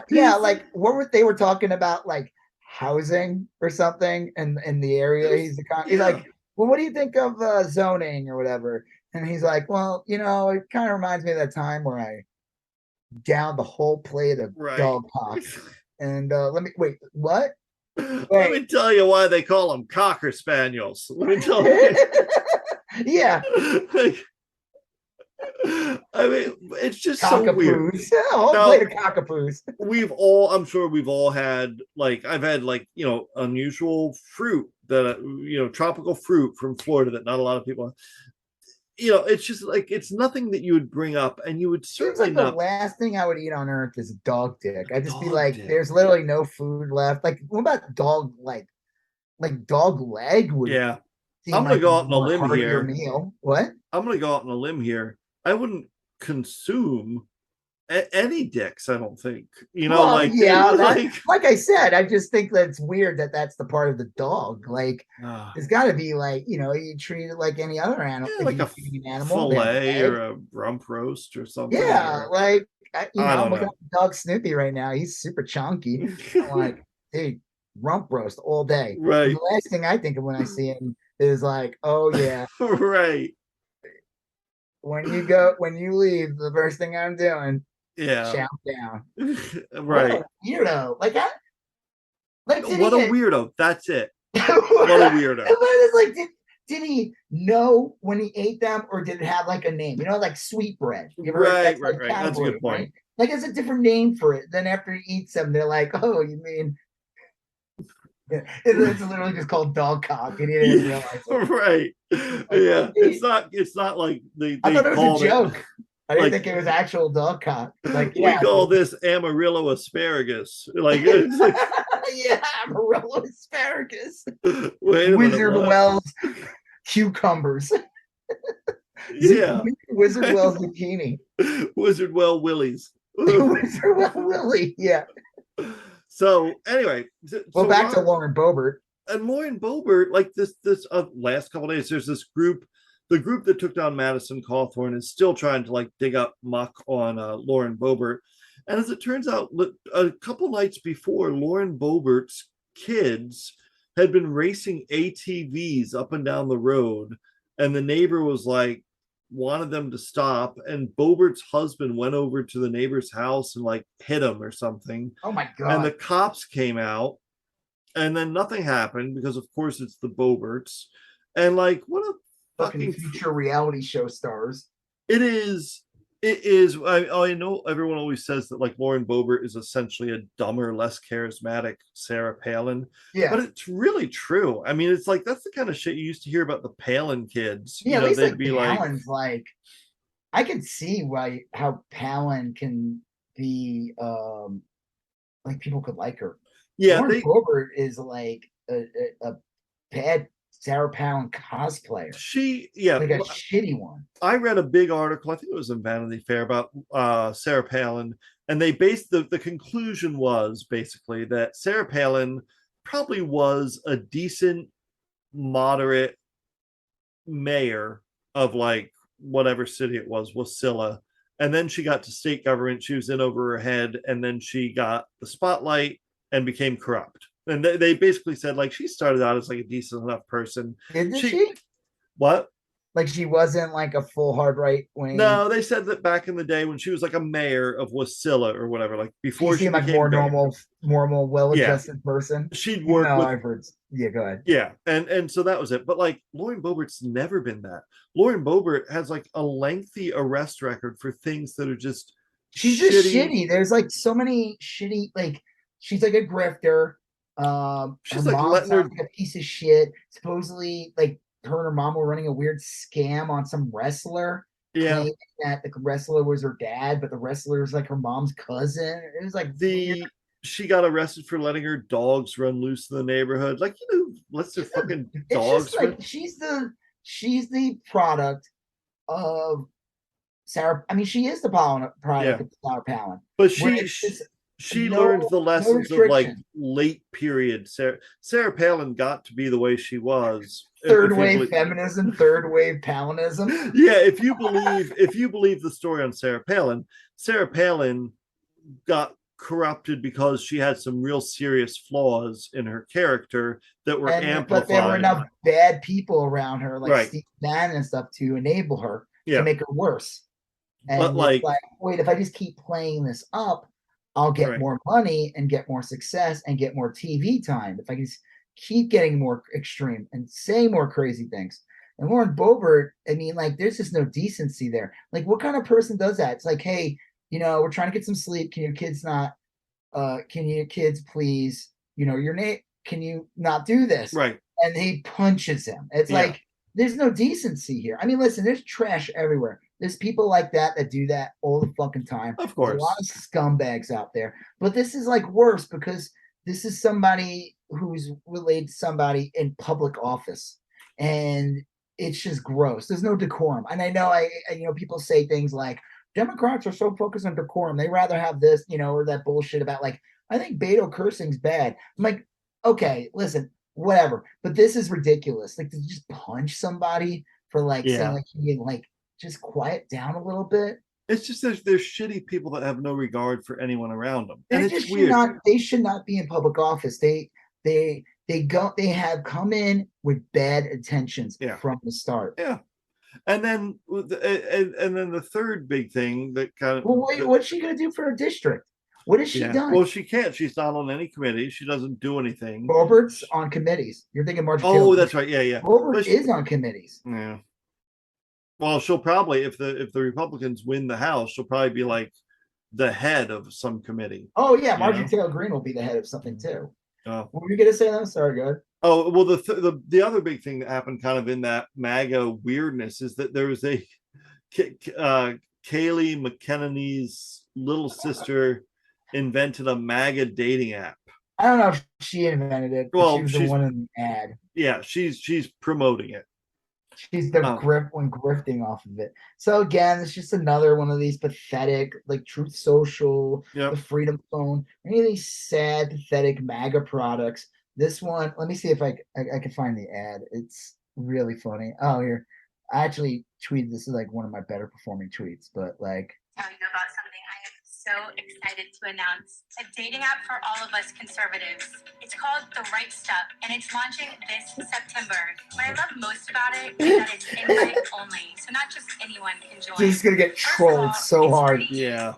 Yeah, like they were talking about like housing or something in the area. He's like, well, what do you think of zoning or whatever? And he's like, well, it kind of reminds me of that time where I downed the whole plate of dog cock. And let me tell you why they call them Cocker Spaniels. Let me tell you. Yeah. I mean, it's just Cockapoos. so weird. Plate of cockapoos. I'm sure we've all had, like, I've had, like, unusual fruit that, tropical fruit from Florida that not a lot of people, it's just like, it's nothing that you would bring up, and you would certainly the last thing I would eat on earth is a dog dick. I'd just be like, there's literally no food left. Like, what about dog, like dog leg would I'm gonna go out on a limb here. Meal. What? I'm gonna go out on a limb here. I wouldn't consume any dicks, I don't think. Like I said, I just think that it's weird that that's the part of the dog. Like, there's got to be like, you treat it like any other animal, like a fillet or a rump roast or something. Yeah, like I'm looking at dog Snoopy right now. He's super chunky. I'm like, dude, rump roast all day. Right. And the last thing I think of when I see him is like, oh yeah, right. When you leave, the first thing I'm doing, chow down. Right. Weirdo. What a weirdo. That's it. What a weirdo. It's like, did he know when he ate them, or did it have like a name? Like sweetbread. Right. That's a good point. Right? Like, it's a different name for it. Then after he eats them, they're like, oh, you mean... It's literally just called dog cock, and he didn't realize it. Right. Yeah. It's not like they I thought it was a joke. I didn't think it was actual dog cock. Like, we call this Amarillo asparagus. Like, yeah, Amarillo asparagus. Wizard Wells cucumbers. Yeah. Wizard Wells zucchini. Wizard Well Willies. Wizard Well Willie. Yeah. So anyway, back to Lauren Boebert. And Lauren Boebert, like this last couple of days, there's this group. The group that took down Madison Cawthorn is still trying to like dig up muck on Lauren Boebert. And as it turns out, a couple nights before, Lauren Boebert's kids had been racing ATVs up and down the road, and the neighbor was like, wanted them to stop, and Boebert's husband went over to the neighbor's house and like hit him or something. Oh my god. And the cops came out, and then nothing happened because of course it's the Boeberts. And like, what a fucking future reality show stars. It is. I know everyone always says that like Lauren Boebert is essentially a dumber, less charismatic Sarah Palin. Yeah. But it's really true. I mean, it's like, that's the kind of shit you used to hear about the Palin kids. Yeah, at least they'd be Palin's like, I can see how Palin can be like, people could like her. Yeah. Lauren Boebert is like a bad Sarah Palin cosplayer. Like a shitty one. I read a big article, I think it was in Vanity Fair, about Sarah Palin, and they based the conclusion was basically that Sarah Palin probably was a decent, moderate mayor of like whatever city it was, Wasilla. And then she got to state government, she was in over her head, and then she got the spotlight and became corrupt. And they basically said like she started out as like a decent enough person. Didn't she? What? Like she wasn't like a full hard right wing. No, they said that back in the day when she was like a mayor of Wasilla or whatever, like before she seemed like became normal, well-adjusted person. She'd work with. I've heard. Yeah, go ahead. Yeah, and so that was it. But like Lauren Boebert's never been that. Lauren Boebert has like a lengthy arrest record for things that are just she's just shitty. There's like so many shitty. Like she's like a grifter. She's her like mom letting her sounds like a piece of shit. Supposedly, like her and her mom were running a weird scam on some wrestler. Yeah, claiming that the wrestler was her dad, but the wrestler was like her mom's cousin. It was like weird. She got arrested for letting her dogs run loose in the neighborhood. Like, lets their fucking dogs just like she's the product of Sarah. I mean, she is the product of Sarah Palin. But she learned the lessons of like late period. Sarah Palin got to be the way she was. Third wave feminism, third wave Palinism. Yeah, if you believe the story on Sarah Palin got corrupted because she had some real serious flaws in her character that were amplified. But there were enough bad people around her, like Steve Bannon and stuff, to enable her to make her worse. And but like, wait, if I just keep playing this up, I'll get more money and get more success and get more TV time. If I can just keep getting more extreme and say more crazy things. And Lauren Boebert, I mean, like, there's just no decency there. Like, what kind of person does that? It's like, hey, we're trying to get some sleep. Can your kids please, your name, can you not do this? Right. And he punches him. It's like, there's no decency here. I mean, listen, there's trash everywhere. There's people like that do that all the fucking time. Of course. There's a lot of scumbags out there. But this is like worse because this is somebody who's related to somebody in public office. And it's just gross. There's no decorum. And I know people say things like, Democrats are so focused on decorum. They rather have this, or that bullshit about like, I think Beto cursing's bad. I'm like, okay, listen, whatever. But this is ridiculous. Like, to just punch somebody for like saying like, you like, just quiet down a little bit. It's just there's shitty people that have no regard for anyone around them. And it's weird. They should not be in public office. They have come in with bad intentions from the start. Yeah. And then the third big thing that kind of what's she gonna do for her district? What has she done? Well, she can't. She's not on any committee. She doesn't do anything. Boebert's on committees. You're thinking Marjorie. Oh, that's right. Yeah. Boebert is on committees. Yeah. Well, she'll probably, if the Republicans win the House, she'll probably be like the head of some committee. Oh yeah, Marjorie Taylor Greene will be the head of something too. Oh. What were you gonna say? Though? Sorry, go ahead. Oh well, the other big thing that happened kind of in that MAGA weirdness is that there was a Kayleigh McEnany's little sister invented a MAGA dating app. I don't know if she invented it. Well, she was the one in the ad. Yeah, she's promoting it. She's the grifting off of it. So again, it's just another one of these pathetic, like Truth Social, the Freedom Phone, any of these sad, pathetic MAGA products. This one, let me see if I can find the ad. It's really funny. Oh, here, I actually tweeted this is like one of my better performing tweets, but like. Tell you about something I am so excited to announce. A dating app for all of us conservatives. It's called The Right Stuff, and it's launching this September. What I love most about it is that it's invite only, so not just anyone can join. This is gonna get trolled so hard. Yeah.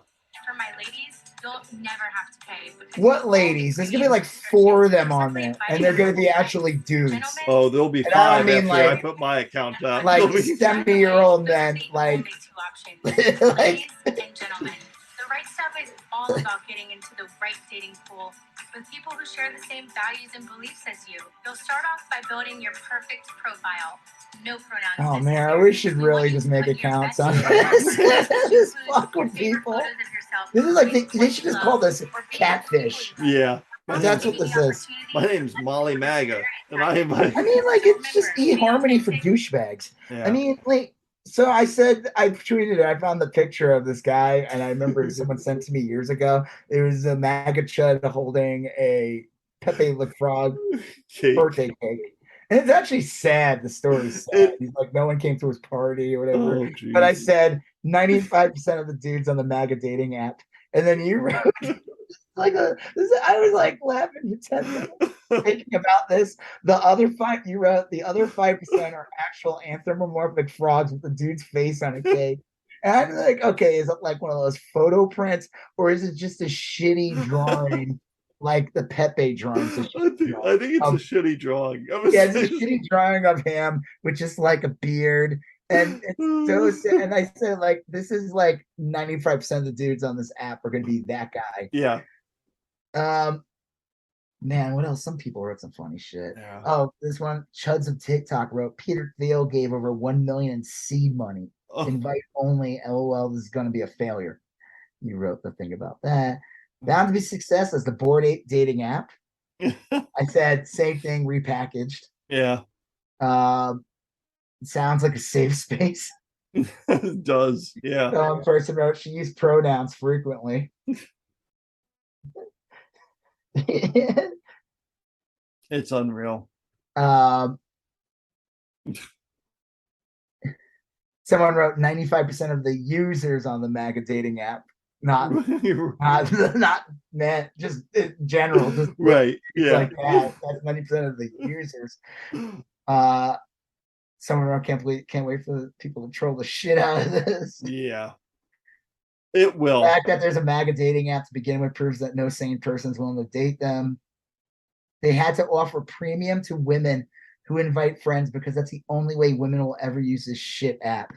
For my ladies, you'll never have to pay. What ladies? There's gonna be like 4 of them on there, and they're gonna be actually dudes. Oh, there'll be 5 after I put my account up. Like 70-year-old men, like. Ladies and gentlemen. The Right Stuff is all about getting into the right dating pool with people who share the same values and beliefs as you. You'll start off by building your perfect profile. No pronouns. Oh man, we should really just make accounts on this. Just fuck with people. This is like they should just call this catfish. Yeah. That's what this is. My name's Molly MAGA, and I am. I mean, like it's just eHarmony for douchebags. Yeah. I mean, like. So I tweeted it. I found the picture of this guy, and I remember someone sent to me years ago. It was a Magachud holding a Pepe Le Frog birthday cake. And it's actually sad. The story's sad. He's like, no one came to his party or whatever. Oh, but I said 95% of the dudes on the MAGA dating app. And then you wrote, I was like laughing for 10 minutes thinking about this. The other 5% are actual anthropomorphic frogs with the dude's face on a cake. And I'm like, okay, is it like one of those photo prints, or is it just a shitty drawing, like the Pepe drawings? I think it's a shitty drawing. Yeah, it's a shitty drawing of him with just like a beard. And it's so, and I said, like, this is like 95% of the dudes on this app are going to be that guy. Yeah. Man, what else? Some people wrote some funny shit. Yeah. Oh, this one, Chuds of TikTok wrote, Peter Thiel gave over 1 million in seed money. Oh. Invite only. LOL, this is going to be a failure. You wrote the thing about that. Bound to be success as the board dating app. I said same thing repackaged. Yeah. Sounds like a safe space. It does. Yeah. Person wrote she used pronouns frequently. It's unreal. Someone wrote 95% of the users on the MAGA dating app, not man, just in general, just right. Yeah. like that. That's 90% of the users. Someone wrote, can't wait for the people to troll the shit out of this. Yeah. It will. The fact that there's a MAGA dating app to begin with proves that no sane person is willing to date them. They had to offer premium to women who invite friends because that's the only way women will ever use this shit app.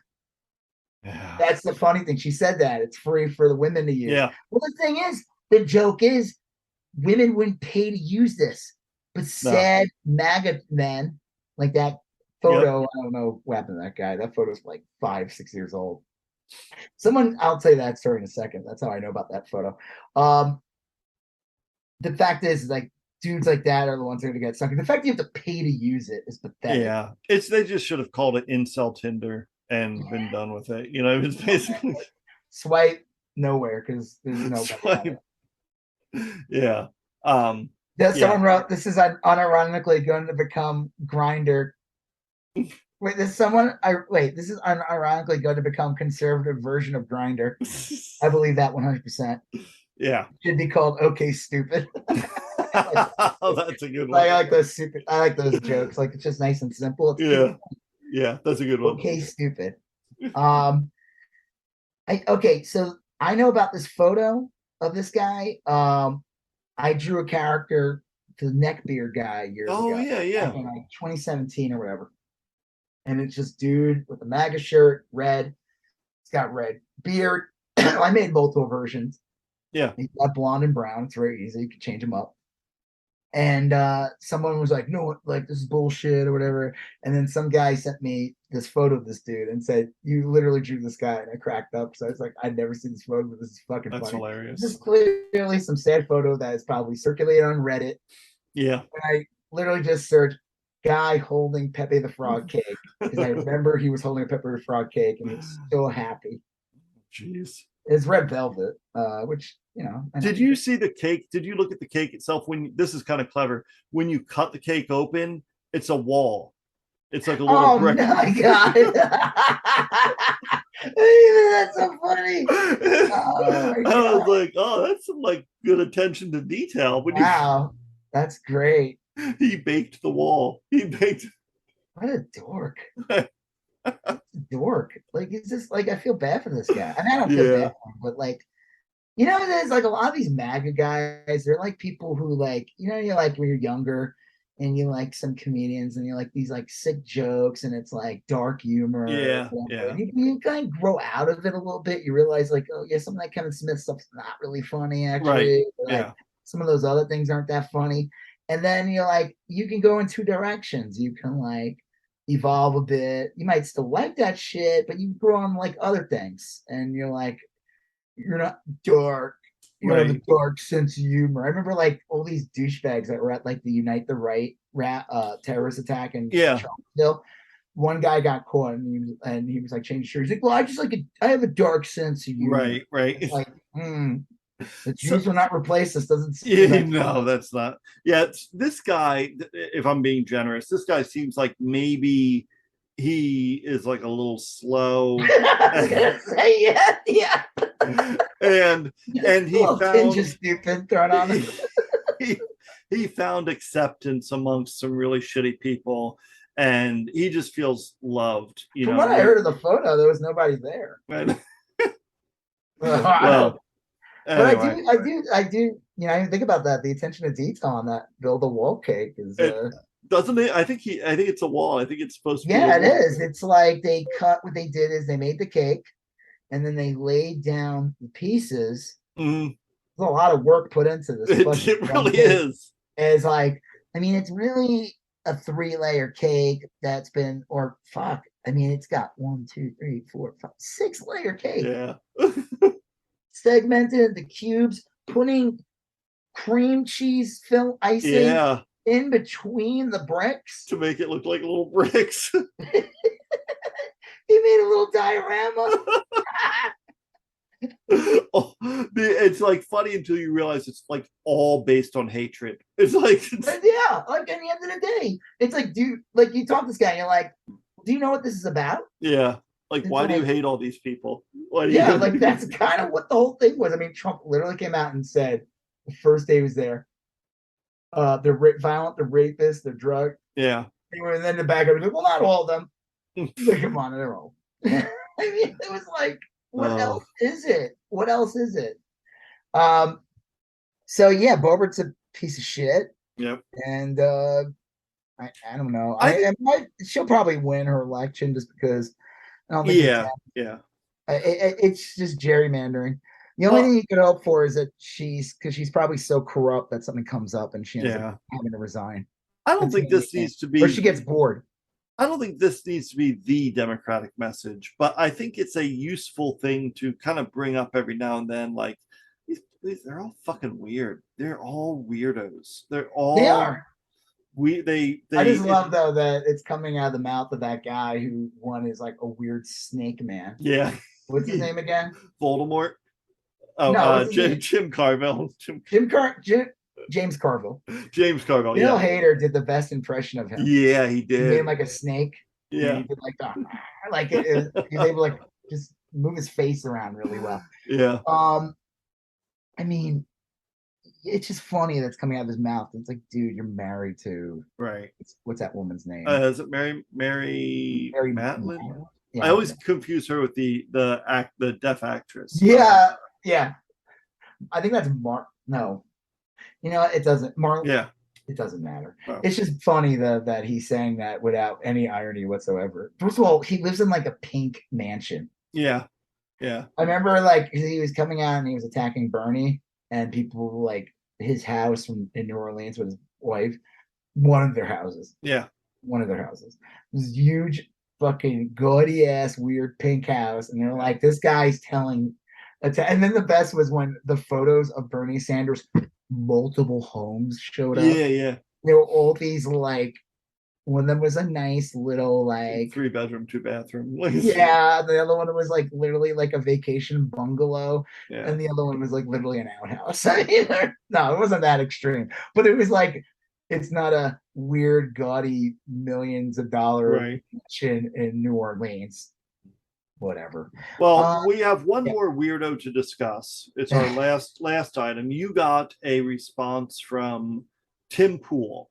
Yeah. That's the funny thing. She said that it's free for the women to use. Yeah. Well, the thing is, the joke is, women wouldn't pay to use this, but sad MAGA men, like that photo. Yep. I don't know what happened to that guy. That photo's like 5-6 years old. I'll tell you that story in a second. That's how I know about that photo. The fact is, like, dudes like that are the ones that are going to get sucked. The fact that you have to pay to use it is pathetic. Yeah, they just should have called it incel Tinder and been done with it. You know, it's basically swipe nowhere because there's no swipe. Yeah. Someone wrote, this is unironically going to become Grindr. Wait, this is unironically going to become conservative version of Grindr. I believe that 100%. Yeah. It should be called Okay Stupid. Oh, that's a good one. I like those jokes. Like, it's just nice and simple. It's yeah. Yeah, that's a good one. Okay Stupid. So I know about this photo of this guy. I drew a character to the neckbeard guy years ago. Oh, yeah. In like 2017 or whatever. And it's just dude with a MAGA shirt, red. He's got red beard. I made multiple versions. Yeah. He's got blonde and brown. It's very easy. You can change them up. And someone was like, no, like, this is bullshit or whatever. And then some guy sent me this photo of this dude and said, you literally drew this guy. And I cracked up. So I was like, I'd never seen this photo, but this is fucking That's funny. hilarious. This is clearly some sad photo that is probably circulated on Reddit. Yeah. And I literally just searched guy holding Pepe the Frog cake. Because I remember he was holding a Pepe the Frog cake and he was so happy. Jeez. It's red velvet, which, you know. Did you see the cake? Did you look at the cake itself? This is kind of clever. When you cut the cake open, it's a wall. It's like a little brick. Oh my god! That's so funny. I was like, oh, that's some like good attention to detail. Wow, that's great. He baked the wall. What a dork. Dork. Like, it's just like, I feel bad for this guy. I mean, I don't feel bad for him, but like, you know, there's like a lot of these MAGA guys. They're like people who, like, you know, you're like when you're younger and you like some comedians and you like these like sick jokes and it's like dark humor. Yeah. And you kind of grow out of it a little bit. You realize, like, oh yeah, some of that Kevin Smith stuff's not really funny actually. Right. Like, some of those other things aren't that funny. And then you're like, you can go in two directions. You can like evolve a bit. You might still like that shit, but you grow on like other things. And you're like, you're not dark. You have a dark sense of humor. I remember like all these douchebags that were at like the Unite the Right terrorist attack in Charlottesville. One guy got caught and he was like changing shirts. He's like, well, I have a dark sense of humor. Right. It's like, the Jews will not replace this. No, that's not. Yeah, this guy, if I'm being generous, this guy seems like maybe he is like a little slow. I was gonna say, yeah. and he Little tinge found of stupid thrown on him. he found acceptance amongst some really shitty people, and he just feels loved. From what I heard of the photo, there was nobody there. And, Well, but anyway. I do. You know, I even think about that. The attention to detail on that build a wall cake is. Doesn't it? I think it's a wall. I think it's supposed to be. Yeah, it is. It's like they cut. What they did is they made the cake, and then they laid down the pieces. Mm. There's a lot of work put into this. It really is. It's like, I mean, it's really a 3-layer cake that's been, or fuck. I mean, it's got 1, 2, 3, 4, 5, 6-layer cake. Yeah. Segmented the cubes, putting cream cheese film icing in between the bricks to make it look like little bricks. He made a little diorama. It's like funny until you realize it's like all based on hatred. It's like yeah, like at the end of the day, it's like, dude, like you talk to this guy, and you're like, do you know what this is about? Yeah. Like, why do you hate all these people? Like that's kind of what the whole thing was. I mean, Trump literally came out and said the first day he was there, they're violent, they're rapists, they're drug. Yeah. And then the back of it, well, not all of them. Like, come on, they're all. I mean, it was like, what else is it? What else is it? So yeah, Boebert's a piece of shit. Yep. And I don't know. She'll probably win her election just because I don't think it's just gerrymandering. The only thing you could hope for is that she's probably so corrupt that something comes up and she ends up having to resign. I don't think this needs to be, or she gets bored. I don't think this needs to be the Democratic message, but I think it's a useful thing to kind of bring up every now and then. Like, they're all fucking weird. They're all weirdos. They are. I just love though that it's coming out of the mouth of that guy who one is like a weird snake man. Yeah. What's his name again? Voldemort. Oh, no, Jim Carville. James Carville. James Carville. Bill Hader did the best impression of him. Yeah, he did. He made him like a snake. Yeah. He did like he was able to like just move his face around really well. Yeah. I mean, it's just funny that's coming out of his mouth. It's like, dude, you're married to what's that woman's name? Is it Mary Matlin? Yeah. I always confuse her with the deaf actress. Yeah. I think that's Mark. No, you know, it doesn't. Mark. Yeah. It doesn't matter. Oh. It's just funny that he's saying that without any irony whatsoever. First of all, he lives in like a pink mansion. Yeah. Yeah. I remember like he was coming out and he was attacking Bernie, and people were like his house in New Orleans with his wife, one of their houses. Yeah. One of their houses. It was huge, fucking gaudy ass, weird pink house. And they're like, this guy's telling. And then the best was when the photos of Bernie Sanders' multiple homes showed up. Yeah. There were all these like, one of them was a nice little like 3-bedroom, 2-bathroom. Yeah, the other one was like literally like a vacation bungalow, and the other one was like literally an outhouse. No, it wasn't that extreme, but it was like, it's not a weird, gaudy, millions of dollar mansion in New Orleans. Whatever. Well, we have one more weirdo to discuss. It's our last item. You got a response from Tim Pool.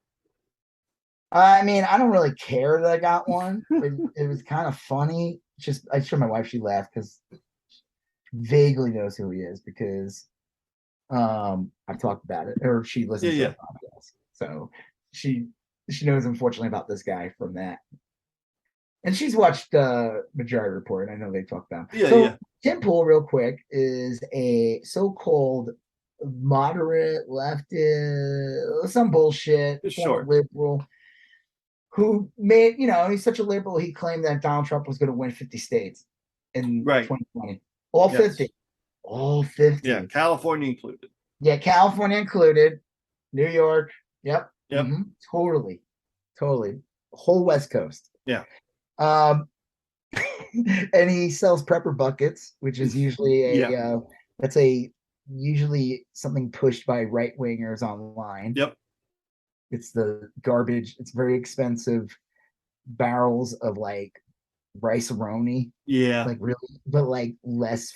I mean, I don't really care that I got one. It was kind of funny. I showed my wife, she laughed because she vaguely knows who he is because I've talked about it, or she listens to the podcast. So she knows, unfortunately, about this guy from that. And she's watched Majority Report. I know they talk about him. Tim Pool, real quick, is a so-called moderate leftist, some bullshit, liberal, who made, he's such a liberal, he claimed that Donald Trump was going to win 50 states in 2020. All 50. All 50. Yeah, California included. Yeah, California included. New York. Yep. Mm-hmm. Totally. Whole West Coast. Yeah. And he sells prepper buckets, which is usually usually something pushed by right wingers online. Yep. It's the garbage. It's very expensive barrels of like rice-a-roni. Yeah. Like really, but like less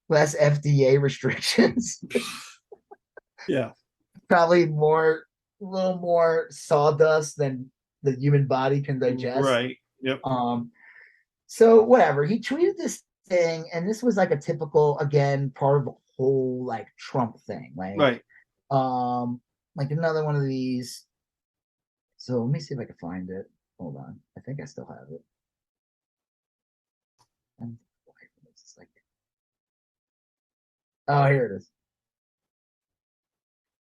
less FDA restrictions. Yeah. Probably a little more sawdust than the human body can digest. Right. Yep. So whatever. He tweeted this thing, and this was like a typical, again, part of the whole like Trump thing. Right. Like another one of these. So let me see if I can find it. Hold on. I think I still have it. And it's like, oh, here it is.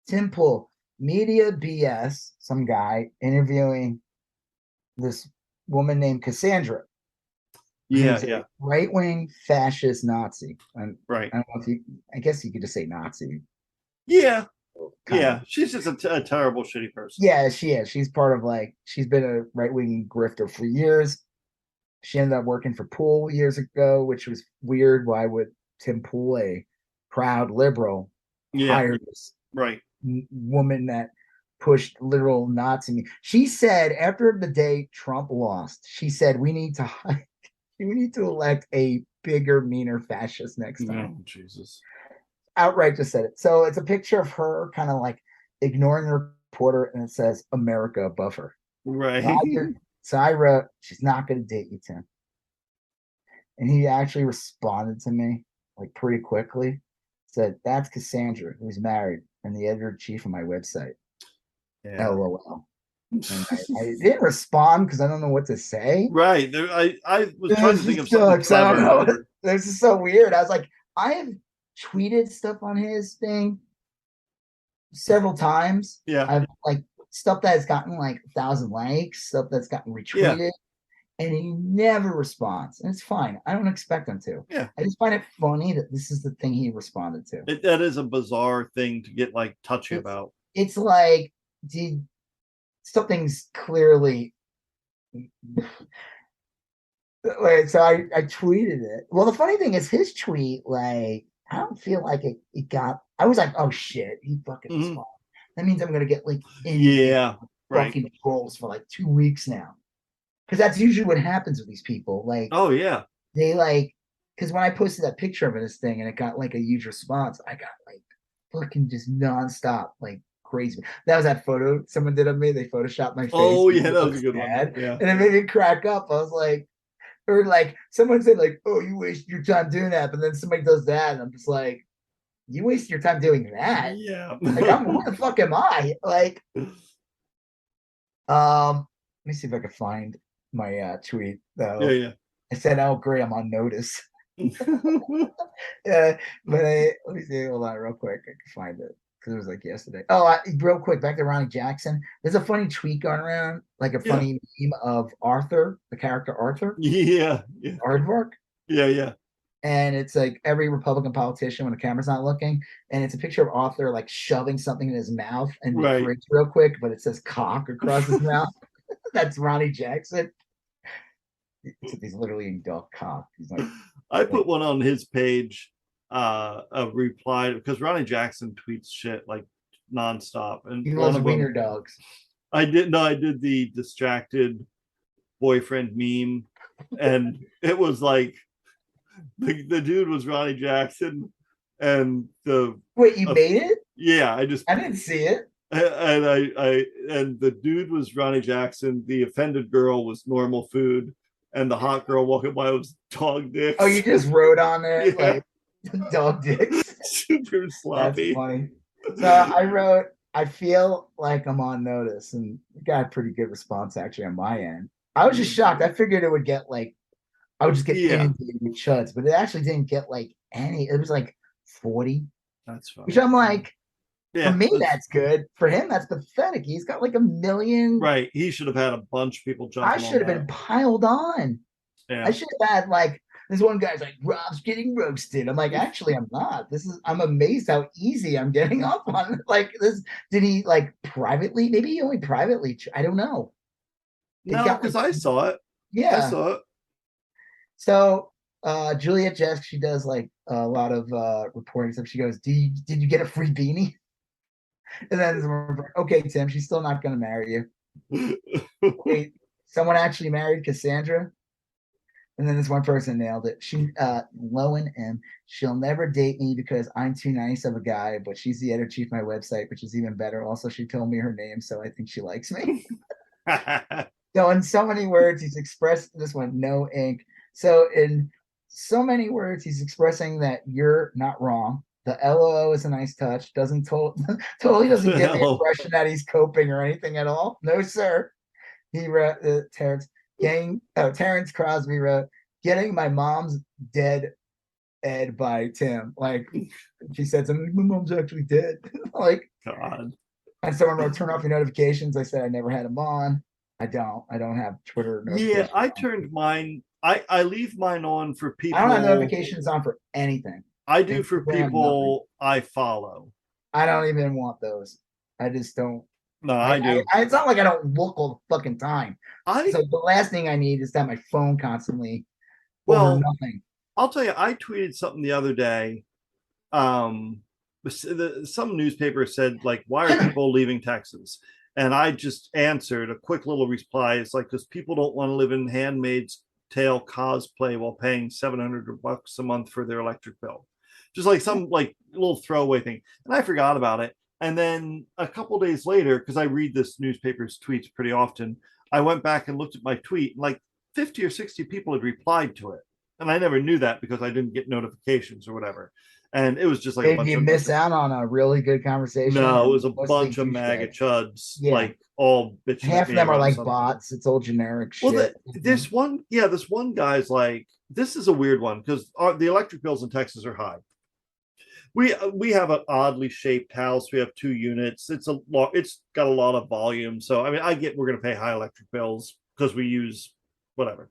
Tim Pool, media BS, some guy interviewing this woman named Cassandra. Yeah, yeah. Right-wing fascist Nazi. And right. I don't know if I guess you could just say Nazi. Yeah. Yeah. She's just a terrible, shitty person. Yeah, she is. She's part of she's been a right-wing grifter for years. She ended up working for Pool years ago, which was weird. Why would Tim Pool, a proud liberal, hire this woman that pushed literal Nazi? She said after the day Trump lost, she said we need to elect a bigger, meaner fascist next time. Oh, Jesus. Outright just said it. So it's a picture of her kind of ignoring the reporter, and it says America above her. Right. So I wrote, she's not going to date you, Tim. And he actually responded to me pretty quickly. Said, that's Cassandra, who's married, and the editor-in-chief of my website. Yeah. LOL. I didn't respond because I don't know what to say. Right. I was trying to think of something clever. I don't know. This is so weird. I was like, I have tweeted stuff on his thing several times. Yeah. I've stuff that has gotten 1,000 likes, stuff that's gotten retweeted, and he never responds. And it's fine. I don't expect him to. Yeah. I just find it funny that this is the thing he responded to. That is a bizarre thing to get touchy about. It's something's clearly. So I tweeted it. Well, the funny thing is his tweet, I don't feel like it got. I was like, oh shit, he fucking responded. That means I'm gonna get fucking trolls for 2 weeks now, because that's usually what happens with these people. Oh yeah, they because when I posted that picture of this thing and it got a huge response, I got fucking just nonstop crazy. That was that photo someone did of me. They photoshopped my face. Oh yeah, that was a good one. Yeah, and it made me crack up. I was like, or someone said oh, you waste your time doing that, but then somebody does that, and I'm just like, you waste your time doing that? Yeah. What the fuck am I? Let me see if I can find my tweet though. Yeah. I said, oh great, I'm on notice. Yeah, but let me see. Hold on, real quick. I can find it because it was yesterday. Oh, real quick, back to Ronnie Jackson. There's a funny tweet going around, a funny meme of Arthur, the character Arthur. Yeah. Aardvark. Yeah. And it's every Republican politician when the camera's not looking, and it's a picture of Arthur shoving something in his mouth and breaks real quick, but it says cock across his mouth. That's Ronnie Jackson. He's literally eating dog cock. He's I put one on his page, a reply, because Ronnie Jackson tweets shit nonstop, and he loves wiener dogs. I did the distracted boyfriend meme, and it was the dude was Ronnie Jackson, and wait, you made it? Yeah, I didn't see it. And the dude was Ronnie Jackson. The offended girl was Normal Food, and the hot girl walking by was Dog Dicks. Oh, you just wrote on there Dog Dicks. Super sloppy. That's funny. So I wrote, I feel like I'm on notice, and got a pretty good response actually on my end. I was just shocked. I figured it would get I would just get inundated with chuds, but it actually didn't get any. It was 40. That's funny. Which I'm for me, that's good. For him, that's pathetic. He's got 1 million. Right. He should have had a bunch of people jumping. I should have been piled on. Yeah. I should have had this one guy's Rob's getting roasted. I'm actually, I'm not. I'm amazed how easy I'm getting up on this. Did he privately? Maybe he only privately. I don't know. No, because I saw it. Yeah. I saw it. So Juliet Jesk, she does a lot of reporting stuff. She goes, did you get a free beanie? And then okay, Tim, she's still not going to marry you. Wait, someone actually married Cassandra? And then this one person nailed it. Lowen M. She'll never date me because I'm too nice of a guy, but she's the editor-chief of my website, which is even better. Also, she told me her name, so I think she likes me. So in so many words, he's expressed this one, no ink. So in so many words, he's expressing that you're not wrong. The LOL is a nice touch. Totally doesn't give the impression that he's coping or anything at all. No, sir. He wrote Terrence Crosby wrote, "Getting my mom's dead Ed by Tim." Like she said something, my mom's actually dead. Like God. And someone wrote, "Turn off your notifications." I said I never had them on. I don't have Twitter Yeah, I turned mine. I leave mine on for people. I don't have notifications on for anything. I do for people I follow. I don't even want those. I just don't. No, I do. It's not like I don't look all the fucking time. So the last thing I need is to have my phone constantly over nothing. I'll tell you, I tweeted something the other day. Some newspaper said, like, why are people leaving Texas? And I just answered a quick little reply. It's like, because people don't want to live in Handmaid's Tale cosplay while paying $700 a month for their electric bill. Just like some like little throwaway thing. And I forgot about it. And then a couple days later, because I read this newspaper's tweets pretty often, I went back and looked at my tweet. And like 50 or 60 people had replied to it. And I never knew that because I didn't get notifications or whatever. And it was just like, did you miss out on a really good conversation? No, it was a bunch of Magachuds, like all bitching. Half of them are like bots. It's all generic shit. Well, this one guy's like, this is a weird one because the electric bills in Texas are high. We have an oddly shaped house. We have 2 units. It's got a lot of volume. So I mean, I get we're going to pay high electric bills because we use whatever.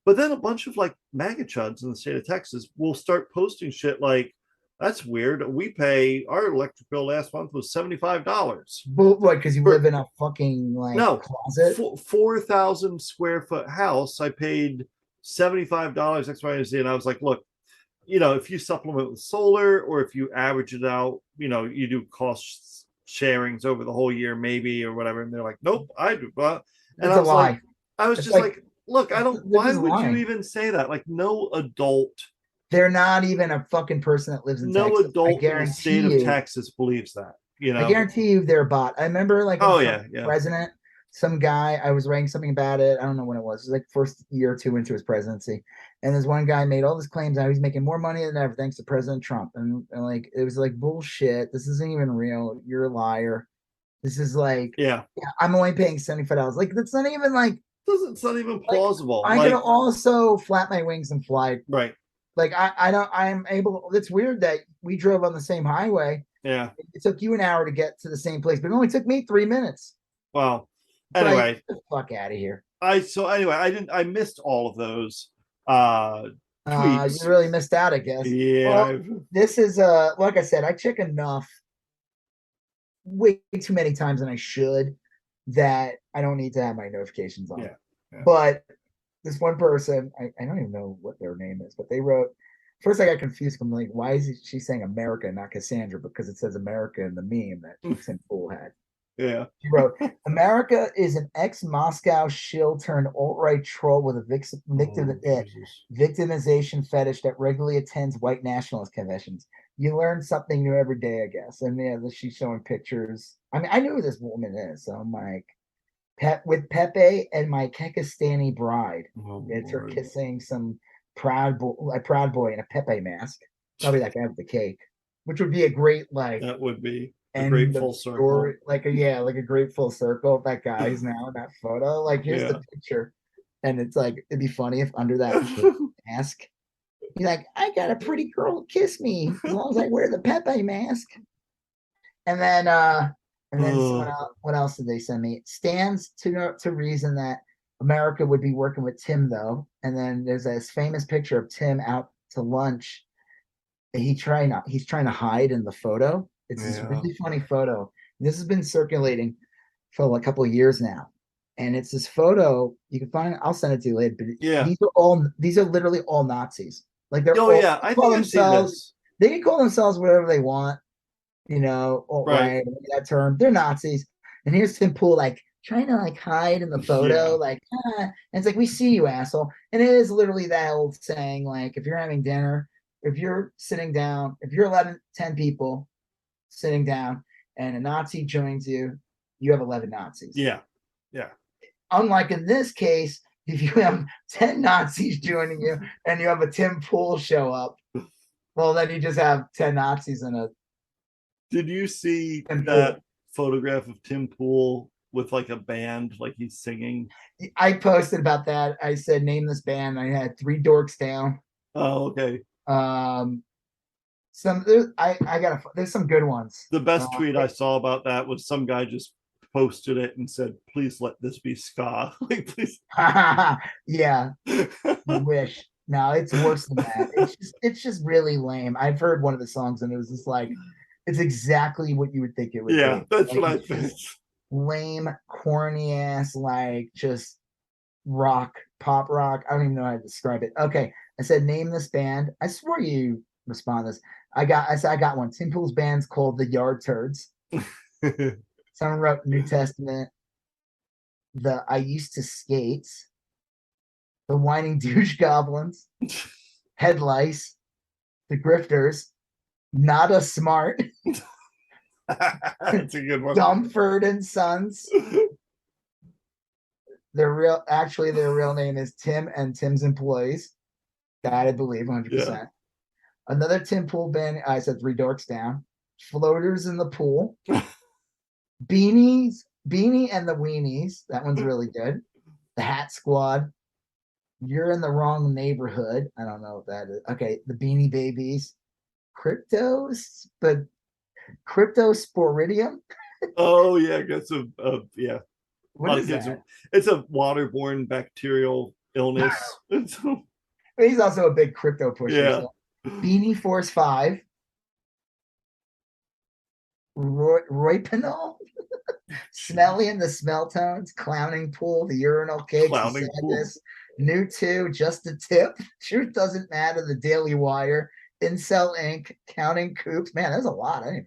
But then a bunch of like Magachuds in the state of Texas will start posting shit like, that's weird. Our electric bill last month was $75. What? Because you live in a fucking closet? 4,000 square foot house. I paid $75 X, Y, and Z. And I was like, look, if you supplement with solar or if you average it out, you do cost sharings over the whole year, maybe, or whatever. And they're like, nope, I do. And I was like, look, I don't. Why would you even say that? Like, no adult. They're not even a fucking person that lives in Texas. No adult in the state of Texas believes that. I guarantee you they're a bot. I remember president, some guy, I was writing something about it. I don't know when it was. It was like first year or 2 into his presidency. And this one guy made all these claims that he's making more money than ever thanks to President Trump. And like, it was like, bullshit. This isn't even real. You're a liar. This is like, I'm only paying $75. Like, that's not even like. It's not even plausible. I could also flap my wings and fly. Right. Like I'm able. It's weird that we drove on the same highway. Yeah. It took you an hour to get to the same place, but it only took me 3 minutes. Well, anyway, get the fuck out of here. I missed all of those tweets. You really missed out, I guess. Yeah. Well, this is like I said, I check enough way too many times than I should that I don't need to have my notifications on. Yeah. But this one person, I don't even know what their name is, but they wrote, first I got confused. I'm like, why is she saying America, not Cassandra? Because it says America in the meme that Tim Pool had. Yeah. She wrote, America is an ex-Moscow shill turned alt-right troll with a victimization fetish that regularly attends white nationalist conventions. You learn something new every day, I guess. And she's showing pictures. I mean, I know who this woman is, so I'm like, with Pepe and my Kekistani bride. It's her kissing some proud boy in a Pepe mask. Probably that guy with the cake, which would be a great That would be a great full circle. Story, like a great full circle. That guy's now in that photo. Like here's the picture, and it's like it'd be funny if under that mask, he's like, I got a pretty girl kiss me as long as I wear the Pepe mask. And then what else did they send me? It stands to reason that America would be working with Tim though. And then there's this famous picture of Tim out to lunch. He's trying to hide in the photo. It's this really funny photo. This has been circulating for a couple of years now. And it's this photo you can find. I'll send it to you later. But these are literally all Nazis. Like they're I think I've seen this. They can call themselves whatever they want. Right, that term. They're Nazis. And here's Tim Pool like trying to like hide in the photo, like, and it's like, we see you, asshole. And it is literally that old saying, like, if you're having dinner, if you're sitting down, if you're 10 people sitting down and a Nazi joins you, you have 11 Nazis. Yeah. Unlike in this case, if you have 10 Nazis joining you and you have a Tim Pool show up, well, then you just have 10 Nazis in a. Did you see that photograph of Tim Pool with like a band, like he's singing? I posted about that. I said, name this band. I had 3 dorks down. Oh, okay. There's some good ones. The best tweet I saw about that was some guy just posted it and said, please let this be ska. Like, please. Yeah. I wish. No, it's worse than that. It's just really lame. I've heard one of the songs and it was just like, it's exactly what you would think it would be. Yeah, that's like, what I think. Lame, corny ass, like just pop rock. I don't even know how to describe it. Okay. I said, name this band. I swore you respond to this. I said, I got one. Tim Pool's band's called the Yard Turds. Someone wrote New Testament. The I Used to Skate. The Whining Douche Goblins. Head Lice. The Grifters. Nada Smart. That's a good one. Dumford and Sons. Their real name is Tim and Tim's Employees. That I believe 100%. Yeah. Another Tim Pool band. I said 3 dorks down. Floaters in the Pool. Beanie and the Weenies. That one's really good. The Hat Squad. You're in the Wrong Neighborhood. I don't know what that is. Okay, the Beanie Babies. Cryptosporidium. Oh yeah, I guess yeah. What is that? It's a waterborne bacterial illness. He's also a big crypto pusher. Yeah. So. Beanie Force 5. Roy Pinol. Smelly and the Smell Tones. Clowning Pool. The Urinal Cakes. Clowning Pool. New 2. Just a Tip. Truth Doesn't Matter. The Daily Wire. Incel Inc. Counting Coops. Man, there's a lot. I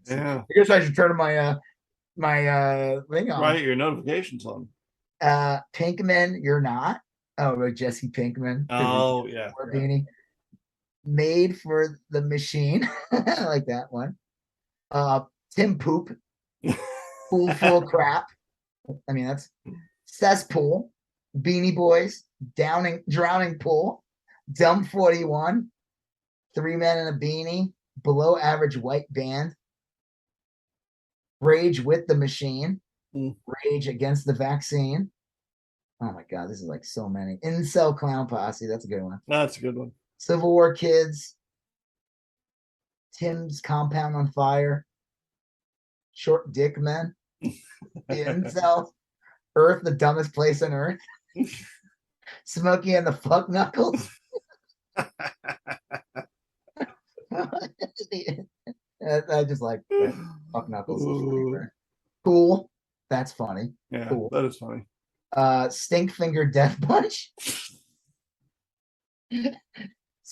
guess I should turn my thing on. Right, your notifications on. Pinkman, You're Not. Oh, Jesse Pinkman. Oh, yeah. Beanie. Made for the Machine. I like that one. Tim Poop. Pool Full Crap. I mean, that's Cesspool. Beanie Boys. Drowning Pool. Dumb 41. 3 Men in a Beanie. Below Average White Band. Rage with the Machine. Rage Against the Vaccine. Oh my God, this is like so many. Incel Clown Posse. That's a good one. That's a good one. Civil War Kids. Tim's Compound on Fire. Short Dick Men. The Incel. Earth, the Dumbest Place on Earth. Smokey and the Fuck Knuckles. I just like Fuck Knuckles. Cool. That's funny. Yeah, cool. That is funny. Stink Finger Death Punch.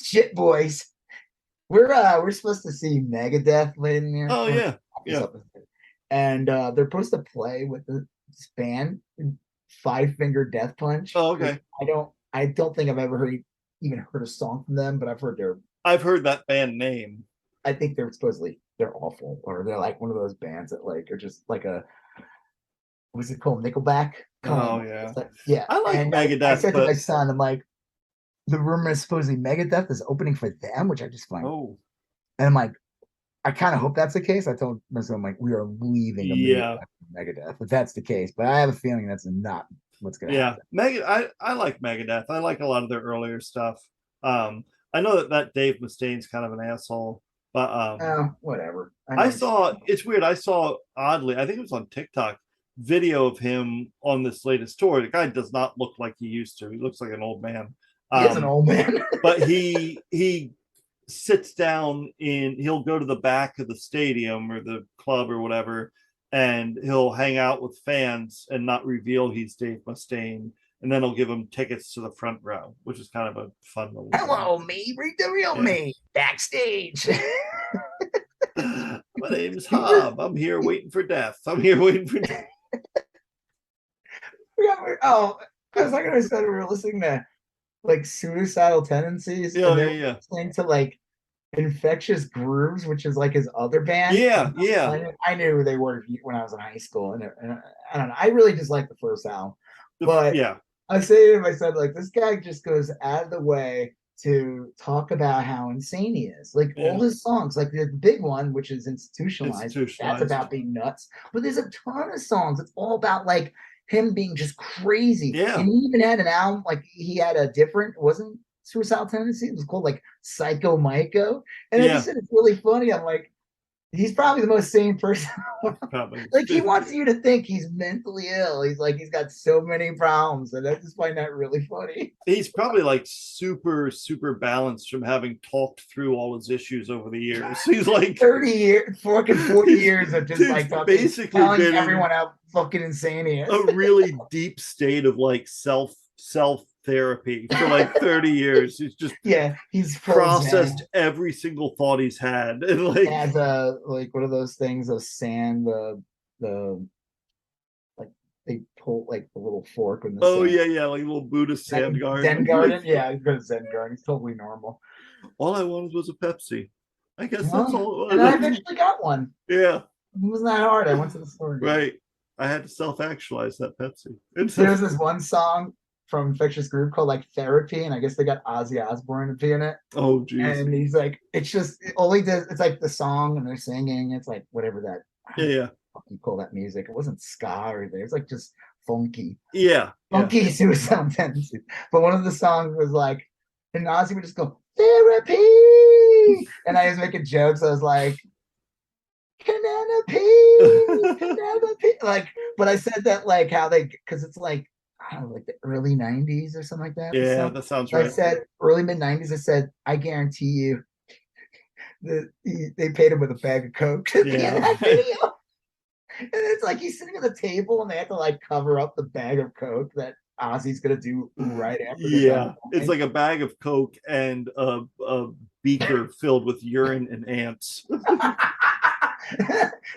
Shit Boys. We're supposed to see Megadeth later in here. Oh yeah. Yeah. And they're supposed to play with this band, 5 Finger Death Punch. Oh, okay. I don't think I've ever even heard a song from them, but I've heard that band name. I think they're awful, or they're like one of those bands that like are just like what's it called? Nickelback. Yeah. Like, yeah. I like Megadeth. I said to my son, I'm like, the rumor is supposedly Megadeth is opening for them, which I just find. Oh. And I'm like, I kind of hope that's the case. I told my son, I'm like, we are leaving Megadeth if that's the case, but I have a feeling that's not what's going to happen. I like Megadeth. I like a lot of their earlier stuff. I know that Dave Mustaine's kind of an asshole, but whatever. It's weird. I saw oddly, I think it was on TikTok, video of him on this latest tour. The guy does not look like he used to. He looks like an old man. He is an old man. But he sits down he'll go to the back of the stadium or the club or whatever, and he'll hang out with fans and not reveal he's Dave Mustaine. And then he'll give them tickets to the front row, which is kind of a fun little Hello, me, read the real me, backstage. My name's Hob. I'm here waiting for death. Oh, I was talking to said we were listening to like suicidal tendencies, Yeah, and yeah, they're yeah. listening to like Infectious Grooves, which is like his other band. Yeah, yeah. I knew who they were when I was in high school, and I don't know. I really just like the first album, but Yeah. I say to him, I said, like, this guy just goes out of the way to talk about how insane he is. Like all his songs, like the big one, which is institutionalized, that's about being nuts. But there's a ton of songs. It's all about like him being just crazy. Yeah. And he even had an album, like he had a different, it wasn't Suicidal Tendency, it was called like Psycho Myco. And I just said it's really funny. I'm like, he's probably the most sane person. Like he wants you to think he's mentally ill. He's like, he's got so many problems, and I just find that really funny. He's probably like super, super balanced from having talked through all his issues over the years. He's like 30 years, fucking 40 years of just like talking, basically telling everyone how fucking insane he is. A really deep state of like self therapy for like 30 years. He's just he's processed every single thought he's had, and like has a like what are those things of sand, the like they pull like the little fork in the sand. yeah, like a little Buddhist sand garden. Zen garden. Yeah, he's got a Zen garden. It's totally normal. All I wanted was a Pepsi. I guess that's all. And I eventually got one. Yeah, it wasn't that hard. I went to the store. Right, I had to self-actualize that Pepsi. There's this one song from Infectious Group called like Therapy, and I guess they got Ozzy Osbourne to be in it. Oh geez. And he's like, it's just all he does, it's like the song and they're singing, it's like whatever that you call that music. It wasn't ska or anything, it's like just funky. Funky suicidal tendencies. But one of the songs was like, and Ozzy would just go, therapy. And I was making jokes. I was like, Penelope. Like, but I said that like how they, because it's like, I don't know, like the early 90s or something like that. Yeah, that sounds right. I said early mid 90s. I said, I guarantee you that they paid him with a bag of Coke to be in that video. And it's like he's sitting at the table and they have to like cover up the bag of Coke that Ozzy's gonna do right after. It's like a bag of Coke and a beaker filled with urine and ants.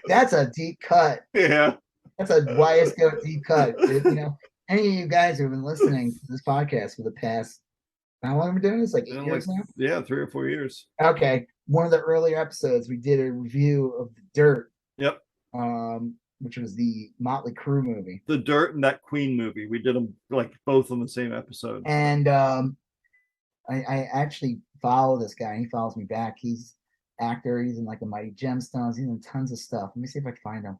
That's a deep cut. Yeah, that's a YSGOAT deep cut. You know, any of you guys who have been listening to this podcast for the past, how long have we been doing this? Like 8 years now? Yeah, 3 or 4 years. Okay. One of the earlier episodes, we did a review of The Dirt. Yep. Which was the Motley Crue movie. The Dirt and that Queen movie. We did them like both on the same episode. And I actually follow this guy. He follows me back. He's actor. He's in like the Mighty Gemstones. He's in tons of stuff. Let me see if I can find him.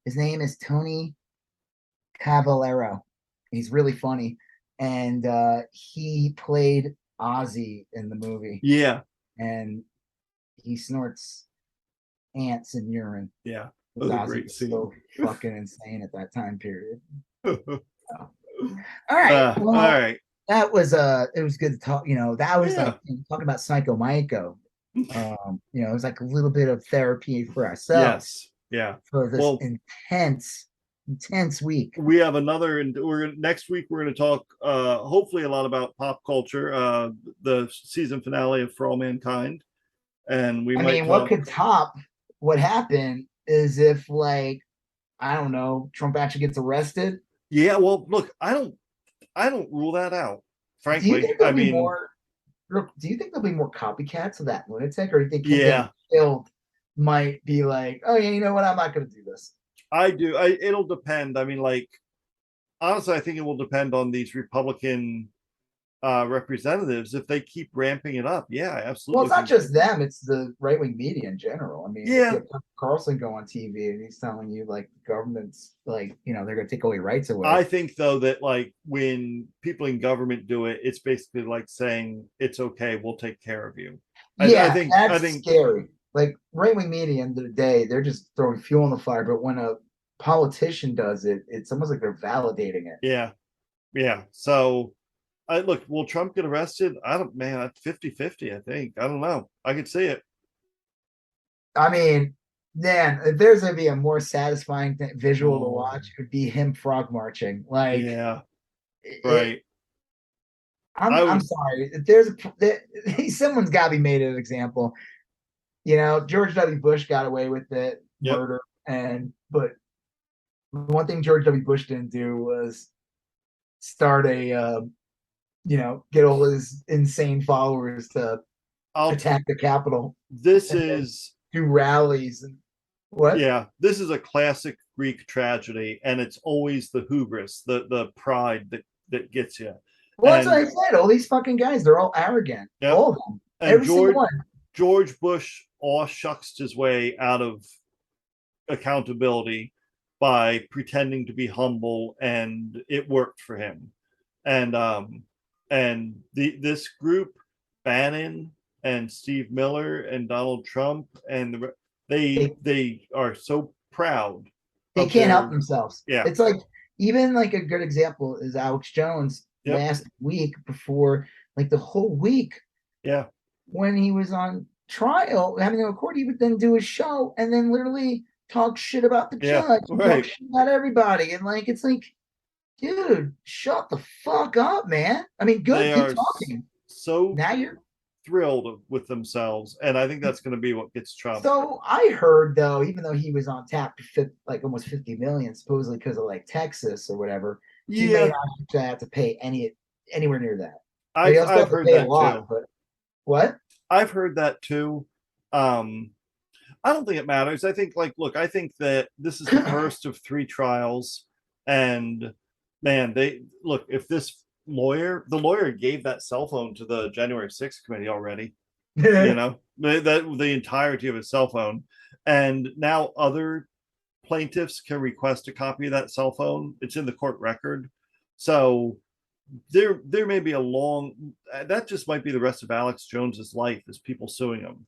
His name is Tony Cavallero. He's really funny. And he played Ozzy in the movie. Yeah. And he snorts ants and urine. Yeah. That was a great scene. So fucking insane at that time period. All right. All right. That was it was good to talk, that was like talking about Psycho Myco. It was like a little bit of therapy for ourselves. Yes. Yeah. For this intense week. We have another, and next week we're going to talk hopefully a lot about pop culture, the season finale of For All Mankind. And what could top what happened is if, like, I don't know, Trump actually gets arrested. Yeah, well, look, I don't rule that out, frankly. Do you think there'll be more copycats of that lunatic, or do you think getting killed might be like, oh yeah, you know what, I'm not going to do this? I do. It'll depend. I mean, like, honestly, I think it will depend on these Republican representatives if they keep ramping it up. Yeah, absolutely. Well, it's not just them; it's the right-wing media in general. I mean, Carlson go on TV and he's telling you like the government's like, they're going to take all your rights away. I think though that like when people in government do it, it's basically like saying it's okay, we'll take care of you. I think scary. Like right-wing media, end of the day, they're just throwing fuel on the fire. But when a politician does it, it's almost like they're validating it. Yeah. So. Look, will Trump get arrested? That's 50-50, I think. I don't know. I could see it. I mean, man, if there's going to be a more satisfying visual to watch, it would be him frog marching. Like, yeah, right. I'm sorry. If someone's got to be made an example. George W. Bush got away with it, murder, but one thing George W. Bush didn't do was start a, get all his insane followers to attack the Capitol. This is do rallies and what? Yeah, this is a classic Greek tragedy, and it's always the hubris, the pride that gets you. Well, that's what I said. All these fucking guys, they're all arrogant. Yep. All of them. And Every single one. George Bush all shucks his way out of accountability by pretending to be humble, and it worked for him. And this group, Bannon and Steve Miller and Donald Trump, and they are so proud. They can't help themselves. Yeah. It's like, even like a good example is Alex Jones last week, before like the whole week. Yeah. When he was on trial, having to record, he would then do a show and then literally talk shit about the judge, talk shit about everybody. And like, it's like, dude, shut the fuck up, man. I mean, good, keep talking. So now you're thrilled with themselves, and I think that's going to be what gets Trump. So I heard, though, even though he was on tap to like almost 50 million, supposedly because of like Texas or whatever, he may not have to pay anywhere near that. I've heard that too. But what? I've heard that too. I don't think it matters. I think, I think that this is the first of 3 trials, and man, if this the lawyer gave that cell phone to the January 6th committee already, the entirety of his cell phone, and now other plaintiffs can request a copy of that cell phone. It's in the court record, so there may be that just might be the rest of Alex Jones's life, is people suing him.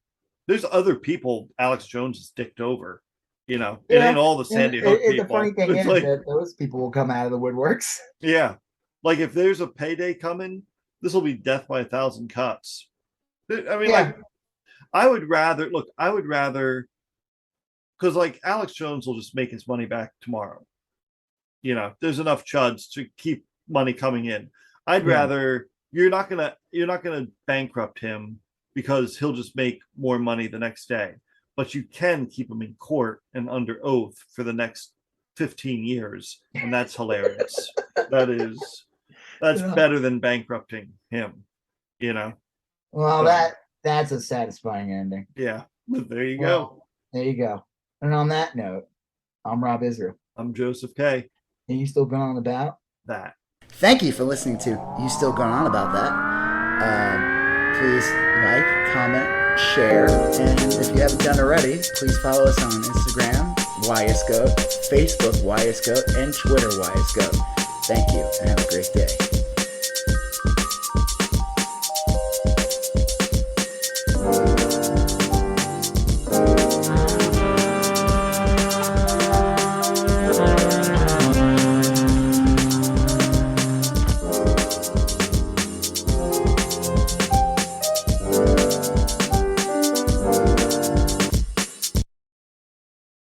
There's other people Alex Jones has dicked over. It ain't all the Sandy Hook people. The funny thing is that those people will come out of the woodworks. Yeah. Like, if there's a payday coming, this will be death by 1,000 cuts. I mean, I would rather, because like Alex Jones will just make his money back tomorrow. There's enough chuds to keep money coming in. I'd rather, you're not gonna bankrupt him, because he'll just make more money the next day. But you can keep him in court and under oath for the next 15 years, and that's hilarious. That's better than bankrupting him, Well, that's a satisfying ending. Yeah, but there you go. There you go. And on that note, I'm Rob Israel. I'm Joseph K. And you still going on about that? Thank you for listening to You Still Going On About That. Please like, comment, share, and if you haven't done already, please follow us on Instagram, YSGOAT, Facebook, YSGOAT, and Twitter, YSGOAT. Thank you, and have a great day.